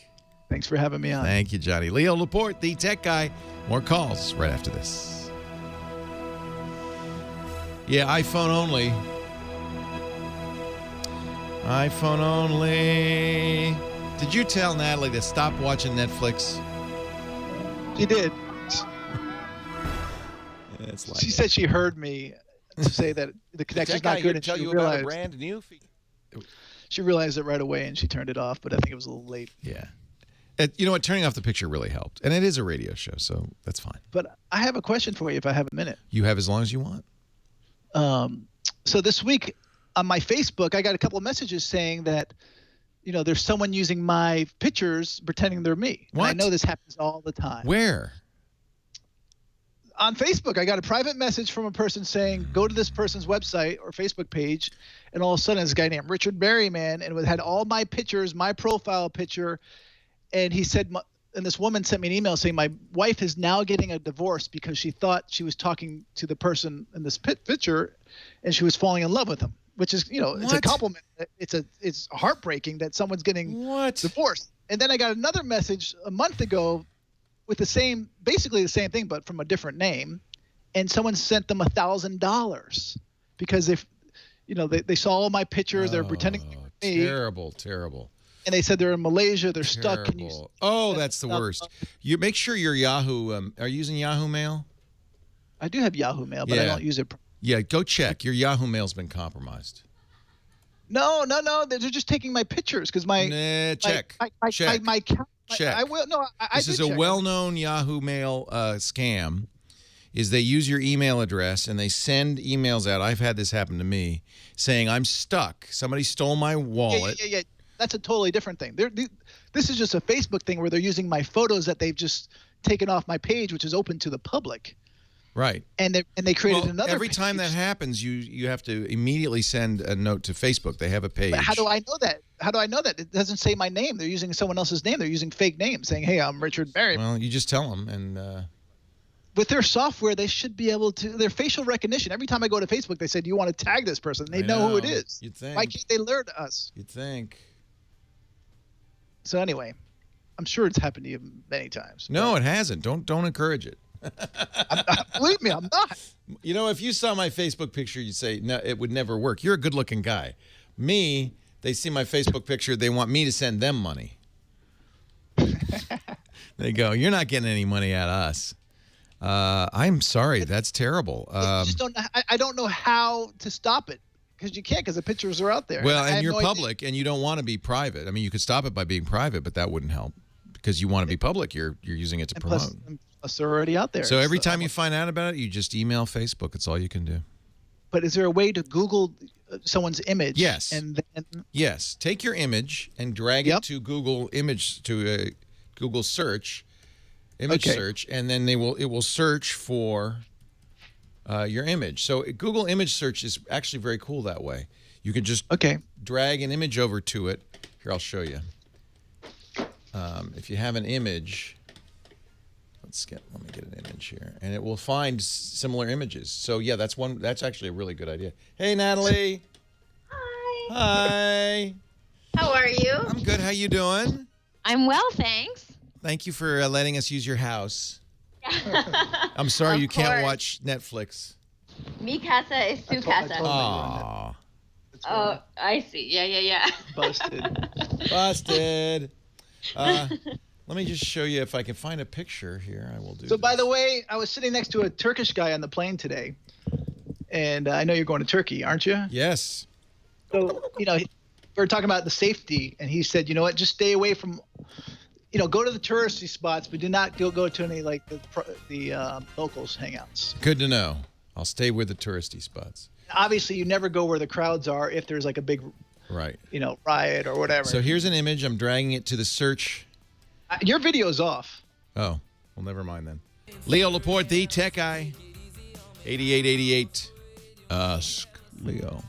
Thanks for having me on. Thank you, Johnny. Leo Laporte, the tech guy. More calls right after this. Yeah, iPhone only. iPhone only. Did you tell Natalie to stop watching Netflix? She did. It's like she said she heard me say that the connection's not good, and tell she you realized about a brand new feature. She realized it right away, and she turned it off. But I think it was a little late. Yeah. You know what? Turning off the picture really helped, and it is a radio show, so that's fine. But I have a question for you, if I have a minute. You have as long as you want. So this week on my Facebook, I got a couple of messages saying that, there's someone using my pictures pretending they're me. What? And I know this happens all the time. Where? On Facebook, I got a private message from a person saying, go to this person's website or Facebook page, and all of a sudden, this guy named Richard Berryman, and it had all my pictures, my profile picture, and he said, and this woman sent me an email saying my wife is now getting a divorce because she thought she was talking to the person in this picture, and she was falling in love with him, which is, it's a compliment. It's heartbreaking that someone's getting divorced. And then I got another message a month ago with basically the same thing, but from a different name, and someone sent them $1,000 because they saw all my pictures. They're pretending to be me. Terrible. And they said they're in Malaysia. They're stuck. Can you? Oh, that's the worst. You make sure your Yahoo. Are you using Yahoo Mail? I do have Yahoo Mail, but I don't use it. Yeah, go check. Your Yahoo Mail's been compromised. No. They're just taking my pictures because check. Check. Check. I will. No, This is a well-known Yahoo Mail scam. Is they use your email address and they send emails out. I've had this happen to me, saying I'm stuck. Somebody stole my wallet. Yeah. That's a totally different thing. This is just a Facebook thing where they're using my photos that they've just taken off my page, which is open to the public. Right. And they created another. Every page. time that happens, you have to immediately send a note to Facebook. They have a page. But how do I know that? It doesn't say my name. They're using someone else's name. They're using fake names, saying, "Hey, I'm Richard Berry." Well, you just tell them, and with their software, they should be able to. Their facial recognition. Every time I go to Facebook, they say, "Do you want to tag this person?" They know who it is. You'd think. Why can't they learn us? You'd think. So anyway, I'm sure it's happened to you many times. No, it hasn't. Don't encourage it. Believe me, I'm not. If you saw my Facebook picture, you'd say, no, it would never work. You're a good-looking guy. Me, they see my Facebook picture, they want me to send them money. They go, you're not getting any money out of us. I'm sorry, that's terrible. I don't know how to stop it. Because you can't, because the pictures are out there. Well, and you're public, and you don't want to be private. I mean, you could stop it by being private, but that wouldn't help because you want to be public. You're using it to promote. Plus, they're already out there. So every time you find out about it, you just email Facebook. It's all you can do. But is there a way to Google someone's image? Yes. And then, yes. Take your image and drag it to Google image to Google search, search, and then it will search for your image. So Google image search is actually very cool that way. You can just drag an image over to it. Here, I'll show you. If you have an image, let me get an image here, and it will find similar images. So yeah, that's actually a really good idea. Hey, Natalie. Hi. Hi. How are you? I'm good. How you doing? I'm well, thanks. Thank you for letting us use your house. I'm sorry you can't watch Netflix. Mi casa es tu casa. Aww. Oh, I see. Yeah. Busted. Let me just show you if I can find a picture here. I will do. So, by the way, I was sitting next to a Turkish guy on the plane today, and I know you're going to Turkey, aren't you? Yes. So, we were talking about the safety, and he said, you know what, just stay away from, go to the touristy spots, but do not go to any like the locals hangouts. Good to know. I'll stay with the touristy spots. Obviously, you never go where the crowds are if there's like a big, riot or whatever. So here's an image. I'm dragging it to the search. Your video's off. Oh, well, never mind then. Leo Laporte, the tech guy. 8888. Ask Leo.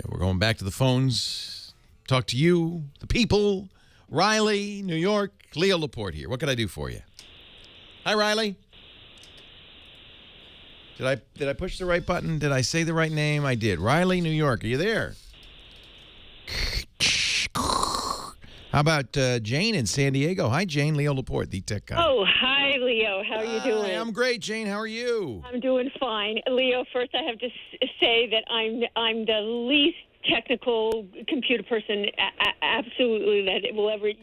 We're going back to the phones. Talk to you, the people. Riley, New York. Leo Laporte here. What can I do for you? Hi, Riley. Did I push the right button? Did I say the right name? I did. Riley, New York. Are you there? How about Jane in San Diego? Hi, Jane. Leo Laporte, the tech guy. Oh, hi, Leo. How are you doing? I'm great, Jane. How are you? I'm doing fine. Leo, first I have to say that I'm the least technical computer person absolutely that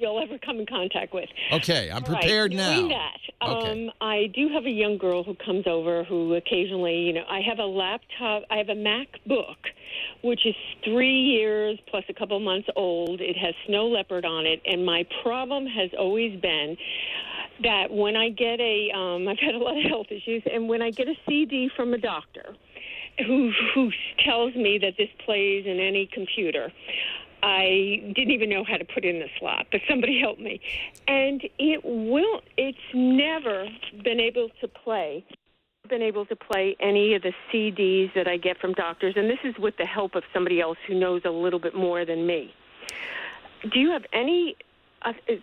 you'll ever come in contact with. Okay, I'm prepared now. Knowing that, Okay. I do have a young girl who comes over who occasionally, I have a laptop, I have a MacBook, which is 3 years plus a couple months old. It has Snow Leopard on it, and my problem has always been that when I get I've had a lot of health issues, and when I get a CD from a doctor who tells me that this plays in any computer, I didn't even know how to put in the slot, but somebody helped me. And it's never been able to play any of the CDs that I get from doctors, and this is with the help of somebody else who knows a little bit more than me. Do you have any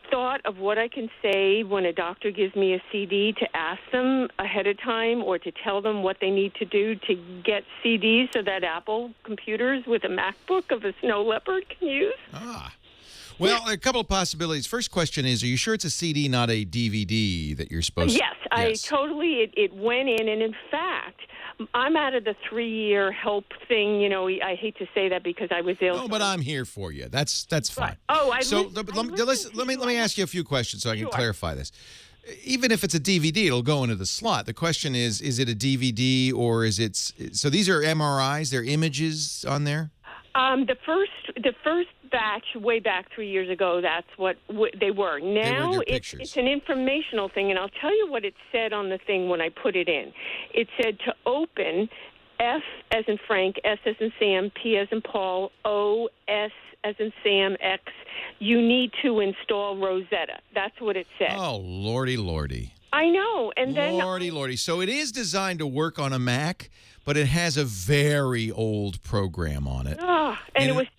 thought of what I can say when a doctor gives me a CD to ask them ahead of time or to tell them what they need to do to get CDs so that Apple computers with a MacBook of a Snow Leopard can use? Well, a couple of possibilities. First question is, are you sure it's a CD, not a DVD that you're supposed to? Yes, I totally, it went in, and in fact, I'm out of the 3-year help thing. I hate to say that because I was ill. No, but I'm here for you. That's fine. Let me ask you a few questions so I can clarify this. Even if it's a DVD, it'll go into the slot. The question is it a DVD or is it? So these are MRIs. They're images on there. The first batch way back 3 years ago, that's what they were. Now it's an informational thing, and I'll tell you what it said on the thing when I put it in. It said to open F as in Frank, S as in Sam, P as in Paul, O, S as in Sam, X. You need to install Rosetta. That's what it said. Oh, lordy. I know, and then lordy. So it is designed to work on a Mac, but it has a very old program on it.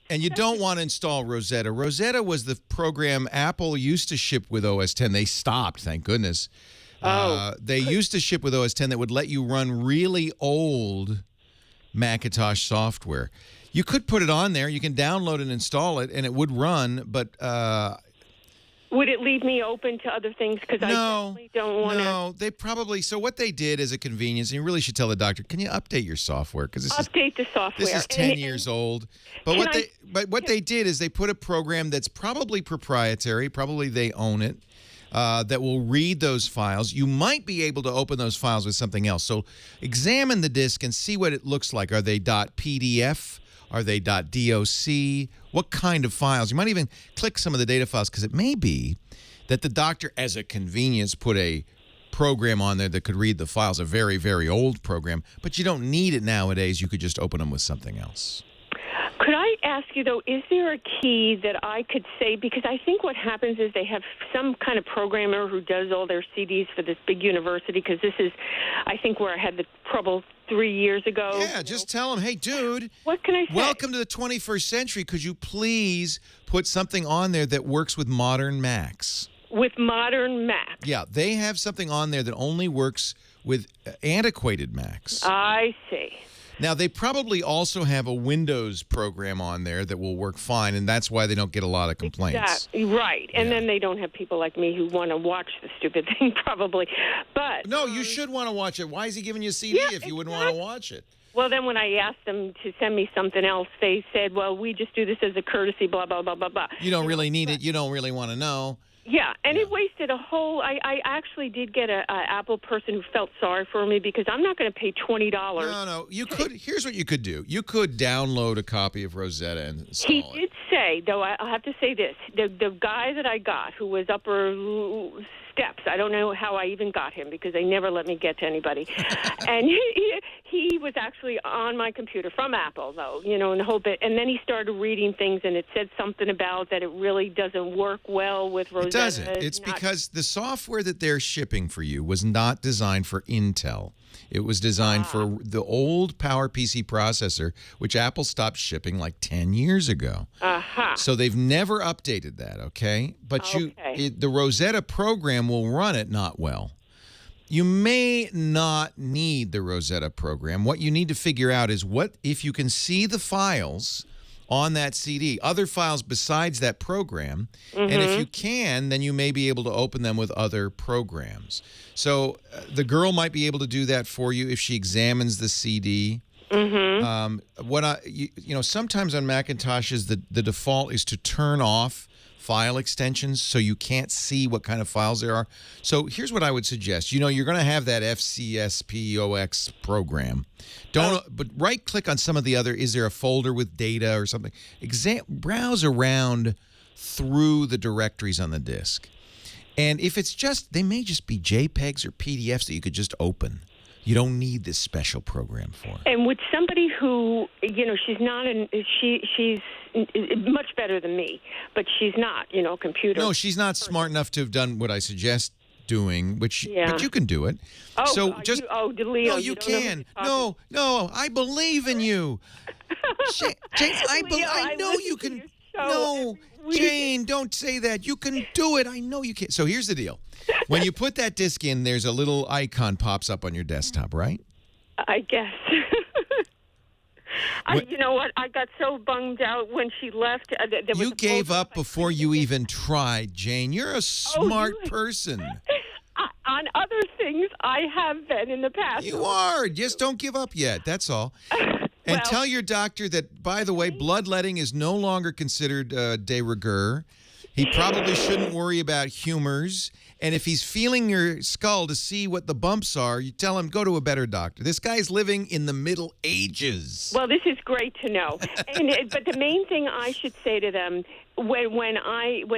And you don't want to install Rosetta. Rosetta was the program Apple used to ship with OS X. They stopped, thank goodness. They used to ship with OS X that would let you run really old Macintosh software. You could put it on there. You can download and install it, and it would run, but... would it leave me open to other things? Because I definitely don't want to... No, they probably... So what they did as a convenience, and you really should tell the doctor, can you update your software? Update the software. This is 10 years old. But what they did is they put a program that's probably proprietary, probably they own it, that will read those files. You might be able to open those files with something else. So examine the disk and see what it looks like. Are they .pdf? Are they .doc? What kind of files? You might even click some of the data files because it may be that the doctor, as a convenience, put a program on there that could read the files, a very, very old program, but you don't need it nowadays. You could just open them with something else. Could I ask you, though, is there a key that I could say? Because I think what happens is they have some kind of programmer who does all their CDs for this big university, because this is, I think, where I had the trouble 3 years ago. Yeah, just tell them, hey, dude, what can I say? Welcome to the 21st century. Could you please put something on there that works with modern Macs? With modern Macs? Yeah, they have something on there that only works with antiquated Macs. I see. Now, they probably also have a Windows program on there that will work fine, and that's why they don't get a lot of complaints. Right. And then they don't have people like me who want to watch the stupid thing, probably. But no, you should want to watch it. Why is he giving you a CD if you wouldn't want to watch it? Well, then when I asked them to send me something else, they said, well, we just do this as a courtesy, blah, blah, blah, blah, blah. You don't really need it. You don't really want to know. Yeah, and it wasted a whole. I actually did get a Apple person who felt sorry for me because I'm not going to pay $20. No, you could. Here's what you could do. You could download a copy of Rosetta and install He it. did say, though, I'll have to say this: the guy that I got, who was upper steps, I don't know how I even got him because they never let me get to anybody, and he was actually on my computer from Apple, though, and the whole bit. And then he started reading things, and it said something about that it really doesn't work well with Rosetta. It doesn't. It's because the software that they're shipping for you was not designed for Intel. It was designed for the old PowerPC processor, which Apple stopped shipping like 10 years ago. So they've never updated that, okay? But the Rosetta program will run it not well. You may not need the Rosetta program. What you need to figure out is what if you can see the files on that CD, other files besides that program, and if you can, then you may be able to open them with other programs. So the girl might be able to do that for you if she examines the CD. Sometimes on Macintoshes, the default is to turn off file extensions so you can't see what kind of files there are. So here's what I would suggest. You're going to have that FCSPOX program. But right-click on some of the other, is there a folder with data or something? Browse around through the directories on the disk. And if it's they may just be JPEGs or PDFs that you could just open. You don't need this special program for it. And with somebody who, she's not she's much better than me, but she's not, computer. No, she's not smart enough to have done what I suggest doing, but you can do it. Leo, no, you can. No, I believe in you. Jane, I know you can. No, Jane, don't say that. You can do it. I know you can. So here's the deal. When you put that disc in, there's a little icon pops up on your desktop, right? I guess. You know what? I got so bummed out when she left. You gave up before you even tried, Jane. You're a smart person. On other things, I have been in the past. You are. Just don't give up yet. That's all. And tell your doctor that, by the way, bloodletting is no longer considered de rigueur. He probably shouldn't worry about humors. And if he's feeling your skull to see what the bumps are, you tell him, go to a better doctor. This guy's living in the Middle Ages. Well, this is great to know. But the main thing I should say to them, when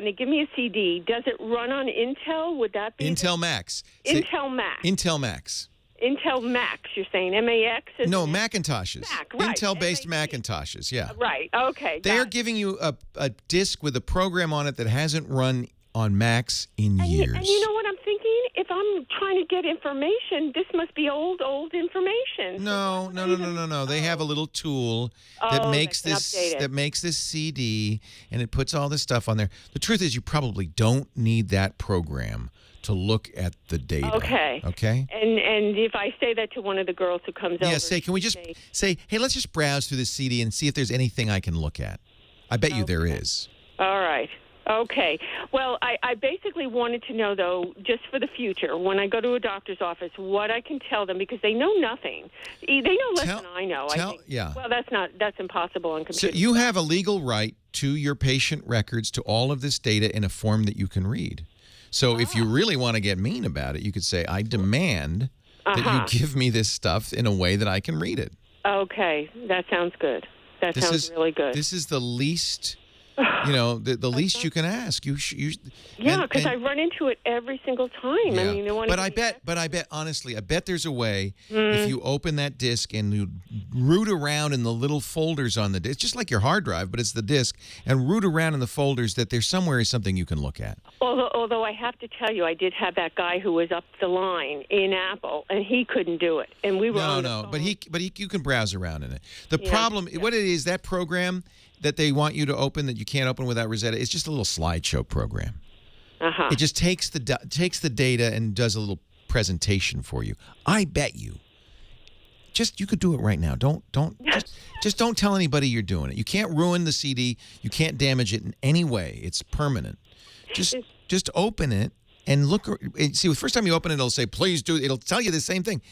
they give me a CD, does it run on Intel? Would that be Intel Max? Intel Max. Intel Max. Intel Max, you're saying MAX? No, Macintoshes. Mac, right. Intel-based Macintoshes, yeah. Right, okay. They're giving you a disc with a program on it that hasn't run on Macs in years. And you know what I'm thinking? If I'm trying to get information, this must be old information. No. They have a little tool that makes this CD, and it puts all this stuff on there. The truth is, you probably don't need that program to look at the data. Okay. And if I say that to one of the girls who comes over, can we just say, hey, let's just browse through the CD and see if there's anything I can look at. I bet you there is. All right. Okay. Well, I basically wanted to know, though, just for the future, when I go to a doctor's office, what I can tell them, because they know nothing. They know less than I know, I think. Yeah. Well, that's impossible on computers. So you have a legal right to your patient records, to all of this data in a form that you can read. So if you really want to get mean about it, you could say, I demand that you give me this stuff in a way that I can read it. Okay. That sounds good. That sounds really good. This is the least... the least you can ask. Because I run into it every single time. Yeah. I mean, I bet honestly, there's a way if you open that disk and you root around in the little folders on the disk, just like your hard drive, but it's the disk, and root around in the folders, that there's somewhere something you can look at. Although I have to tell you, I did have that guy who was up the line in Apple, and he couldn't do it. And we were on the phone. But you can browse around in it. The problem, what it is, that program that they want you to open that you can't open without Rosetta, it's just a little slideshow program. It just takes the data and does a little presentation for you. I bet you. You could do it right now. Just don't tell anybody you're doing it. You can't ruin the CD. You can't damage it in any way. It's permanent. Just open it and look. See, the first time you open it, it'll say, please do. It'll tell you the same thing.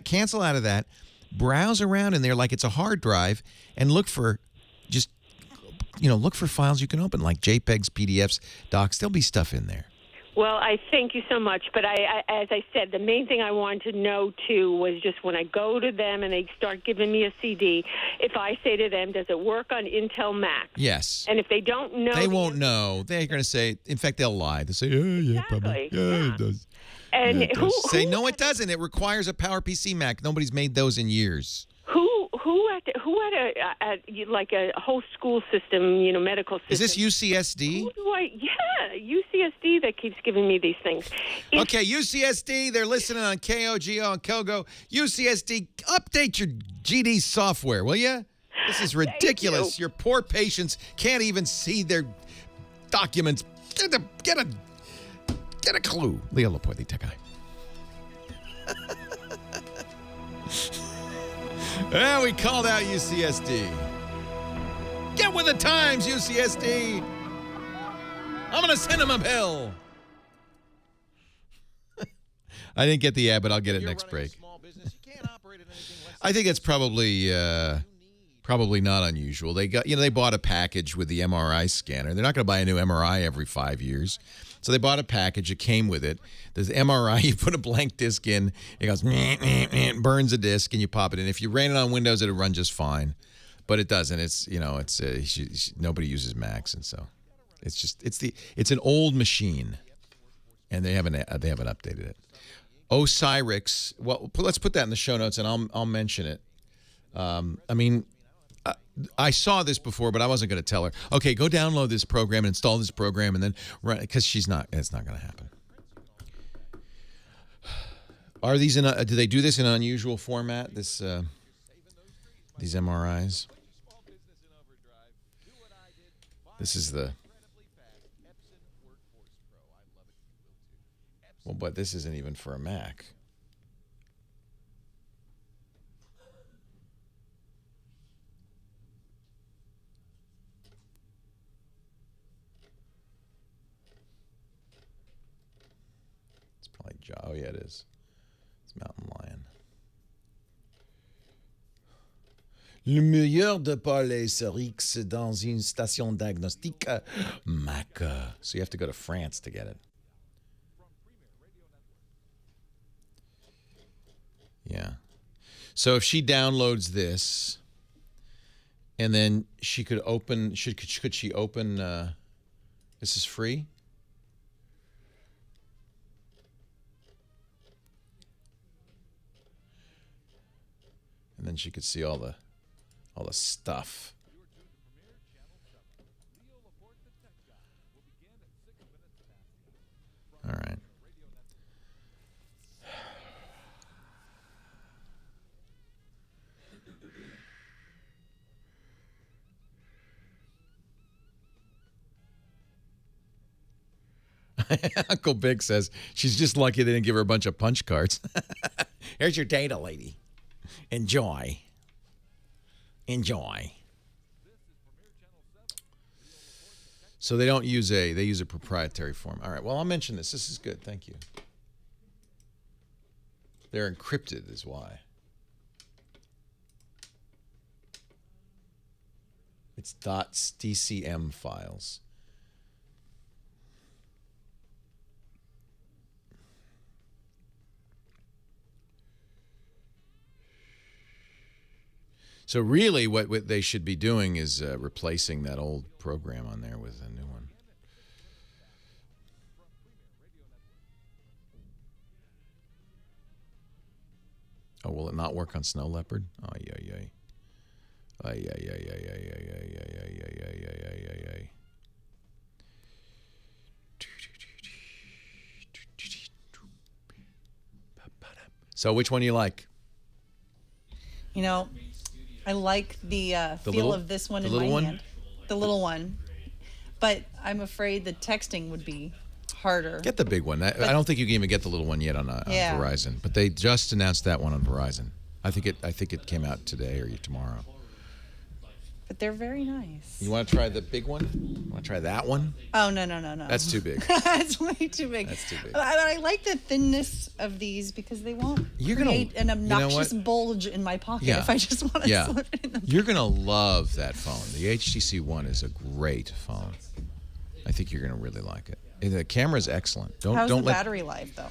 Cancel out of that. Browse around in there like it's a hard drive and look for, just look for files you can open, like JPEGs, PDFs, docs. There'll be stuff in there. Well, I thank you so much. But as I said, the main thing I wanted to know, too, was just when I go to them and they start giving me a CD, if I say to them, does it work on Intel Mac? Yes. And if they don't know... They won't know. They're going to say, in fact, they'll lie. They'll say, yeah, probably. Yeah, it does. And yeah, it does. Say, no, it doesn't. It requires a PowerPC Mac. Nobody's made those in years. Who had like a whole school system, medical system? Is this UCSD? UCSD that keeps giving me these things. Okay, UCSD, they're listening on KOGO and Kogo. UCSD, update your GD software, will you? This is ridiculous. Your poor patients can't even see their documents. Get a clue. Leo Laporte, tech guy. Well, we called out UCSD. Get with the times, UCSD. I'm going to send him a bill. I didn't get the ad, but I'll get it next break. I think it's probably not unusual. They bought a package with the MRI scanner. They're not going to buy a new MRI every 5 years. So they bought a package. It came with it. There's MRI. You put a blank disc in. It goes, burns a disc, and you pop it in. If you ran it on Windows, it would run just fine. But it doesn't. It's nobody uses Macs, and so it's an old machine, and they haven't updated it. Cyrix. Well, let's put that in the show notes, and I'll mention it. I saw this before, but I wasn't going to tell her. Okay, go download this program and install this program, and then run, because it's not going to happen. Are these do they do this in an unusual format? These MRIs. This is but this isn't even for a Mac. Oh, yeah, it is. It's Mountain Lion. Le meilleur de parler Cyrix dans une station diagnostique Mac. So you have to go to France to get it. Yeah. So if she downloads this, and then she could open, could she open, this is free? And then she could see all the stuff. All right. Uncle Big says she's just lucky they didn't give her a bunch of punch cards. Here's your data, lady. Enjoy. So they don't use they use a proprietary form. All right, well, I'll mention this. This is good. Thank you. They're encrypted is why. It's .dcm files. So really what they should be doing is replacing that old program on there with a new one. Oh, will it not work on Snow Leopard? Oh, yay. So which one do you like? I like the feel of this one in my hand. The little one. But I'm afraid the texting would be harder. Get the big one. I don't think you can even get the little one yet on Verizon. But they just announced that one on Verizon. I think it came out today or tomorrow. But they're very nice. You want to try the big one? You want to try that one? Oh, no. That's too big. That's way too big. That's too big. I like the thinness of these because they won't create an obnoxious bulge in my pocket if I just want to slip it in the You're going to love that phone. The HTC One is a great phone. I think you're going to really like it. The camera is excellent. How's the battery life, though?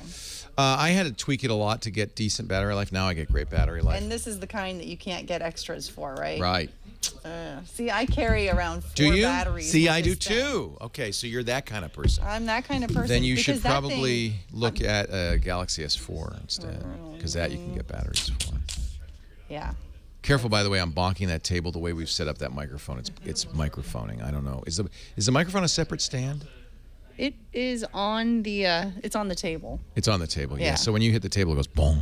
I had to tweak it a lot to get decent battery life. Now I get great battery life. And this is the kind that you can't get extras for, right? Right. See, I carry around 4 do you? batteries. See, I do too. Okay, so you're that kind of person. I'm that kind of person. Then you should probably look at a Galaxy S4 instead, because that you can get batteries for. Yeah. Careful, by the way, I'm bonking that table the way we've set up that microphone. It's microphoning. I don't know. Is the microphone a separate stand? It is on the it's on the table. It's on the table, yeah. So when you hit the table, it goes bong,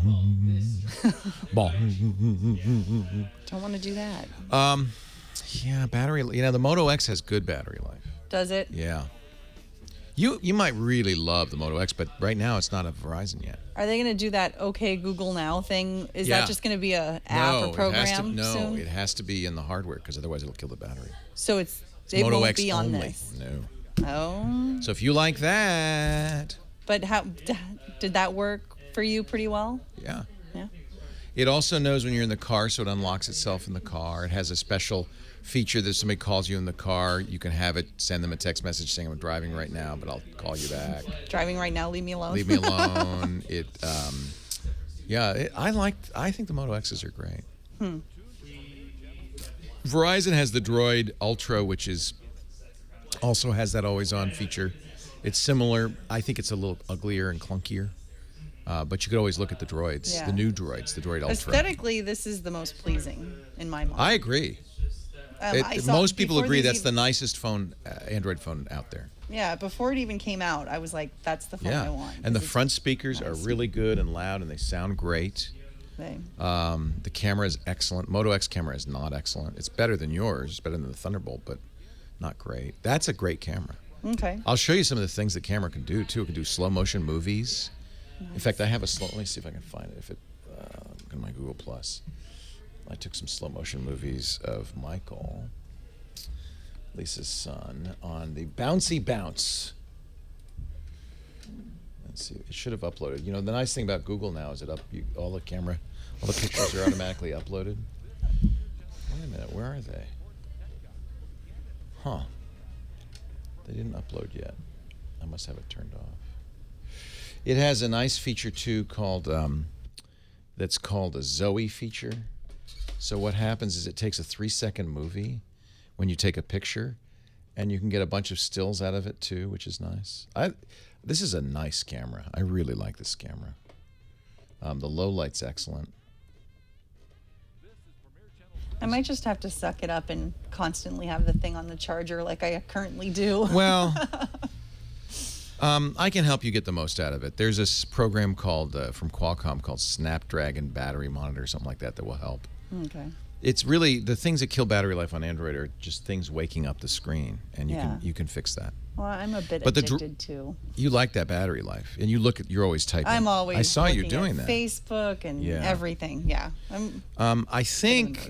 bong. Don't want to do that. Yeah, battery. The Moto X has good battery life. Does it? Yeah. You might really love the Moto X, but right now it's not a Verizon yet. Are they going to do that OK Google Now thing? Is that just going to be a app or program soon? It has to be in the hardware because otherwise it'll kill the battery. So it Moto won't X be on only. this. No. Oh. So if you like that. But how did that work for you pretty well? Yeah. Yeah. It also knows when you're in the car, so it unlocks itself in the car. It has a special feature that if somebody calls you in the car, you can have it send them a text message saying, I'm driving right now, but I'll call you back. Driving right now, leave me alone. Leave me alone. I think the Moto X's are great. Verizon has the Droid Ultra, which also has that always-on feature. It's similar. I think it's a little uglier and clunkier. But you could always look at the droids, the new droids, the Droid Ultra. Aesthetically, this is the most pleasing in my mind. I agree. Most people agree that's the nicest phone, Android phone out there. Yeah, before it even came out, I was like, that's the phone I want. And the front speakers are really good and loud, and they sound great. The camera is excellent. Moto X camera is not excellent. It's better than yours. It's better than the Thunderbolt, but not great. That's a great camera. Okay. I'll show you some of the things the camera can do, too. It can do slow motion movies. Nice. In fact, I have let me see if I can find it. In my Google Plus. I took some slow motion movies of Michael, Lisa's son, on the Bouncy Bounce. Let's see. It should have uploaded. The nice thing about Google now is all the pictures are automatically uploaded. Wait a minute. Where are they? Huh. They didn't upload yet. I must have it turned off. It has a nice feature too that's called a Zoe feature. So what happens is it takes a 3-second movie when you take a picture, and you can get a bunch of stills out of it too, which is nice. This is a nice camera. I really like this camera. The low light's excellent. I might just have to suck it up and constantly have the thing on the charger like I currently do. Well, I can help you get the most out of it. There's this program called from Qualcomm called Snapdragon Battery Monitor, something like that will help. Okay. It's really the things that kill battery life on Android are just things waking up the screen, and you can fix that. Well, I'm a bit addicted too. You like that battery life, and you're always typing. I'm always. I saw you doing at that. Facebook and everything. Yeah. I think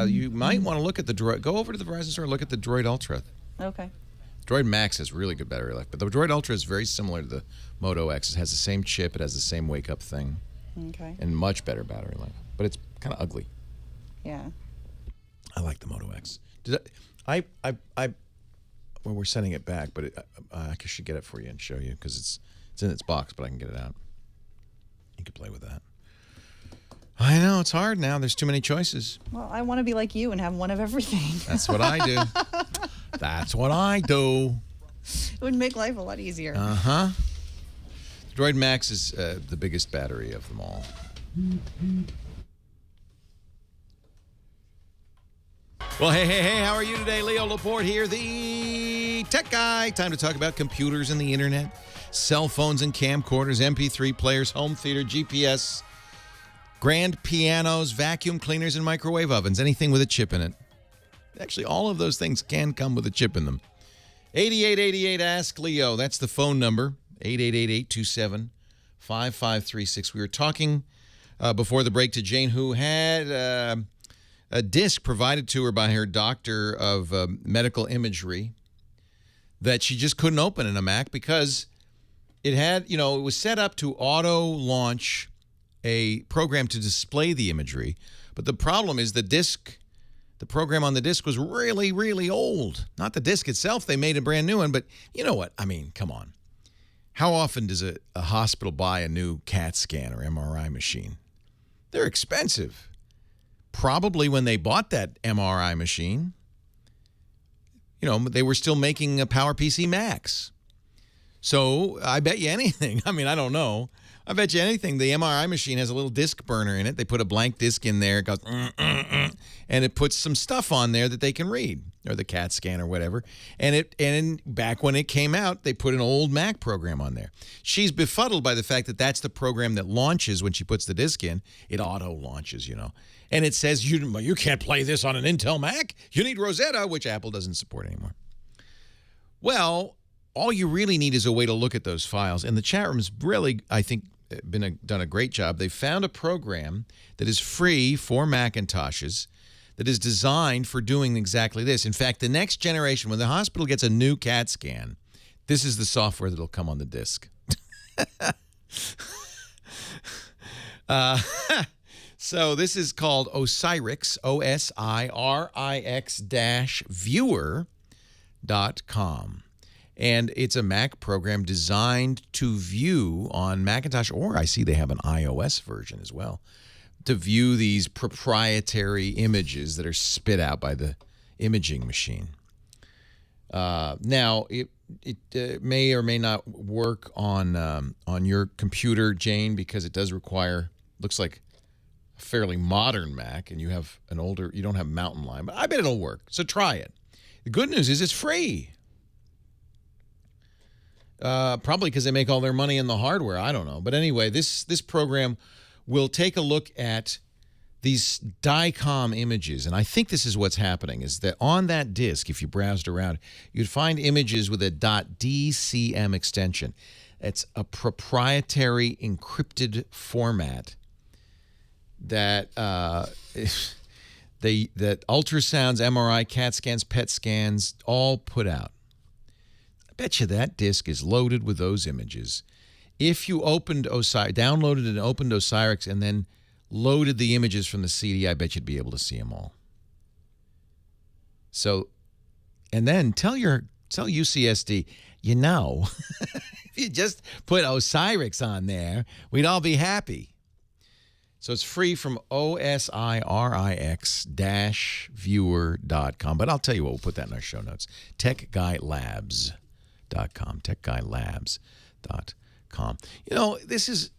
you might want to look at the Droid. Go over to the Verizon store and look at the Droid Ultra. Okay. Droid Max has really good battery life, but the Droid Ultra is very similar to the Moto X. It has the same chip. It has the same wake up thing. Okay. And much better battery life, but it's kind of ugly. Yeah. I like the Moto X. Well, we're sending it back, but I should get it for you and show you because it's in its box, but I can get it out. You can play with that. I know, it's hard now. There's too many choices. Well, I want to be like you and have one of everything. That's what I do. That's what I do. It would make life a lot easier. Uh-huh. Droid Max is the biggest battery of them all. Well, hey, how are you today? Leo Laporte here, the tech guy. Time to talk about computers and the internet, cell phones and camcorders, MP3 players, home theater, GPS, grand pianos, vacuum cleaners, and microwave ovens, anything with a chip in it. Actually, all of those things can come with a chip in them. 8888 Ask Leo. That's the phone number, 888-827-5536. We were talking before the break to Jane, who had a disc provided to her by her doctor of medical imagery that she just couldn't open in a Mac because it had, it was set up to auto-launch a program to display the imagery. But the problem is the program on the disc was really, really old. Not the disc itself. They made a brand new one. But you know what? I mean, come on. How often does a hospital buy a new CAT scan or MRI machine? They're expensive. Probably when they bought that MRI machine, they were still making a PowerPC Max. So I bet you anything. I mean, I don't know. I bet you anything. The MRI machine has a little disc burner in it. They put a blank disc in there. It goes, and it puts some stuff on there that they can read, or the CAT scan or whatever. And back when it came out, they put an old Mac program on there. She's befuddled by the fact that that's the program that launches when she puts the disc in. It auto launches, And it says, you can't play this on an Intel Mac. You need Rosetta, which Apple doesn't support anymore. Well, all you really need is a way to look at those files. And the chat room's really, I think, done a great job. They found a program that is free for Macintoshes that is designed for doing exactly this. In fact, the next generation, when the hospital gets a new CAT scan, this is the software that will come on the disk. So this is called Osirix, OSIRIX-viewer.com. And it's a Mac program designed to view on Macintosh, or I see they have an iOS version as well, to view these proprietary images that are spit out by the imaging machine. Now, it may or may not work on your computer, Jane, because it does require, looks like a fairly modern Mac, and you have you don't have Mountain Lion, but I bet it'll work. So try it. The good news is it's free. Probably because they make all their money in the hardware. I don't know. But anyway, this program will take a look at these DICOM images. And I think this is what's happening, is that on that disk, if you browsed around, you'd find images with a .dcm extension. It's a proprietary encrypted format that that ultrasounds, MRI, CAT scans, PET scans all put out. Bet you that disk is loaded with those images. If you downloaded and opened Osirix and then loaded the images from the CD, I bet you'd be able to see them all. So, and then tell UCSD, if you just put Osirix on there, we'd all be happy. So it's free from OSIRIX-viewer.com. But I'll tell you what, we'll put that in our show notes. TechGuyLabs.com. TechGuyLabs.com. This is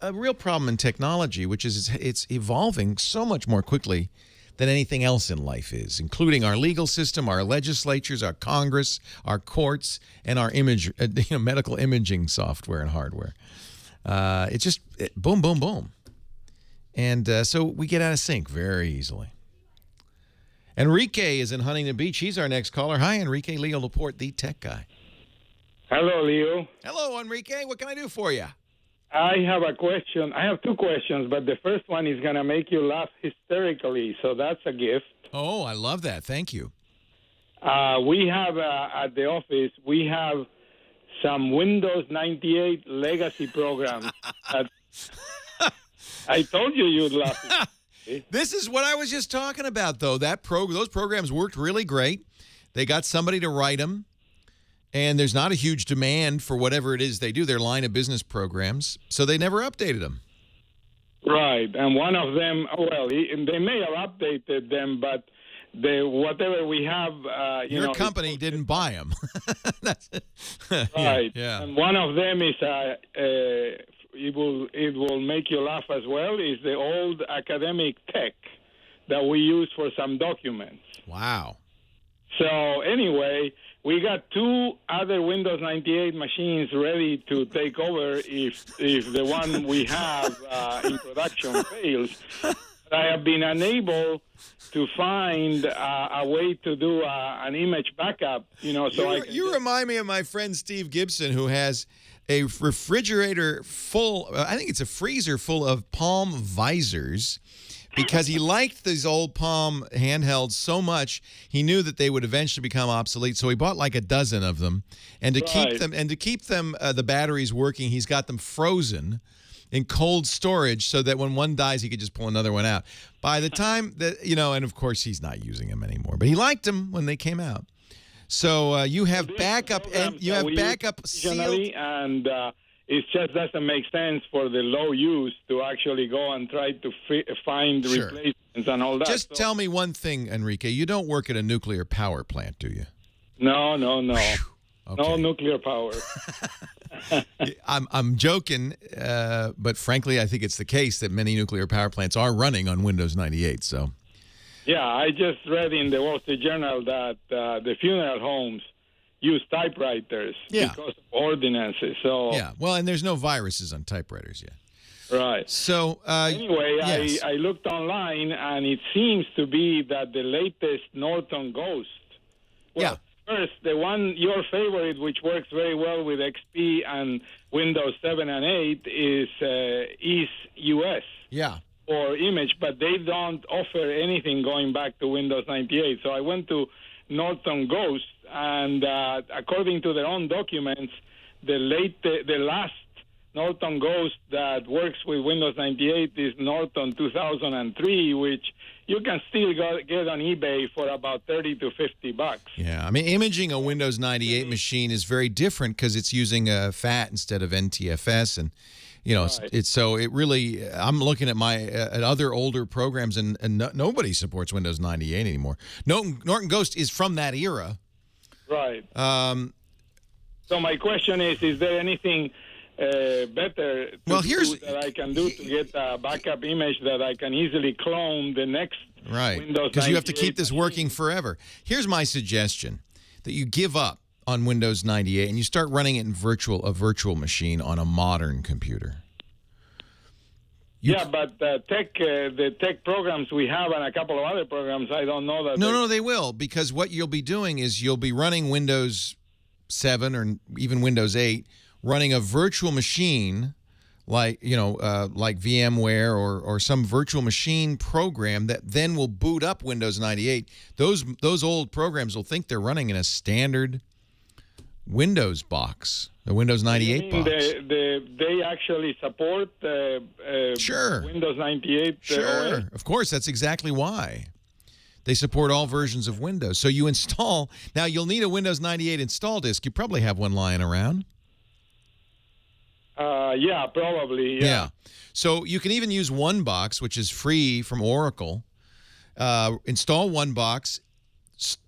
a real problem in technology, which is it's evolving so much more quickly than anything else in life is, including our legal system, our legislatures, our Congress, our courts, and our medical imaging software and hardware. It's just boom, boom, boom. And so we get out of sync very easily. Enrique is in Huntington Beach. He's our next caller. Hi, Enrique. Leo Laporte, the tech guy. Hello, Leo. Hello, Enrique. What can I do for you? I have a question. I have two questions, but the first one is going to make you laugh hysterically, so that's a gift. Oh, I love that. Thank you. We have, at the office, we have some Windows 98 legacy programs. I told you you'd laugh. This is what I was just talking about, though. Those programs worked really great. They got somebody to write them, and there's not a huge demand for whatever it is they do. They're line of business programs, so they never updated them. Right, and one of them, they may have updated them, but whatever we have, your company didn't buy them. That's it. Right, yeah. And one of them is it will make you laugh as well, is the old academic tech that we use for some documents. Wow. So anyway, we got two other Windows 98 machines ready to take over if the one we have in production fails. But I have been unable to find a way to do an image backup. You remind me of my friend Steve Gibson, who has a refrigerator full, I think it's a freezer full of Palm visors, because he liked these old Palm handhelds so much, he knew that they would eventually become obsolete. So he bought like a dozen of them, and to keep them, the batteries working, he's got them frozen in cold storage so that when one dies, he could just pull another one out. By the time that, and of course he's not using them anymore, but he liked them when they came out. So you have backup, and you have backup sealed. And it just doesn't make sense for the low use to actually go and try to find replacements and all that. Just tell me one thing, Enrique. You don't work at a nuclear power plant, do you? No. Okay. No nuclear power. I'm joking, but frankly, I think it's the case that many nuclear power plants are running on Windows 98. So, yeah, I just read in the Wall Street Journal that the funeral homes use typewriters because of ordinances. So well, and there's no viruses on typewriters yet. Right. So anyway, I looked online, and it seems to be that the latest Norton Ghost. Well, first, the one, your favorite, which works very well with XP and Windows 7 and 8, is US. Yeah. For image, but they don't offer anything going back to Windows 98. So I went to Norton Ghost, and according to their own documents, the last Norton Ghost that works with Windows 98 is Norton 2003, which you can still get on eBay for about $30 to $50. Yeah, I mean, imaging a Windows 98 machine is very different because it's using FAT instead of NTFS, and it's so it really. I'm looking at at other older programs, and nobody supports Windows 98 anymore. Norton Ghost is from that era, right? So my question is there anything better that I can do to get a backup image that I can easily clone the next Windows? Because you have to keep this working forever. Here's my suggestion: that you give up on Windows 98 and you start running it in a virtual machine on a modern computer. But the tech programs we have and a couple of other programs, I don't know that. No, they will, because what you'll be doing is you'll be running Windows 7 or even Windows 8, running a virtual machine like VMware or some virtual machine program that then will boot up Windows 98. Those old programs will think they're running in a standard Windows box, the Windows 98 box. They actually support Windows 98 OS? Of course, that's exactly why. They support all versions of Windows. So you install, now you'll need a Windows 98 install disk. You probably have one lying around. Yeah, probably. Yeah. So you can even use OneBox, which is free from Oracle. Install OneBox.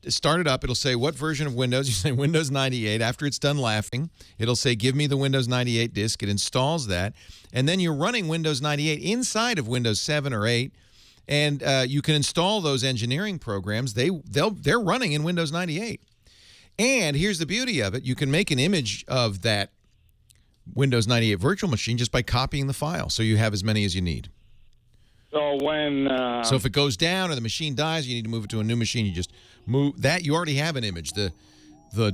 Start it up. It'll say, what version of Windows? You say Windows 98. After it's done laughing, it'll say, give me the Windows 98 disk. It installs that. And then you're running Windows 98 inside of Windows 7 or 8. And you can install those engineering programs. They're running in Windows 98. And here's the beauty of it. You can make an image of that Windows 98 virtual machine just by copying the file. So you have as many as you need. So so if it goes down or the machine dies, you need to move it to a new machine. You just move that. You already have an image. The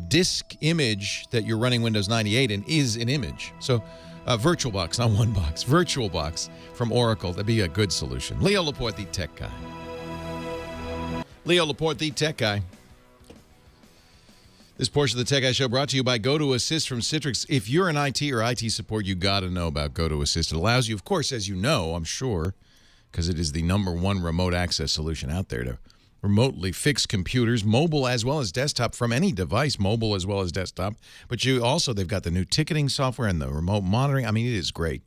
disk image that you're running Windows 98 in is an image. So VirtualBox, not OneBox. VirtualBox from Oracle. That'd be a good solution. Leo Laporte, the tech guy. Leo Laporte, the tech guy. This portion of the Tech Guy Show brought to you by GoToAssist from Citrix. If you're in IT or IT support, you got to know about GoToAssist. It allows you, of course, as you know, I'm sure, because it is the #1 remote access solution out there to remotely fix computers, mobile as well as desktop, from any device, mobile as well as desktop. But they've got the new ticketing software and the remote monitoring. I mean, it is great.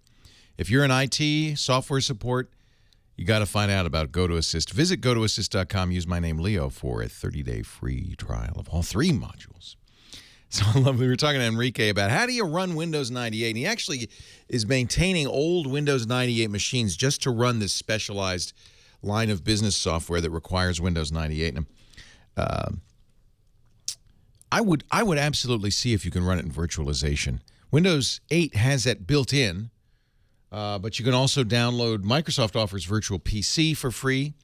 If you're in IT, software support, you got to find out about GoToAssist. Visit GoToAssist.com. Use my name, Leo, for a 30-day free trial of all 3 modules. So lovely. We were talking to Enrique about how do you run Windows 98. And he actually is maintaining old Windows 98 machines just to run this specialized line of business software that requires Windows 98. And, I would absolutely see if you can run it in virtualization. Windows 8 has that built in. But you can also download. Microsoft offers Virtual PC for free.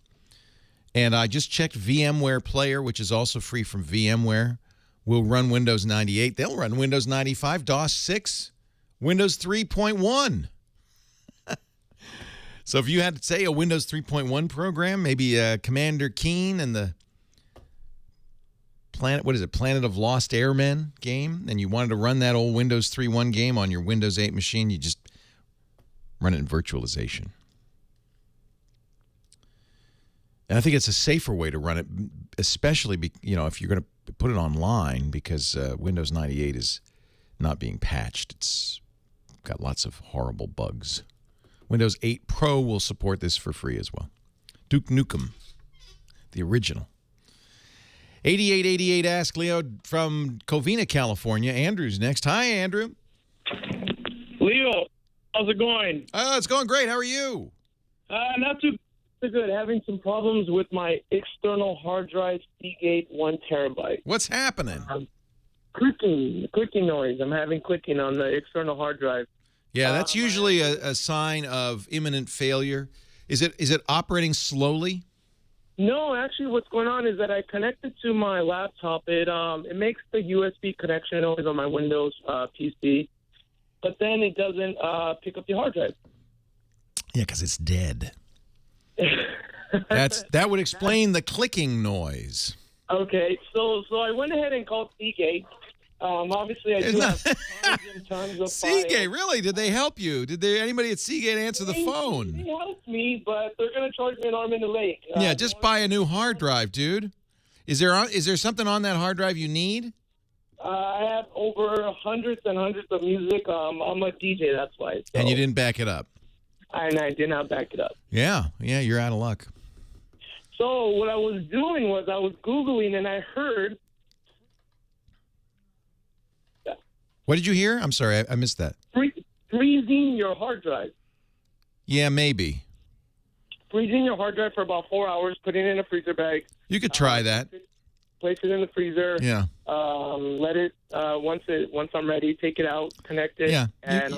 And I just checked VMware Player, which is also free from VMware. Will run Windows 98. They'll run Windows 95, DOS 6, Windows 3.1. So if you had, say, a Windows 3.1 program, maybe Commander Keen and the Planet of Lost Airmen game, and you wanted to run that old Windows 3.1 game on your Windows 8 machine, you just run it in virtualization. And I think it's a safer way to run it, especially if you're going to put it online, because Windows 98 is not being patched. It's got lots of horrible bugs. Windows 8 Pro will support this for free as well. Duke Nukem, the original. 8888 Ask Leo from Covina, California. Andrew's next. Hi, Andrew. Leo, how's it going? It's going great. How are you? Not too good. Having some problems with my external hard drive, Seagate 1 terabyte. What's happening? Clicking noise. I'm having clicking on the external hard drive. Yeah, that's usually a sign of imminent failure. Is it operating slowly? No, actually, what's going on is that I connected to my laptop. It makes the USB connection always on my Windows PC, but then it doesn't pick up the hard drive. Yeah, because it's dead. That would explain the clicking noise. Okay, so I went ahead and called Seagate. Obviously, I do have tons and tons of Seagate, files. really? Did they help you? Did anybody at Seagate answer the phone? They helped me, but they're going to charge me an arm and a leg. Yeah, just buy a new hard drive, dude. Is there something on that hard drive you need? I have over hundreds and hundreds of music. I'm a DJ, that's why. So. And you didn't back it up? And I did not back it up. Yeah, you're out of luck. So what I was doing was I was Googling, and I heard... What did you hear? I'm sorry, I missed that. Freezing your hard drive. Yeah, maybe. Freezing your hard drive for about 4 hours, putting it in a freezer bag. You could try that. Place it in the freezer. Yeah. Let it once I'm ready, take it out, connect it, and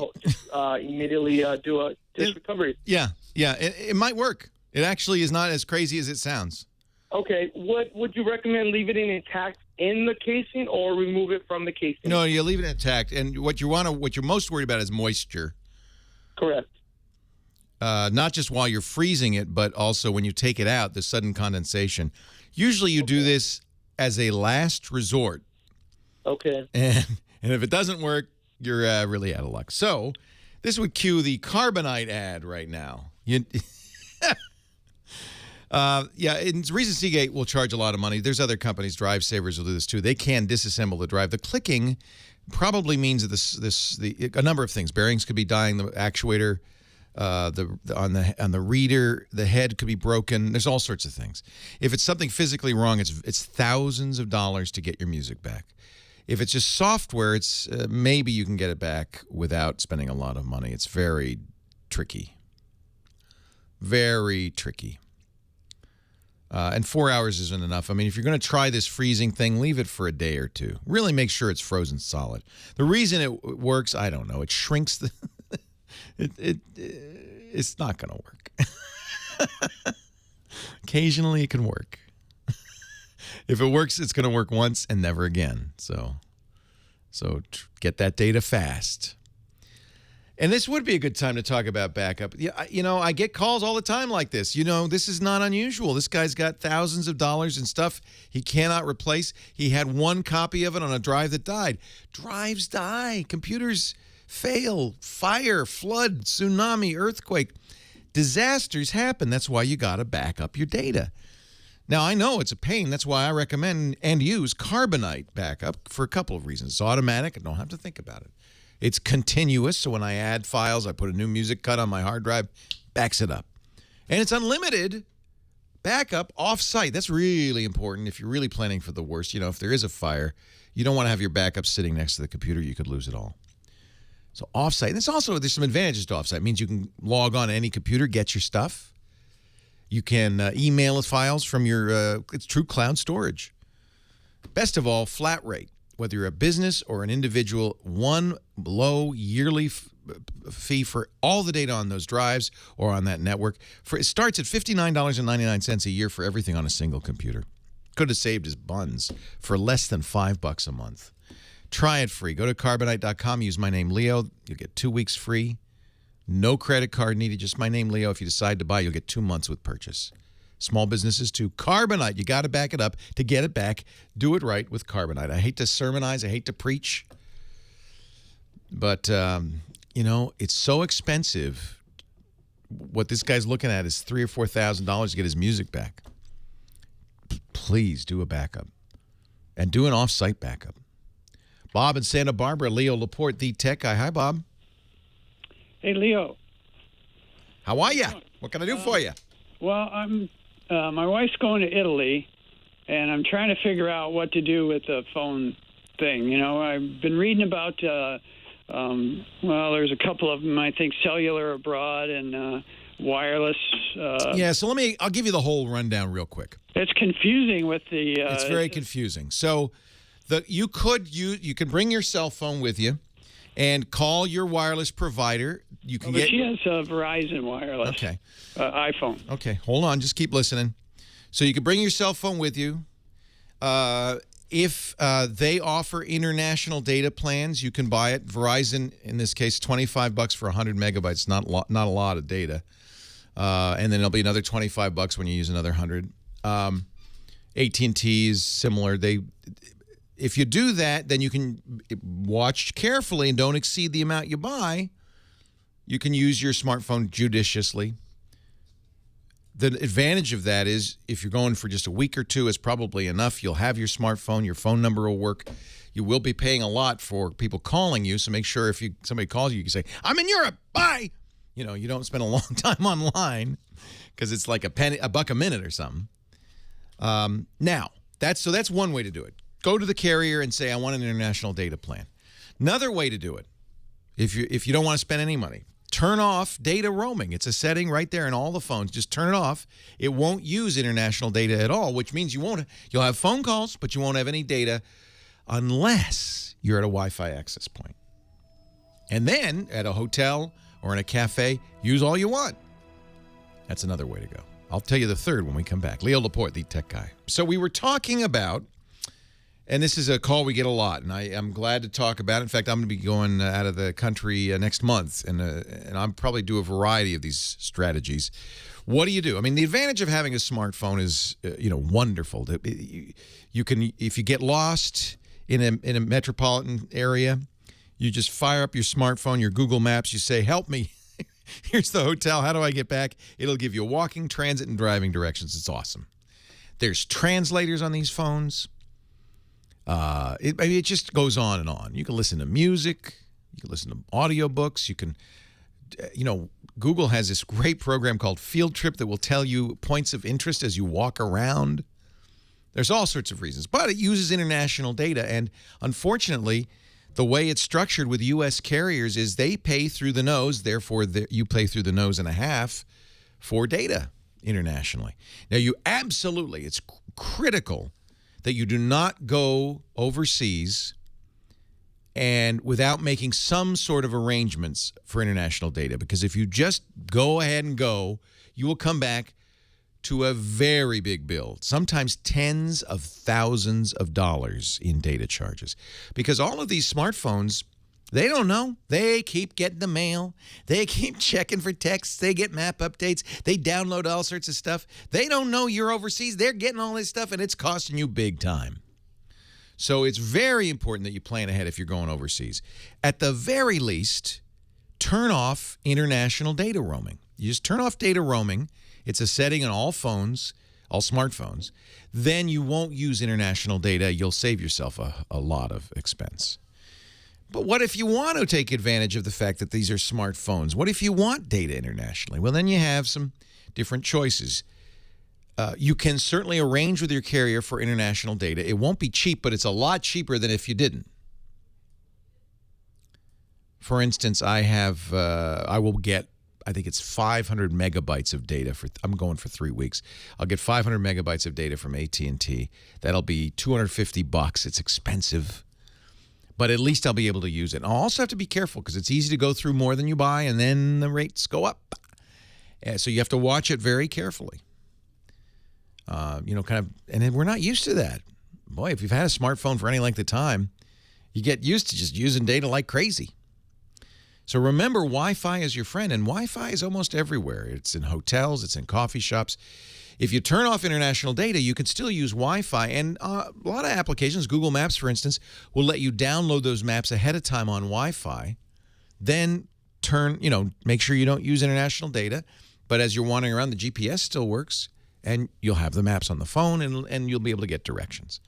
immediately do a disk recovery. Yeah. It might work. It actually is not as crazy as it sounds. Okay. What would you recommend? Leave it intact in the casing or remove it from the casing? No, you leave it intact. And what you're most worried about is moisture. Correct. Not just while you're freezing it, but also when you take it out, the sudden condensation. Usually you do this as a last resort. Okay. And if it doesn't work, you're really out of luck. So this would cue the Carbonite ad right now. And the reason Seagate will charge a lot of money, there's other companies, Drive Savers will do this too. They can disassemble the drive. The clicking probably means that a number of things. Bearings could be dying, the actuator, on the reader, the head could be broken. There's all sorts of things. If it's something physically wrong, it's thousands of dollars to get your music back. If it's just software, it's maybe you can get it back without spending a lot of money. It's very tricky. Very tricky. And 4 hours isn't enough. I mean, if you're going to try this freezing thing, leave it for a day or two. Really make sure it's frozen solid. The reason it works, I don't know. It shrinks the... it's not going to work. Occasionally it can work. If it works, it's going to work once and never again. So get that data fast. And this would be a good time to talk about backup. Yeah, I get calls all the time like this. This is not unusual. This guy's got thousands of dollars in stuff he cannot replace. He had one copy of it on a drive that died. Drives die. Computers fail. Fire, flood, tsunami, earthquake. Disasters happen. That's why you got to back up your data. Now, I know it's a pain. That's why I recommend and use Carbonite backup for a couple of reasons. It's automatic. I don't have to think about it. It's continuous, so when I add files, I put a new music cut on my hard drive, backs it up. And it's unlimited backup off-site. That's really important if you're really planning for the worst. If there is a fire, you don't want to have your backup sitting next to the computer. You could lose it all. So off-site. There's some advantages to off-site. It means you can log on to any computer, get your stuff. You can email files from your it's true cloud storage. Best of all, flat rate. Whether you're a business or an individual, one low yearly fee for all the data on those drives or on that network. It starts at $59.99 a year for everything on a single computer. Could have saved his buns for less than $5 a month. Try it free. Go to Carbonite.com. Use my name, Leo. You'll get 2 weeks free No credit card needed. Just my name, Leo. If you decide to buy, you'll get 2 months with purchase. Small businesses too. Carbonite. You got to back it up to get it back. Do it right with Carbonite. I hate to sermonize. I hate to preach. But, it's so expensive. What this guy's looking at is $3,000 or $4,000 to get his music back. Please do a backup. And do an off-site backup. Bob in Santa Barbara, Leo Laporte, the tech guy. Hi, Bob. Hey, Leo. How are you? What can I do for you? Well, my wife's going to Italy, and I'm trying to figure out what to do with the phone thing. I've been reading about, there's a couple of them, I think, cellular abroad and wireless. So I'll give you the whole rundown real quick. It's confusing with the... it's very confusing. So you can bring your cell phone with you and call your wireless provider. You can she has Verizon wireless. Okay. iPhone. Okay, hold on. Just keep listening. So you can bring your cell phone with you. If they offer international data plans, you can buy it. Verizon, in this case, $25 for 100 megabytes. Not a lot of data. And then it'll be another $25 when you use another 100. AT&T is similar. If you do that, then you can watch carefully and don't exceed the amount you buy. You can use your smartphone judiciously. The advantage of that is if you're going for just a week or two, it's probably enough. You'll have your smartphone. Your phone number will work. You will be paying a lot for people calling you, so make sure if somebody calls you can say, I'm in Europe, bye! You don't spend a long time online because it's like $1 a minute or something. That's one way to do it. Go to the carrier and say, I want an international data plan. Another way to do it, if you don't want to spend any money, turn off data roaming. It's a setting right there in all the phones. Just turn it off. It won't use international data at all, which means you'll have phone calls, but you won't have any data unless you're at a Wi-Fi access point. And then at a hotel or in a cafe, use all you want. That's another way to go. I'll tell you the third when we come back. Leo Laporte, the tech guy. So we were talking about, and this is a call we get a lot, and I'm glad to talk about it. In fact, I'm going to be going out of the country next month, and I'll probably do a variety of these strategies. What do you do? I mean, the advantage of having a smartphone is, wonderful. You can, if you get lost in a metropolitan area, you just fire up your smartphone, your Google Maps. You say, "Help me! Here's the hotel. How do I get back?" It'll give you walking, transit, and driving directions. It's awesome. There's translators on these phones. It just goes on and on. You can listen to music. You can listen to audiobooks. You can, Google has this great program called Field Trip that will tell you points of interest as you walk around. There's all sorts of reasons, but it uses international data. And unfortunately, the way it's structured with U.S. carriers is they pay through the nose. Therefore, you pay through the nose and a half for data internationally. Now, it's critical that you do not go overseas and without making some sort of arrangements for international data. Because if you just go ahead and go, you will come back to a very big bill, sometimes tens of thousands of dollars in data charges. Because all of these smartphones, they don't know. They keep getting the mail. They keep checking for texts. They get map updates. They download all sorts of stuff. They don't know you're overseas. They're getting all this stuff, and it's costing you big time. So it's very important that you plan ahead if you're going overseas. At the very least, turn off international data roaming. You just turn off data roaming. It's a setting on all phones, all smartphones. Then you won't use international data. You'll save yourself a lot of expense. But what if you want to take advantage of the fact that these are smartphones? What if you want data internationally? Well, then you have some different choices. You can certainly arrange with your carrier for international data. It won't be cheap, but it's a lot cheaper than if you didn't. For instance, I will get, I think it's 500 megabytes of data I'm going for 3 weeks. I'll get 500 megabytes of data from AT&T. That'll be $250. It's expensive, but at least I'll be able to use it. And I'll also have to be careful because it's easy to go through more than you buy, and then the rates go up. So you have to watch it very carefully. And we're not used to that. Boy, if you've had a smartphone for any length of time, you get used to just using data like crazy. So remember, Wi-Fi is your friend, and Wi-Fi is almost everywhere. It's in hotels, it's in coffee shops. If you turn off international data, you can still use Wi-Fi, and a lot of applications, Google Maps, for instance, will let you download those maps ahead of time on Wi-Fi, then make sure you don't use international data, but as you're wandering around, the GPS still works, and you'll have the maps on the phone, and you'll be able to get directions.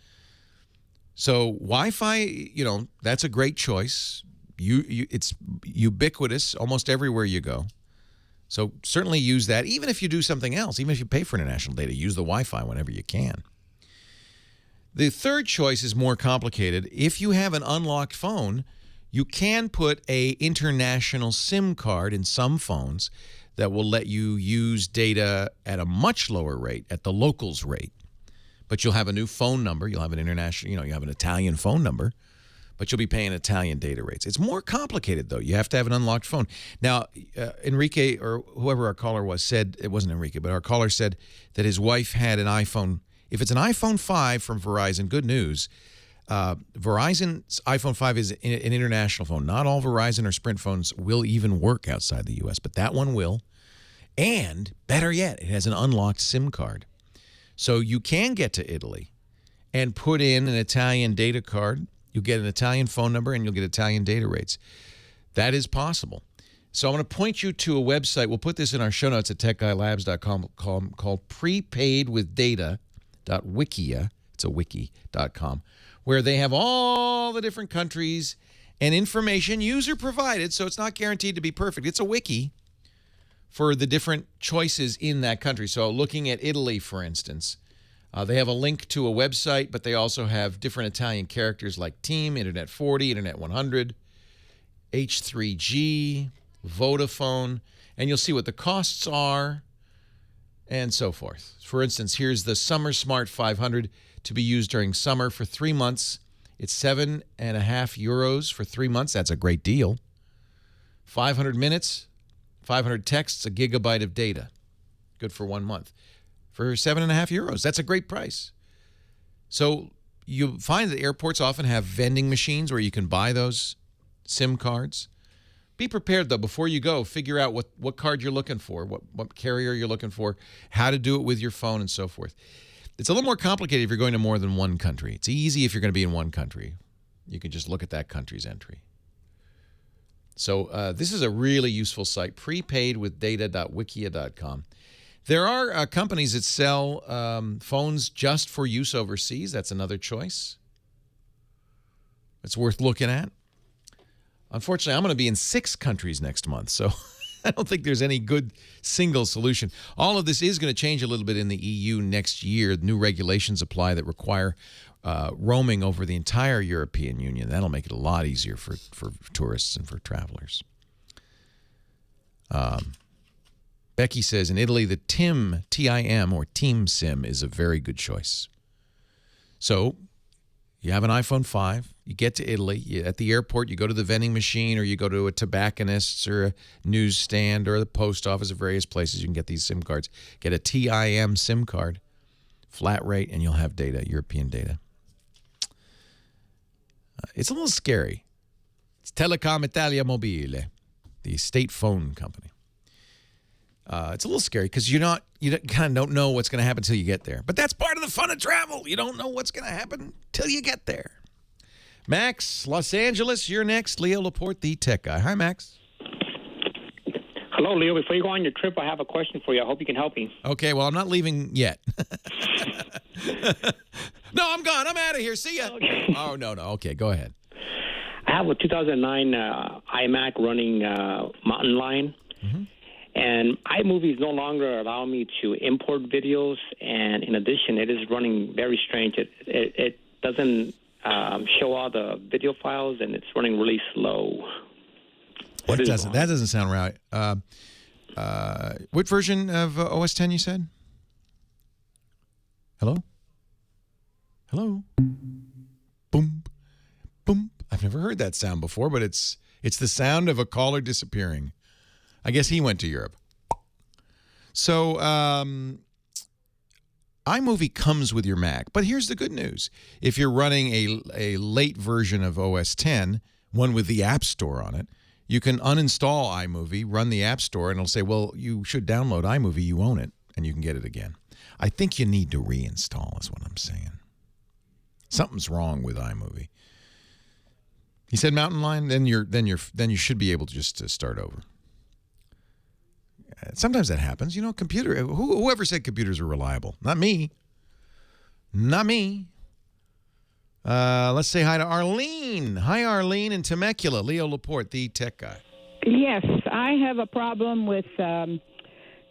So Wi-Fi, that's a great choice. It's ubiquitous almost everywhere you go. So certainly use that. Even if you do something else, even if you pay for international data, use the Wi-Fi whenever you can. The third choice is more complicated. If you have an unlocked phone, you can put an international SIM card in some phones that will let you use data at a much lower rate, at the locals rate. But you'll have a new phone number. You'll have an international, you have an Italian phone number, but you'll be paying Italian data rates. It's more complicated, though. You have to have an unlocked phone. Now, Enrique, or whoever our caller was, said, it wasn't Enrique, but our caller said that his wife had an iPhone. If it's an iPhone 5 from Verizon, good news. Verizon's iPhone 5 is an international phone. Not all Verizon or Sprint phones will even work outside the U.S., but that one will. And, better yet, it has an unlocked SIM card. So you can get to Italy and put in an Italian data card. You'll get an Italian phone number, and you'll get Italian data rates. That is possible. So I'm going to point you to a website. We'll put this in our show notes at techguylabs.com called prepaidwithdata.wikia. It's a wiki.com, where they have all the different countries and information user provided, so it's not guaranteed to be perfect. It's a wiki for the different choices in that country. So looking at Italy, for instance, they have a link to a website, but they also have different Italian characters like Team, Internet 40, Internet 100, H3G, Vodafone, and you'll see what the costs are and so forth. For instance, here's the Summer Smart 500 to be used during summer for 3 months. It's €7.50 for 3 months. That's a great deal. 500 minutes, 500 texts, a gigabyte of data. Good for 1 month. For €7.50. That's a great price. So you find that airports often have vending machines where you can buy those SIM cards. Be prepared, though, before you go. Figure out what card you're looking for, what carrier you're looking for, how to do it with your phone, and so forth. It's a little more complicated if you're going to more than one country. It's easy if you're going to be in one country. You can just look at that country's entry. So this is a really useful site, prepaidwithdata.wikia.com. There are companies that sell phones just for use overseas. That's another choice. It's worth looking at. Unfortunately, I'm going to be in 6 countries next month, so I don't think there's any good single solution. All of this is going to change a little bit in the EU next year. New regulations apply that require roaming over the entire European Union. That'll make it a lot easier for tourists and for travelers. Becky says, in Italy, the TIM, T-I-M, or Team SIM is a very good choice. So you have an iPhone 5. You get to Italy. At the airport, you go to the vending machine, or you go to a tobacconist's or a newsstand or the post office or various places. You can get these SIM cards. Get a TIM SIM card, flat rate, and you'll have data, European data. It's a little scary. It's Telecom Italia Mobile, the state phone company. It's a little scary because you kind of don't know what's going to happen until you get there. But that's part of the fun of travel. You don't know what's going to happen till you get there. Max, Los Angeles, you're next. Leo Laporte, the tech guy. Hi, Max. Hello, Leo. Before you go on your trip, I have a question for you. I hope you can help me. Okay, well, I'm not leaving yet. No, I'm gone. I'm out of here. See ya. Okay. Oh, no. Okay, go ahead. I have a 2009 iMac running Mountain Lion. Mm-hmm. And iMovie no longer allow me to import videos, and in addition, it is running very strange. It doesn't show all the video files, and it's running really slow. That doesn't sound right. What version of OS 10 you said? Hello? Boom, boom. I've never heard that sound before, but it's the sound of a caller disappearing. I guess he went to Europe. So iMovie comes with your Mac. But here's the good news. If you're running a late version of OS 10, one with the App Store on it, You can uninstall iMovie, run the App Store, and it'll say, well, you should download iMovie. You own it, and you can get it again. I think you need to reinstall is what I'm saying. Something's wrong with iMovie. He said Mountain Lion, then you should be able to just start over. Sometimes that happens. You know, whoever said computers are reliable? Not me. Not me. Let's say hi to Arlene. Hi, Arlene in Temecula. Leo Laporte, the tech guy. Yes, I have a problem with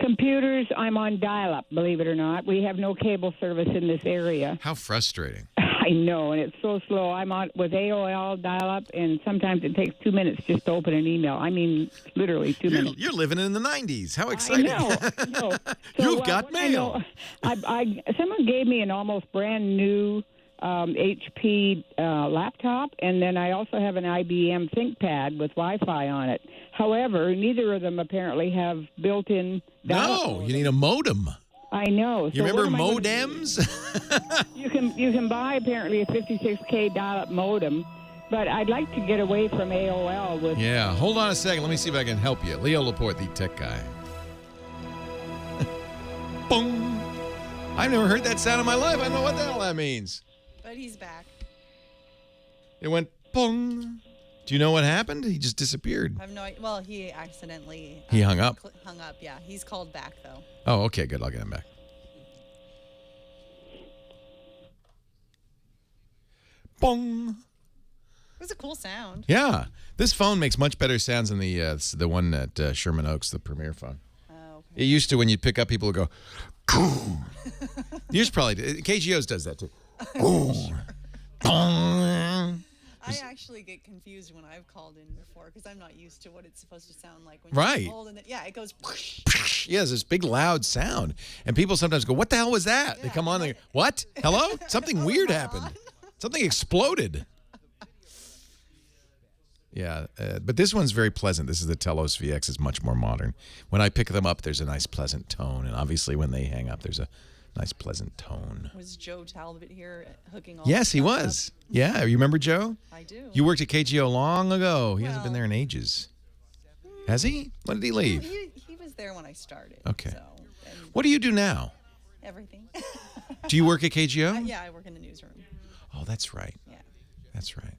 computers. I'm on dial-up, believe it or not. We have no cable service in this area. How frustrating. I know, and it's so slow. I'm on with AOL dial-up, and sometimes it takes 2 minutes just to open an email. I mean, literally 2 minutes. You're living in the 90s. How exciting. I know. So, You've got mail. Someone gave me an almost brand new HP laptop, and then I also have an IBM ThinkPad with Wi-Fi on it. However, neither of them apparently have built-in dial-up. No, you need a modem. I know. You remember modems? You can buy apparently a 56K dial-up modem, but I'd like to get away from AOL with. Yeah, hold on a second. Let me see if I can help you. Leo Laporte, the tech guy. Boom! I've never heard that sound in my life. I don't know what the hell that means. But he's back. It went pong. Do you know what happened? He just disappeared. I have no idea. Well, he accidentally. He hung up. Hung up. Yeah, he's called back though. Oh, okay, good. I'll get him back. Bong. It was a cool sound. Yeah, this phone makes much better sounds than the one at Sherman Oaks, the Premier phone. Oh, okay. It used to, when you'd pick up, people would go. Yours probably KGO's does that too. I actually get confused when I've called in before because I'm not used to what it's supposed to sound like when right. you hold and yeah, it goes. Yeah, it's this big loud sound, and people sometimes go, "What the hell was that?" Yeah, they come on, they go, "What? Hello? Something weird happened. Something exploded." Yeah, but this one's very pleasant. This is the Telos VX. It's much more modern. When I pick them up, there's a nice, pleasant tone, and obviously when they hang up, there's a nice, pleasant tone. Was Joe Talbot here hooking all Yes, he was. Up? Yeah, you remember Joe? I do. You worked at KGO long ago. He hasn't been there in ages. Has he? When did he leave? He was there when I started. Okay. So, what do you do now? Everything. Do you work at KGO? Yeah, I work in the newsroom. Oh, that's right. Yeah. That's right.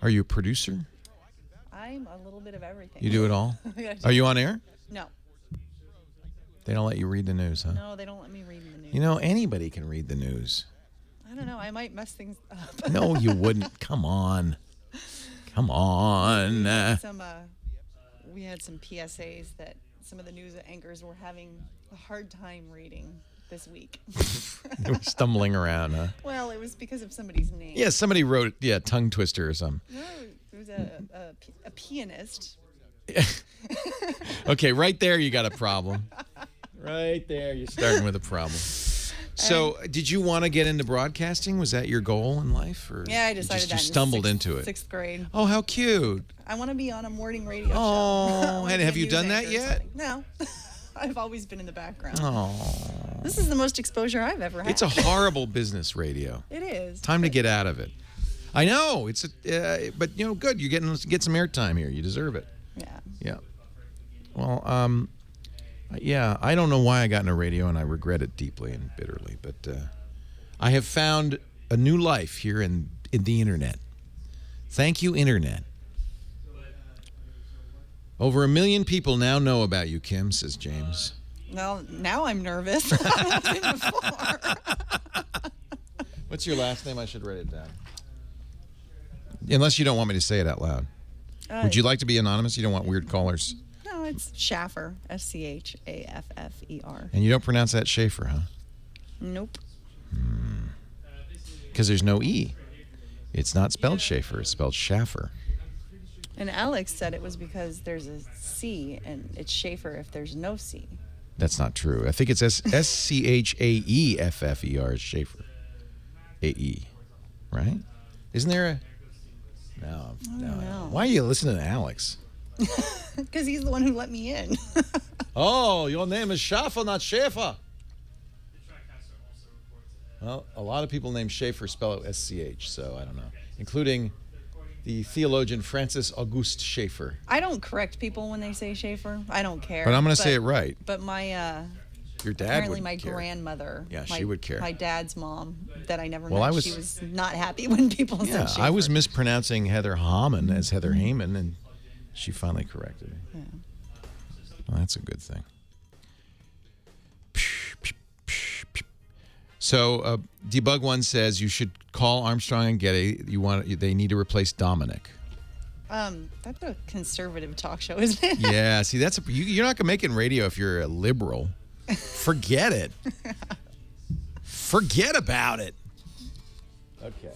Are you a producer? I'm a little bit of everything. You do it all? Are you on air? No. They don't let you read the news, huh? No, they don't let me read the news. You know, anybody can read the news. I don't know. I might mess things up. No, you wouldn't. Come on. Come on. We had some PSAs that some of the news anchors were having a hard time reading this week. They were stumbling around, huh? Well, it was because of somebody's name. Yeah, somebody wrote, tongue twister or something. No, it was a pianist. Okay, right there you got a problem. Right there, you're starting with a problem. So, did you want to get into broadcasting? Was that your goal in life, or yeah, I decided that. You stumbled into it. 6th grade. Oh, how cute! I want to be on a morning radio show. Oh, and have you done that yet? No, I've always been in the background. Oh, this is the most exposure I've ever had. It's a horrible business, radio. It is. Time to get out of it. I know it's but good. You're get some airtime here. You deserve it. Yeah. Yeah. Well, yeah, I don't know why I got into radio, and I regret it deeply and bitterly. But I have found a new life here in the internet. Thank you, internet. Over 1 million people now know about you, Kim, says James. Well, now I'm nervous. I wasn't before. What's your last name? I should write it down. Unless you don't want me to say it out loud. Would you like to be anonymous? You don't want weird callers? No, it's Schaffer. Schaffer. And you don't pronounce that Schaefer, huh? Nope. Because there's no E. It's not spelled Schaefer. It's spelled Schaffer. And Alex said it was because there's a C, and it's Schaefer if there's no C. That's not true. I think it's Schaeffer. Schaefer. A-E. Right? Isn't there a... No. Why are you listening to Alex? Because he's the one who let me in. Oh, your name is Schaffer, not Schaefer. Well, a lot of people named Schaefer spell it S-C-H, so I don't know. Including the theologian Francis August Schaeffer. I don't correct people when they say Schaeffer. I don't care. But I'm going to say it right. But my your dad apparently would my care. Grandmother. She would care. My dad's mom that I never Well, met. She was not happy when people said Schaeffer. I was mispronouncing Heather Hamann as Heather Heyman, and she finally corrected me. Yeah. Well, that's a good thing. So, Debug One says you should call Armstrong and Getty. They need to replace Dominic. That's a conservative talk show, isn't it? Yeah, see, you're not gonna make it in radio if you're a liberal. Forget it. Forget about it. Okay.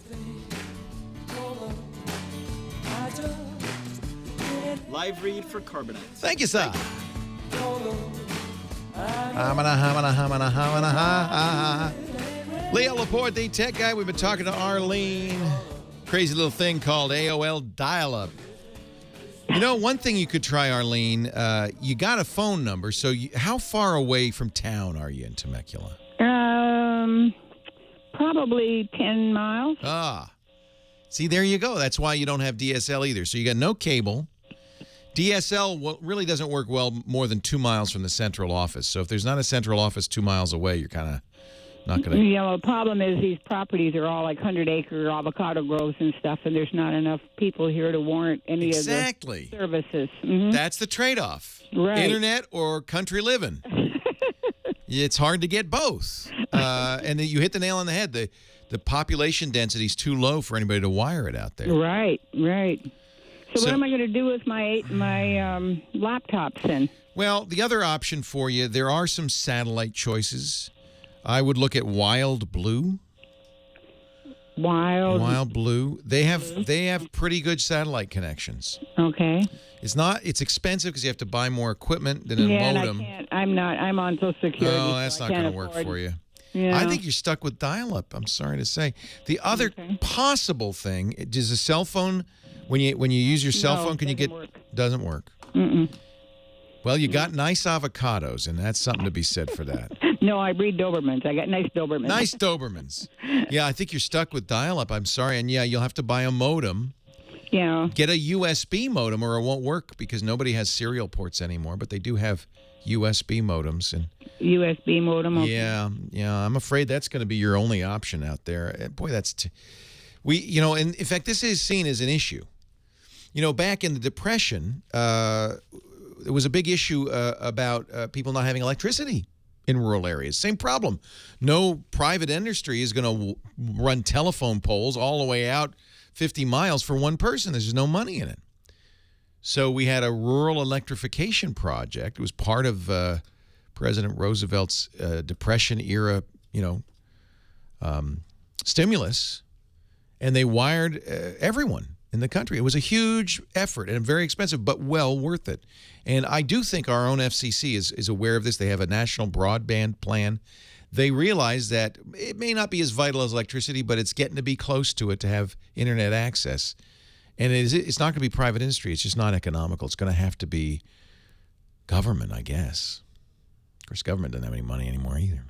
Live read for Carbonite. Thank you, sir. Leo Laporte, the tech guy. We've been talking to Arlene. Crazy little thing called AOL dial-up. You know, one thing you could try, Arlene, you got a phone number. So how far away from town are you in Temecula? Probably 10 miles. See, there you go. That's why you don't have DSL either. So you got no cable. DSL really doesn't work well more than 2 miles from the central office. So if there's not a central office 2 miles away, you're kind of not going to... The problem is these properties are all like 100-acre avocado groves and stuff, and there's not enough people here to warrant any of the services. Mm-hmm. That's the trade-off. Right. Internet or country living. It's hard to get both. And you hit the nail on the head. The population density is too low for anybody to wire it out there. Right. So what am I going to do with my laptops then? Well, the other option for you, there are some satellite choices. I would look at Wild Blue. Wild Blue. They have pretty good satellite connections. Okay. It's expensive because you have to buy more equipment than a modem. And I can't. I'm on Social Security. Oh, that's not going to work for you. Yeah. I think you're stuck with dial-up. I'm sorry to say. The other possible thing is a cell phone. When you use your cell phone, can you get? Doesn't work. Mm-mm. Well, you got nice avocados, and that's something to be said for that. No, I breed Dobermans. I got nice Dobermans. Nice Dobermans. Yeah, I think you're stuck with dial-up. I'm sorry, and you'll have to buy a modem. Yeah. Get a USB modem, or it won't work because nobody has serial ports anymore. But they do have USB modems and. USB modem. Okay. Yeah. I'm afraid that's going to be your only option out there. Boy, that's and in fact, this is seen as an issue. Back in the Depression, there was a big issue about people not having electricity in rural areas. Same problem. No private industry is going to run telephone poles all the way out 50 miles for one person. There's just no money in it. So we had a rural electrification project. It was part of President Roosevelt's Depression era, stimulus, and they wired everyone in the country. It was a huge effort and very expensive, but well worth it. And I do think our own FCC is aware of this. They have a national broadband plan. They realize that it may not be as vital as electricity, but it's getting to be close to it to have internet access. And it's not going to be private industry. It's just not economical. It's going to have to be government, I guess. Of course, government doesn't have any money anymore either.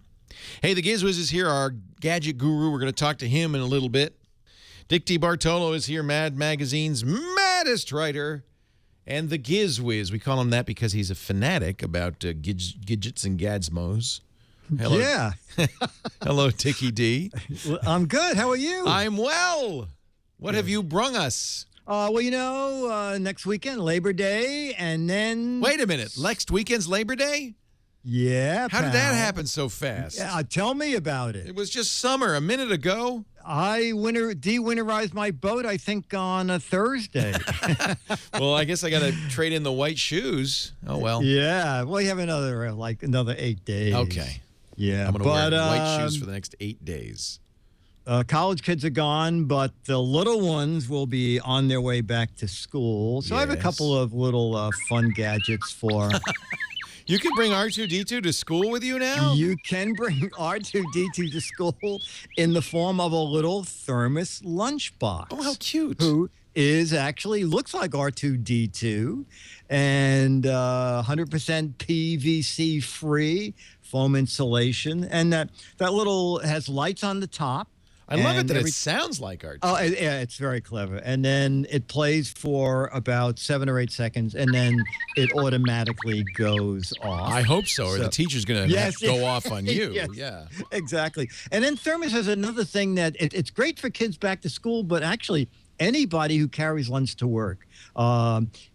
Hey, the GizWiz is here, our gadget guru. We're going to talk to him in a little bit. Dick DeBartolo is here, Mad Magazine's maddest writer, and the GizWiz. We call him that because he's a fanatic about gadgets and gadsmos. Hello. Yeah. Hello, Dickie D. I'm good. How are you? I'm well. What have you brung us? Well, next weekend, Labor Day, and then... Wait a minute. Next weekend's Labor Day? Yeah, How did that happen so fast? Yeah, tell me about it. It was just summer a minute ago. I de-winterized my boat, I think, on a Thursday. Well, I guess I got to trade in the white shoes. Oh, well. Yeah. Well, you have another 8 days. Okay. Yeah. I'm going to wear white shoes for the next 8 days. College kids are gone, but the little ones will be on their way back to school. So I have a couple of little fun gadgets for... You can bring R2-D2 to school with you now? You can bring R2-D2 to school in the form of a little thermos lunchbox. Oh, how cute. Who is actually looks like R2-D2 and 100% PVC free foam insulation. And that little has lights on the top. I love it that every- it sounds like art. Oh, yeah, it's very clever. And then it plays for about 7 or 8 seconds, and then it automatically goes off. I hope so, or the teacher's going to go off on you. Yes, Yeah. exactly. And then Thermos has another thing that it's great for kids back to school, but actually anybody who carries lunch to work.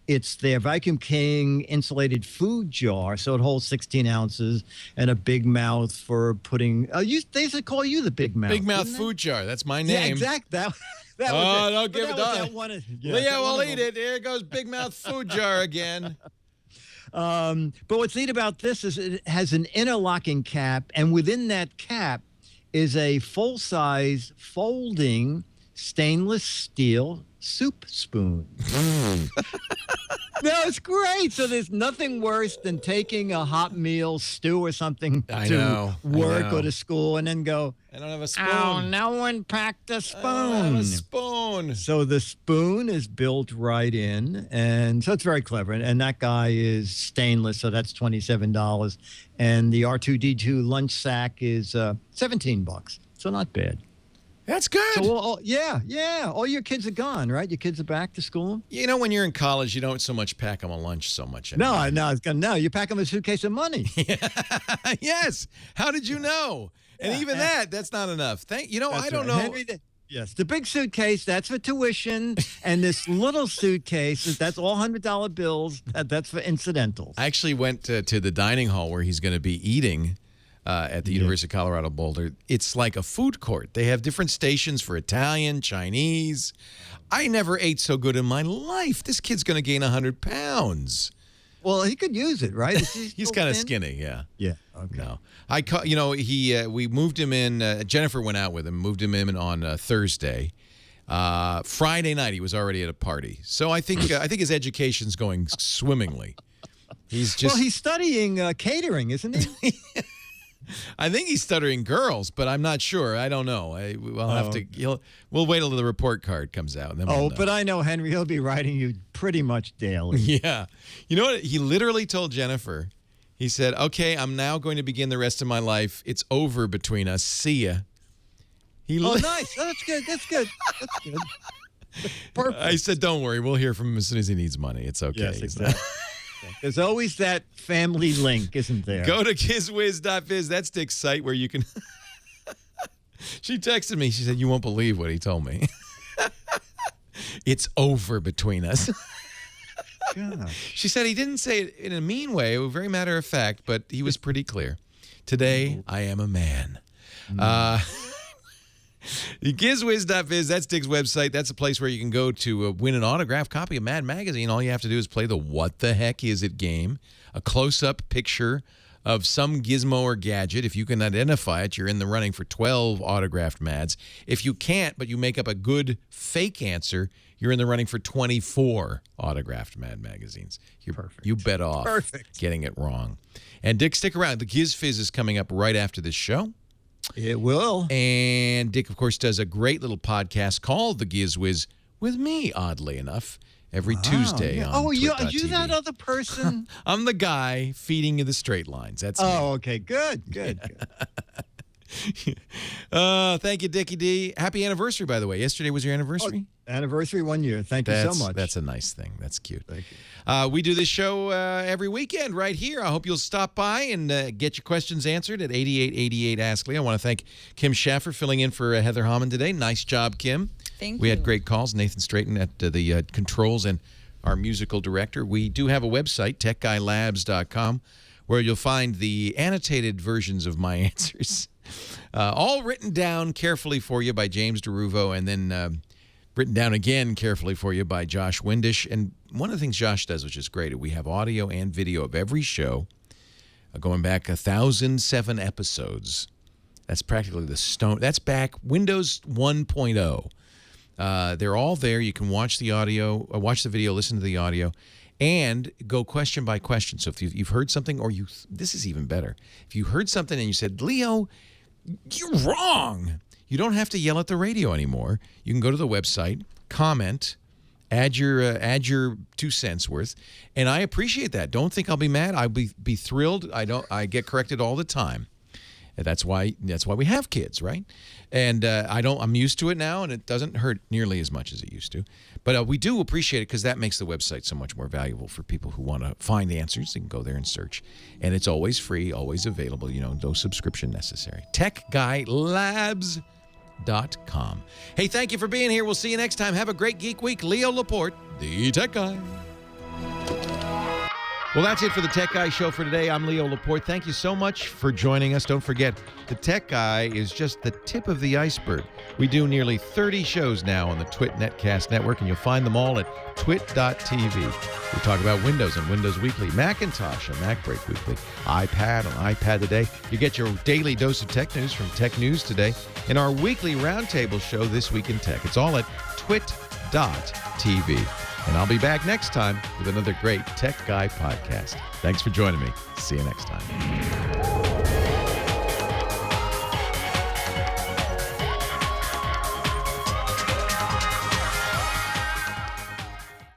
It's their Vacuum King insulated food jar, so it holds 16 ounces and a big mouth for putting. They used to call you the big mouth. Big mouth food jar. That's my name. Yeah, exact. That was it. Don't give But it that up. was Leo will eat it. Here goes Big Mouth food jar again. But what's neat about this is it has an interlocking cap, and within that cap is a full-size folding stainless steel soup spoon. No, it's great. So there's nothing worse than taking a hot meal, stew or something to work or to school and then go, I don't have a spoon. Oh, no one packed a spoon. I don't have a spoon. So the spoon is built right in, and so it's very clever. And that guy is stainless, so that's $27. And the R2D2 lunch sack is $17. So not bad. That's good. So, yeah. All your kids are gone, right? Your kids are back to school? You know, when you're in college, you don't so much pack them a lunch so much anymore. No. You pack them a suitcase of money. Yes. How did you know? And even that's not enough. I don't know. Henry, yes, the big suitcase, that's for tuition. And this little suitcase, that's all $100 bills. That's for incidentals. I actually went to the dining hall where he's going to be eating at the University of Colorado Boulder. It's like a food court. They have different stations for Italian, Chinese. I never ate so good in my life. This kid's going to gain 100 pounds. Well, he could use it, right? He's kind of skinny, yeah. Yeah. Okay. No, we moved him in. Jennifer went out with him, moved him in on Thursday. Friday night, he was already at a party. So I think his education's going swimmingly. He's studying catering, isn't he? I think he's studying girls, but I'm not sure. I don't know. We'll wait till the report card comes out. And then we'll know. But I know Henry. He'll be writing you pretty much daily. Yeah. You know what? He literally told Jennifer. He said, "Okay, I'm now going to begin the rest of my life. It's over between us. See ya." Nice. Oh, that's good. That's good. Perfect. I said, "Don't worry. We'll hear from him as soon as he needs money. It's okay." Yes, exactly. There's always that family link, isn't there? Go to gizwiz.biz. That's Dick's site where you can... She texted me. She said, "You won't believe what he told me." It's over between us. Gosh. She said he didn't say it in a mean way. It was very matter of fact, but he was pretty clear. Today, I am a man. Gizwiz.biz, that's Dick's website. That's a place where you can go to win an autographed copy of Mad Magazine. All you have to do is play the What the Heck Is It game, a close-up picture of some gizmo or gadget. If you can identify it, you're in the running for 12 autographed Mads. If you can't, but you make up a good fake answer, you're in the running for 24 autographed Mad Magazines. Perfect. You bet off getting it wrong. And Dick, stick around. The Giz Fizz is coming up right after this show. It will. And Dick, of course, does a great little podcast called The Giz Wiz with me, oddly enough, every Tuesday on are you twit.tv. that other person? I'm the guy feeding you the straight lines. That's me. Okay. Good. Thank you, Dickie D. Happy anniversary, by the way. Yesterday was your anniversary? Anniversary 1 year. Thank you so much. That's a nice thing. That's cute. Thank you. We do this show every weekend right here. I hope you'll stop by and get your questions answered at 8888 Ask Lee. I want to thank Kim Schaffer filling in for Heather Hammond today. Nice job, Kim. Thank you. We had great calls. Nathan Straighton at the controls and our musical director. We do have a website, techguylabs.com, where you'll find the annotated versions of my answers, all written down carefully for you by James DeRuvo, and then written down again carefully for you by Josh Windish. And one of the things Josh does, which is great, we have audio and video of every show going back 1,007 episodes. That's practically the stone. That's back Windows 1.0. They're all there. You can watch the audio, watch the video, listen to the audio, and go question by question. So if you've heard something, or this is even better. If you heard something and you said, "Leo, you're wrong," you don't have to yell at the radio anymore. You can go to the website, comment, add your 2 cents worth, and I appreciate that. Don't think I'll be mad. I'll be thrilled. I get corrected all the time. That's why we have kids, right? And I'm used to it now, and it doesn't hurt nearly as much as it used to. But we do appreciate it because that makes the website so much more valuable for people who want to find answers. They can go there and search. And it's always free, always available. No subscription necessary. TechGuyLabs.com. Hey, thank you for being here. We'll see you next time. Have a great Geek Week. Leo Laporte, the Tech Guy. Well, that's it for the Tech Guy Show for today. I'm Leo Laporte. Thank you so much for joining us. Don't forget, the Tech Guy is just the tip of the iceberg. We do nearly 30 shows now on the Twit Netcast Network, and you'll find them all at twit.tv. We talk about Windows on Windows Weekly, Macintosh on MacBreak Weekly, iPad on iPad Today. You get your daily dose of tech news from Tech News Today, and our weekly roundtable show, This Week in Tech. It's all at twit.tv. And I'll be back next time with another great Tech Guy podcast. Thanks for joining me. See you next time.